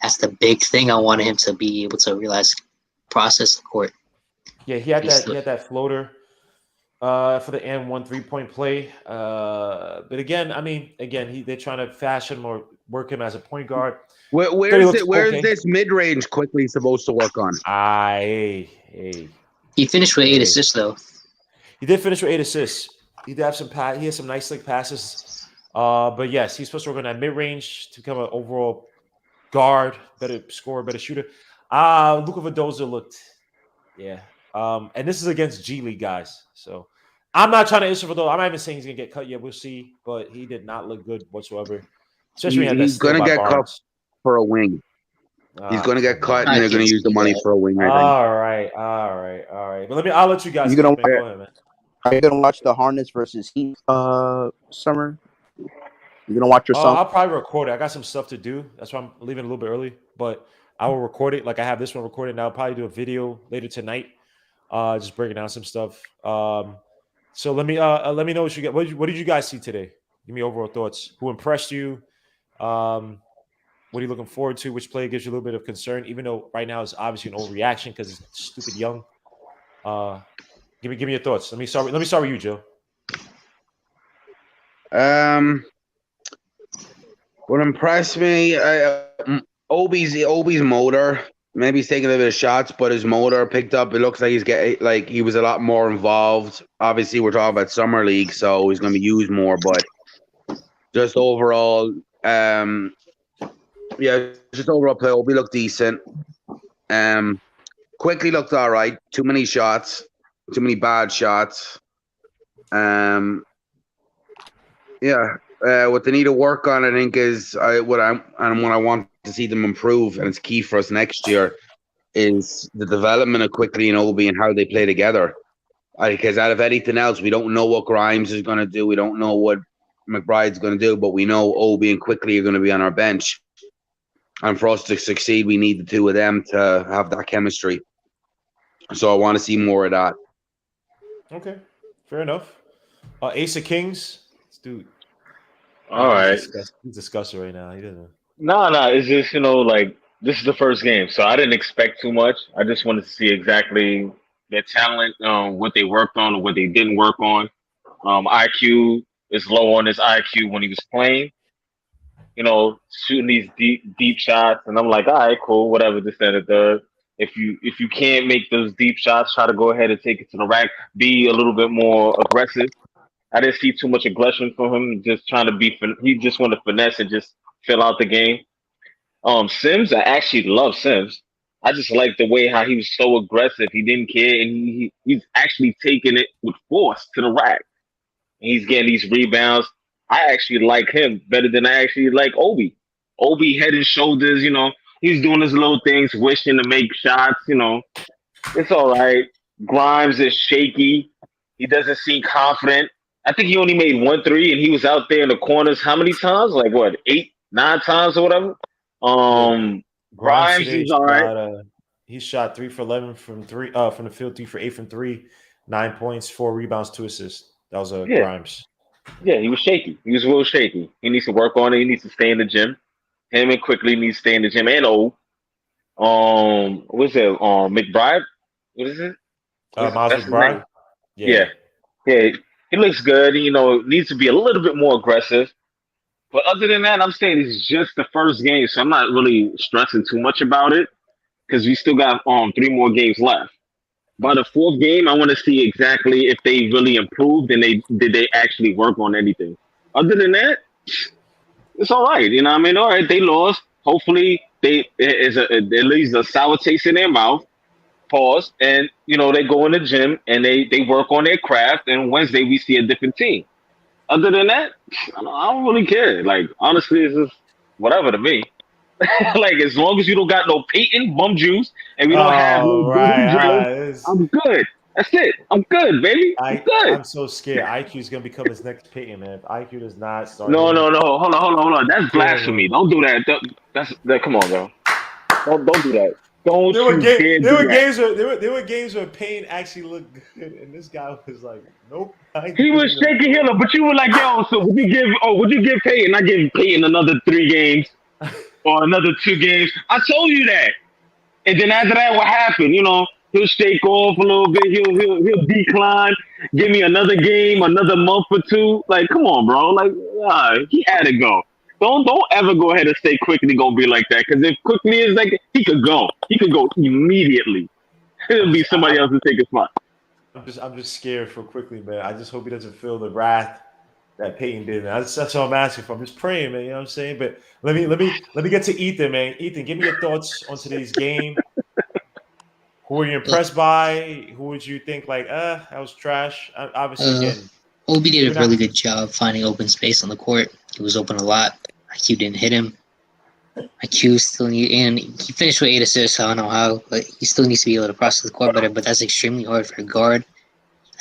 that's the big thing I wanted him to be able to realize, process the court. Yeah, he had that floater for the and 1 3-point play. But again, they're trying to fashion or work him as a point guard. Where's this mid-range quickly supposed to work on? He finished with 8 assists, though. He did finish with 8 assists. He did have he has some nice slick passes. But yes, he's supposed to work on that mid-range to become an overall guard, better scorer, better shooter. Luka Vildoza looked, and this is against G League guys. So I'm not trying to issue for those. I'm not even saying he's gonna get cut yet. We'll see, but he did not look good whatsoever. Especially he's gonna get cut for a wing. He's going to get cut, and they're going to use the money for a wing. All right. But I'll let you guys. Go ahead, man. Are you going to watch the Hornets versus Heat summer? You gonna watch your song? I'll probably record it. I got some stuff to do. That's why I'm leaving a little bit early. But I will record it. Like I have this one recorded now. I'll probably do a video later tonight. Just breaking down some stuff. So let me know what you get. What did you guys see today? Give me overall thoughts. Who impressed you? What are you looking forward to? Which player gives you a little bit of concern, even though right now it's obviously an overreaction because it's stupid young. Give me your thoughts. Let me start with you, Joe. What impressed me, Obi's motor. Maybe he's taking a bit of shots, but his motor picked up. It looks like he was a lot more involved. Obviously, we're talking about summer league, so he's going to be used more. But just overall, just overall play. Obi looked decent. Quickly looked all right. Too many shots, too many bad shots. What they need to work on, I think, is what I want to see them improve, and it's key for us next year, is the development of Quickly and Obi and how they play together. Because out of anything else, we don't know what Grimes is going to do. We don't know what McBride's going to do, but we know Obi and Quickly are going to be on our bench. And for us to succeed, we need the two of them to have that chemistry. So I want to see more of that. Okay, fair enough. Ace of Kings, dude. All right. He's discussing right now. He doesn't. No. It's just like this is the first game, so I didn't expect too much. I just wanted to see exactly their talent, what they worked on, or what they didn't work on. IQ is low on his IQ when he was playing. Shooting these deep shots, and I'm like, all right, cool, whatever. This, that, and third. If you can't make those deep shots, try to go ahead and take it to the rack. Be a little bit more aggressive. I didn't see too much aggression from him. Just trying to be. He just wanted to finesse and just fill out the game. Sims, I actually love Sims. I just like the way how he was so aggressive. He didn't care, and he's actually taking it with force to the rack. And he's getting these rebounds. I actually like him better than I actually like Obi. Obi head and shoulders. He's doing his little things, wishing to make shots. It's all right. Grimes is shaky. He doesn't seem confident. I think he only made 1 3, and he was out there in the corners how many times? Like what, 8, 9 times or whatever? Grimes is all right. He shot 3 for 11 from the field, 3 for 8 from 3, 9 points, 4 rebounds, 2 assists. That was Grimes. Yeah, he was shaky. He was real shaky. He needs to work on it. He needs to stay in the gym. Him and Quickly needs to stay in the gym. And what's it? McBride? What is it? Miles McBride. Yeah. He looks good. Needs to be a little bit more aggressive. But other than that, I'm saying it's just the first game, so I'm not really stressing too much about it because we still got 3 more games left. By the 4th game, I want to see exactly if they really improved and did they actually work on anything. Other than that, it's all right. You know what I mean? All right, they lost. Hopefully, it leaves a sour taste in their mouth. Pause. And, they go in the gym and they work on their craft. And Wednesday, we see a different team. Other than that, I don't really care. Like, honestly, it's just whatever to me. Like, as long as you don't got no Peyton bum juice and we don't have no drills, I'm good. That's it. I'm good, baby. I'm good. I'm so scared. IQ is gonna become his next Peyton, man. If IQ does not start. No. Hold on. That's blasphemy. Don't do that. Come on, bro. Don't do that. There were games where Payne actually looked good, and this guy was like, "Nope." He was shaking him up, but you were like, "Yo, so would you give Payton? I give Payton another 3 games or another 2 games." I told you that, and then after that, what happened? He'll shake off a little bit. He'll decline. Give me another game, another month or 2. Like, come on, bro. Like, he had to go. Don't ever go ahead and say Quickly gonna be like that. Because if Quickly is like, he could go. He could go immediately. It'll be somebody else to take his spot. I'm just scared for Quickly, man. I just hope he doesn't feel the wrath that Peyton did. Man. That's all I'm asking for. I'm just praying, man. You know what I'm saying? But let me get to Ethan, man. Ethan, give me your thoughts on today's game. Who were you impressed by? Who would you think that was trash? Obviously, again, Obi did a really good job finding open space on the court. He was open a lot. IQ didn't hit him. IQ still and he finished with 8 assists. I don't know how, but he still needs to be able to process the court better. But that's extremely hard for a guard.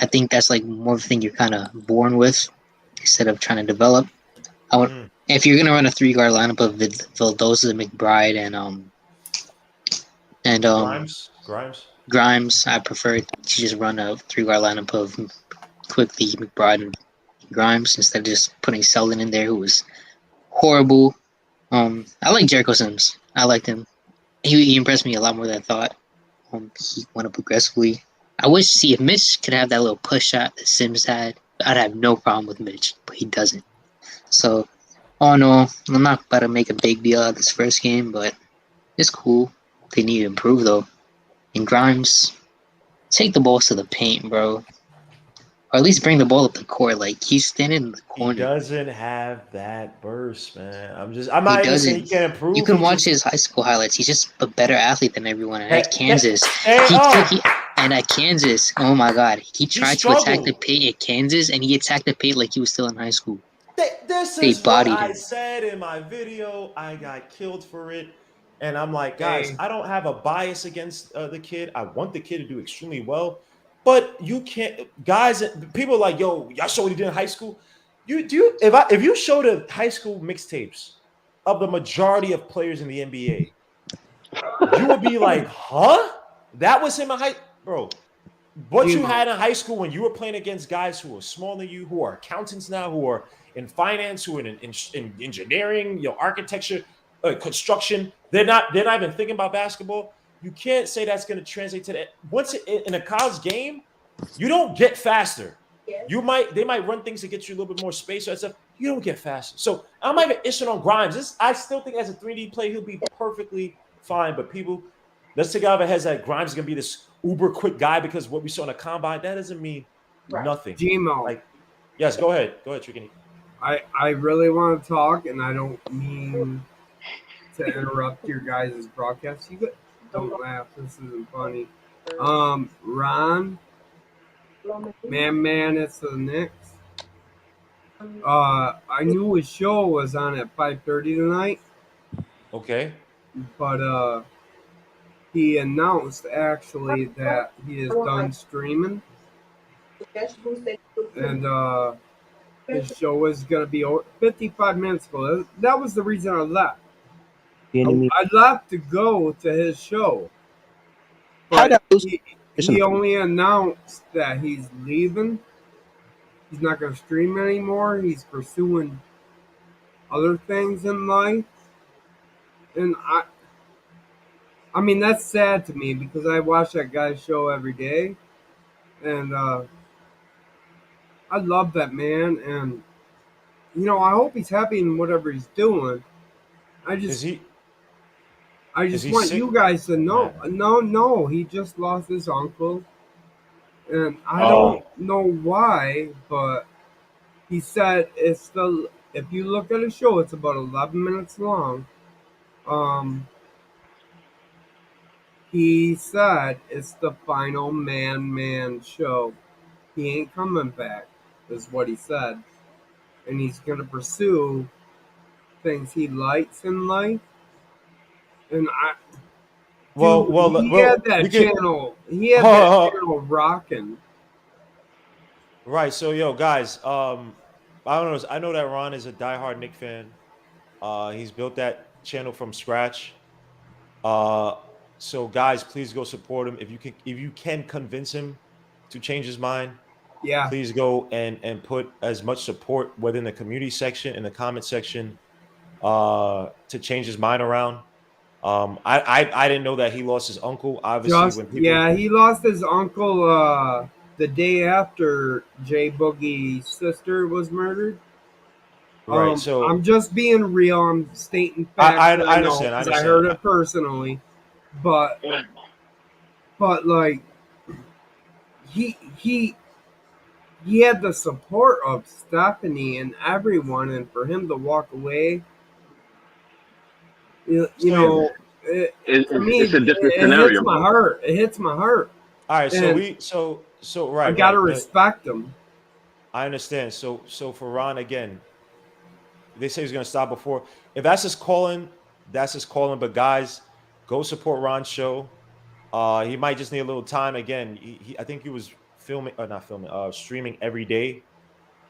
I think that's more of a thing you're kind of born with instead of trying to develop. I If you're gonna run a 3-guard lineup of Vildoza, McBride, and Grimes, I prefer to just run a 3-guard lineup of Quickly, McBride, and Grimes instead of just putting Selden in there, who was horrible. I like Jericho Sims. I liked him. He impressed me a lot more than I thought. He went up aggressively. I wish, see, if Mitch could have that little push shot that Sims had, I'd have no problem with Mitch, but he doesn't. So, all in all, I'm not about to make a big deal out of this first game, but it's cool. They need to improve, though. And Grimes, take the balls to the paint, bro. Or at least bring the ball up the court. Like, he's standing in the corner. He doesn't have that burst, man. I'm not even saying he can't improve. You can watch his high school highlights. He's just a better athlete than everyone. And at Kansas, at Kansas, oh my God, he tried to attack the paint at Kansas, and he attacked the paint like he was still in high school. This is what I said in my video. I got killed for it. And I'm like, guys, I don't have a bias against the kid. I want the kid to do extremely well. But you can't, guys. People are like, yo, y'all saw what he did in high school. If you show the high school mixtapes of the majority of players in the NBA, you would be like, huh? That was him in bro. What you had in high school when you were playing against guys who are smaller than you, who are accountants now, who are in finance, who are in engineering, architecture, construction. They're not even thinking about basketball. You can't say that's going to translate to that. Once in a college game, you don't get faster. They might run things to get you a little bit more space or stuff. You don't get faster. So I'm not even issuing on Grimes. I still think as a 3D player, he'll be perfectly fine. But people, let's take out of our heads that Grimes is going to be this uber quick guy because what we saw in the combine, that doesn't mean nothing. Gmo. Yes, go ahead. Go ahead, Tricky. I really want to talk, and I don't mean to interrupt your guys' broadcast. Don't laugh. This isn't funny. Ron, man, it's the Knicks. I knew his show was on at 5:30 tonight. Okay. But he announced actually that he is done streaming, and his show is gonna be over 55 minutes ago. That was the reason I left. I left to go to his show. But he only announced that he's leaving. He's not going to stream anymore. He's pursuing other things in life. And I mean, that's sad to me because I watch that guy's show every day. And I love that man. And, I hope he's happy in whatever he's doing. I just want sick? you guys to know. No, he just lost his uncle. And I don't know why, but he said if you look at a show, it's about 11 minutes long. He said it's the final man show. He ain't coming back, is what he said. And he's going to pursue things he likes in life. And he had that channel rocking. Right. So, guys, I don't know. I know that Ron is a diehard Knicks fan. He's built that channel from scratch. So, guys, please go support him. If you can convince him to change his mind, please go and put as much support within the community section in the comment section to change his mind around. I didn't know that he lost his uncle. Obviously, he lost his uncle the day after J Boogie's sister was murdered. Right. So I'm just being real. I'm stating facts. I understand. I heard it personally, but like he had the support of Stephanie and everyone, and for him to walk away. It's a different scenario. It hits my heart. It hits my heart. All right, so right. I gotta respect him. I understand. So for Ron again, they say he's gonna stop before. If that's his calling, that's his calling. But guys, go support Ron's show. He might just need a little time. Again, I think he was streaming every day.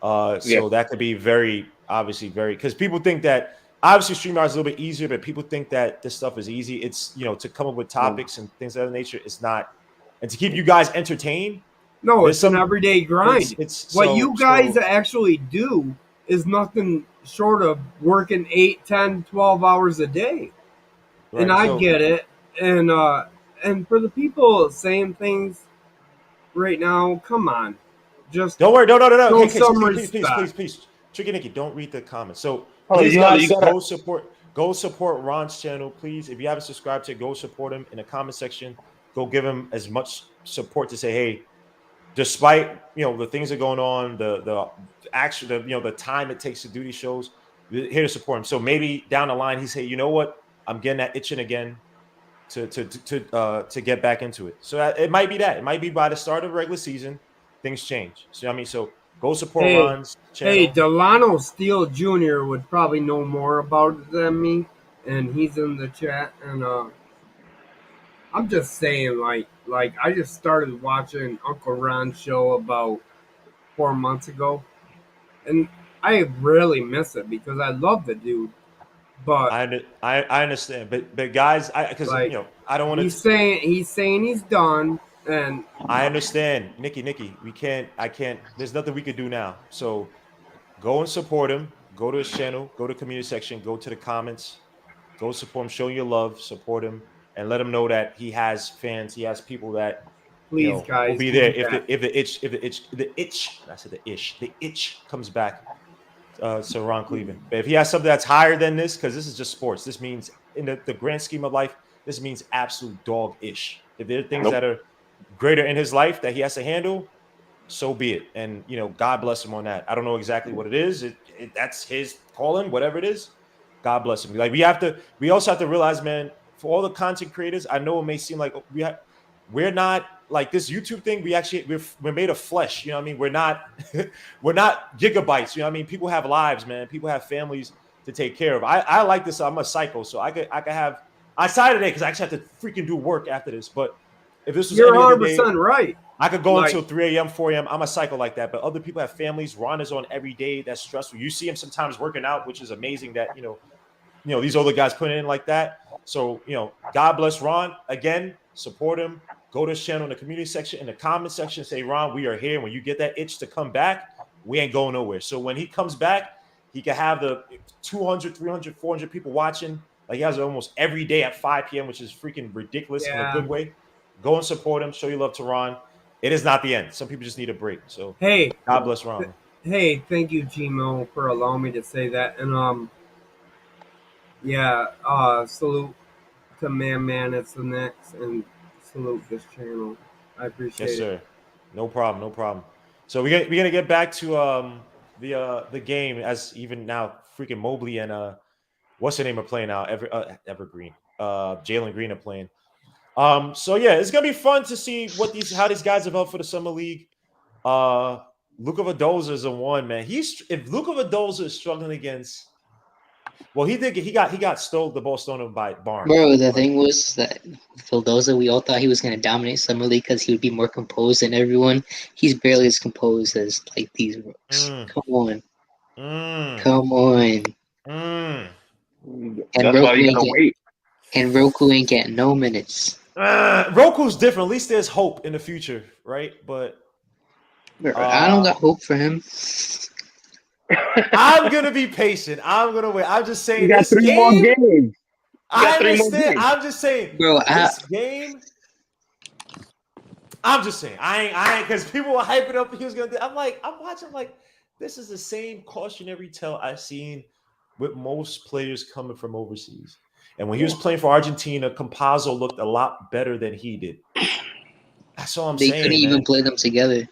So that could be obviously very because people think that obviously StreamYard is a little bit easier, but people think that this stuff is easy. It's to come up with topics and things of that nature. It's not, and to keep you guys entertained. No, it's an everyday grind. What you guys actually do is nothing short of working 8, 10, 12 hours a day. Right, and I get it. And for the people saying things right now, come on. Just don't worry. No. Show Okay, some please. Tricky Nicky, don't read the comments. So please, guys, go support Ron's channel, please. If you haven't subscribed to it, go support him in the comment section. Go give him as much support to say, hey, despite the things that are going on, the time it takes to do these shows, we're here to support him. So maybe down the line he say, you know what, I'm getting that itching again to get back into it. So it might be that. It might be by the start of the regular season, things change. So I mean, so go support Ron's channel. Hey, Delano Steele Jr. would probably know more about it than me, and he's in the chat. And I'm just saying, like I just started watching Uncle Ron's show about 4 months ago, and I really miss it because I love the dude. But I understand, but guys, because I don't want to. He's saying he's done, and I understand, Nicky. I can't. There's nothing we could do now. So go and support him. Go to his channel. Go to community section. Go to the comments. Go support him. Show your love. Support him, and let him know that he has fans. He has people that guys will be there if the itch comes back. So Ron Cleveland. But if he has something that's higher than this, because this is just sports, this means in the grand scheme of life, this means absolute dog-ish. If there are things that are greater in his life that he has to handle, so be it. And God bless him on that. I don't know exactly what it is. That's his calling, whatever it is. God bless him. Like we also have to realize, man, for all the content creators, I know it may seem like we're not like this YouTube thing. We're made of flesh. You know what I mean? We're not gigabytes. You know what I mean? People have lives, man. People have families to take care of. I like this. I'm a psycho, so I could have outside today because I actually have to freaking do work after this. But if this was you're 100% right. I could go until 3 a.m., 4 a.m. I'm a psycho like that. But other people have families. Ron is on every day. That's stressful. You see him sometimes working out, which is amazing that these older guys put in like that. So God bless Ron again. Support him. Go to his channel in the community section, in the comment section, say, Ron, we are here. When you get that itch to come back, we ain't going nowhere. So when he comes back, he can have the 200, 300, 400 people watching. Like he has almost every day at 5 p.m., which is freaking ridiculous in a good way. Go and support him. Show your love to Ron. It is not the end. Some people just need a break. So hey, God bless Ron. Hey, thank you, Gmo, for allowing me to say that. And salute to Man it's the Knicks, and salute this channel. I appreciate it. Yes, sir. No problem. So we're gonna get back to the game, as even now freaking Mobley and what's the name are playing now? Evergreen. Jalen Green are playing. So yeah, it's gonna be fun to see how these guys develop for the summer league. Luka Vadolza is a one, man. If Luka Vadolza is struggling against. Well, he got the ball stolen by Barnes. Bro, the thing was that Vildoza, we all thought he was going to dominate Summer League because he would be more composed than everyone. He's barely as composed as like these rooks. Come on. Come on. That's why you gotta wait. And Roku ain't getting no minutes. Roku's different. At least there's hope in the future, right? But I don't got hope for him. I'm gonna be patient. I'm gonna wait. I'm just saying. You got 3 more games. I understand. I'm just saying, bro. This game. I'm just saying. I ain't because people were hyping up. He was gonna. I'm watching. I'm like, this is the same cautionary tale I've seen with most players coming from overseas. And when he was playing for Argentina, Campazzo looked a lot better than he did. That's all I'm saying. They couldn't even play them together.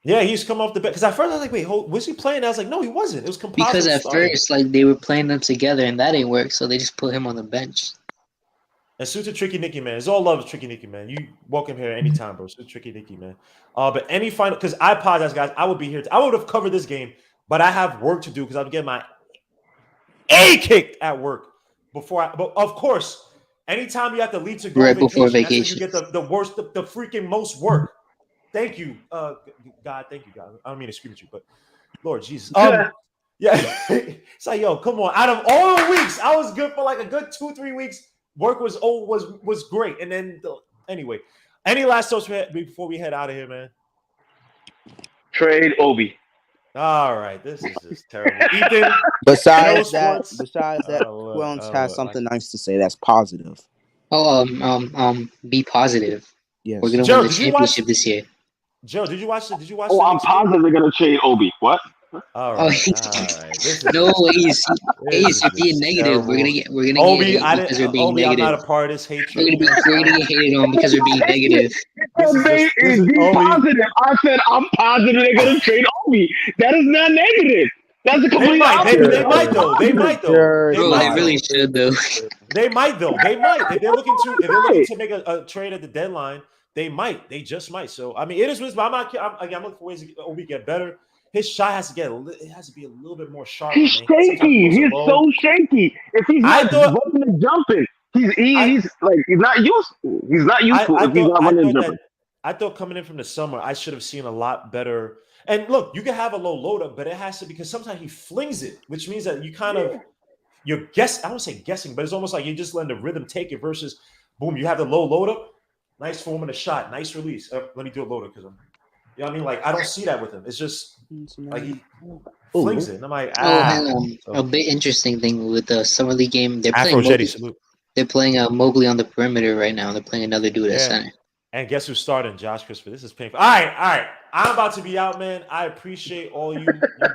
Yeah, he's come off the bench. Because at first I was like, wait, was he playing? I was like, no, he wasn't. It was Campazzo. Because at first, like, they were playing them together and that didn't work, so they just put him on the bench. And suit to Tricky Nicky, man. It's all love to Tricky Nicky, man. You welcome here anytime, bro. Suit Tricky Nicky, man. But any final, because I apologize, guys. I would be here. I would have covered this game, but I have work to do because I'm getting my A kicked at work before. But of course, anytime you have to leave to go right before vacation, you get the worst, the freaking most work. Thank you, God. Thank you, God. I don't mean to scream at you, but Lord Jesus. Yeah. It's like, yo, come on. Out of all the weeks, I was good for like a good 2-3 weeks. Work was great. And then anyway, any last thoughts before we head out of here, man? Trade Obi. All right, this is just terrible. Ethan, besides that, Quillins has something nice to say. That's positive. Be positive. Yes. We're gonna Joe, win the championship this year. Joe, did you watch it? Oh, I'm positive they're gonna trade Obi. What? All right. This is No, Ace, you're being negative. terrible. We're gonna Obi, get hated because we're being Obi, negative. I'm not a part of this hatred. We're gonna get hated on because we're being negative. Be positive. I said I'm positive they're gonna trade Obi. That is not negative. That's a complete opposite. They might though. They might really should though. They might though. They might. If they're looking to make a trade at the deadline, they might. They just might. So I mean, it is what it is, but I'm looking for ways to Obi get better. His shot has to be a little bit more sharp. He's shaky. He's so shaky. If he's not running and jumping, he's not useful. He's not useful if he's not running and jumping. I thought coming in from the summer, I should have seen a lot better. And look, you can have a low load up, but it has to, because sometimes he flings it, which means that you're guessing. I don't say guessing, but it's almost like you're just letting the rhythm take it versus boom, you have the low load up, nice form and a shot, nice release. Let me do a load up because you know what I mean? Like, I don't see that with him. It's just like he flings it. And I'm like, a bit interesting thing with the summer league game. They're playing Mobley on the perimeter right now. They're playing another dude at center. And guess who's starting? Josh Christopher. This is painful. All right. I'm about to be out, man. I appreciate all you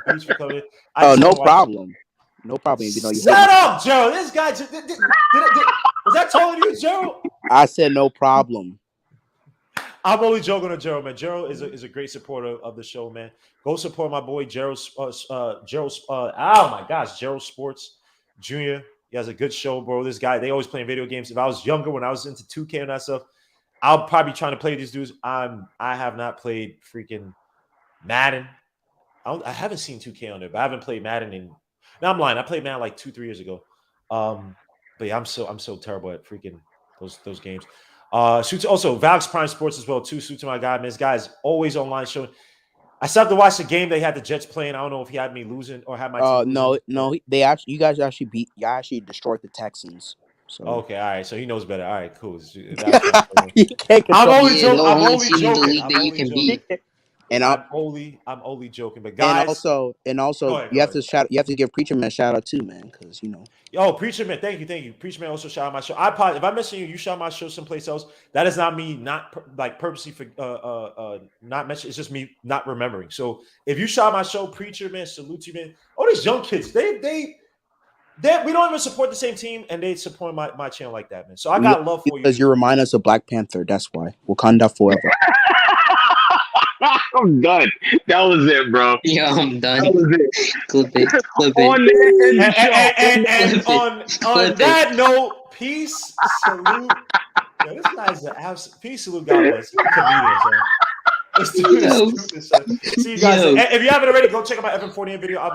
dudes for coming. No problem. No problem. Shut up, Joe. This guy. Was that taller than you, Joe? I said no problem. I'm only joking on Gerald, man. Gerald is a great supporter of the show, man. Go support my boy Gerald. Gerald Sports Jr. He has a good show, bro. This guy, they always playing video games. If I was younger, when I was into 2K and that stuff, I'll probably be trying to play these dudes. I have not played freaking Madden. I haven't seen 2K on there, but I haven't played Madden in. No, I'm lying. I played Madden like 2-3 years ago. But yeah, I'm so terrible at freaking those games. Also Valx Prime Sports as well too. Suit to my guy, man. This guy's always online showing. I still have to watch the game they had the Jets playing. I don't know if he had me losing or had my team losing. No. You guys actually destroyed the Texans. So okay, all right. So he knows better. All right, cool. I'm only joking. And I'm only joking. But guys, and also, you have to give Preacher Man a shout out too, man, because Yo, Preacher Man, thank you. Preacher Man also shout out my show. If I'm missing you shout out my show someplace else. That is not me not purposely for not mention. It's just me not remembering. So if you shout out my show, Preacher Man, salute you, man. All these young kids, we don't even support the same team, and they support my channel like that, man. So I got love for you. Because you remind us of Black Panther. That's why. Wakanda forever. I'm done. That was it, bro. Yeah, I'm done. That was it. Clip it. On that note, peace, salute. Yo, this guy's an absolute peace, salute. God bless. He's a comedian, son. Let's do this. See you guys. If you haven't already, go check out my FM48 video. I'll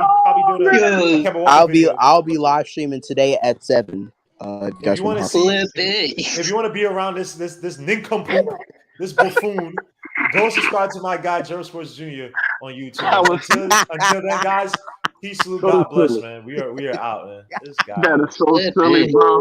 be doing I'll be live streaming today at 7. If you want to be around this nincompoop, this buffoon, go subscribe to my guy Gerald Sports Jr. on YouTube. Until then, guys, peace, salute, God bless, man. We are out, man. This guy. That is so silly, bro.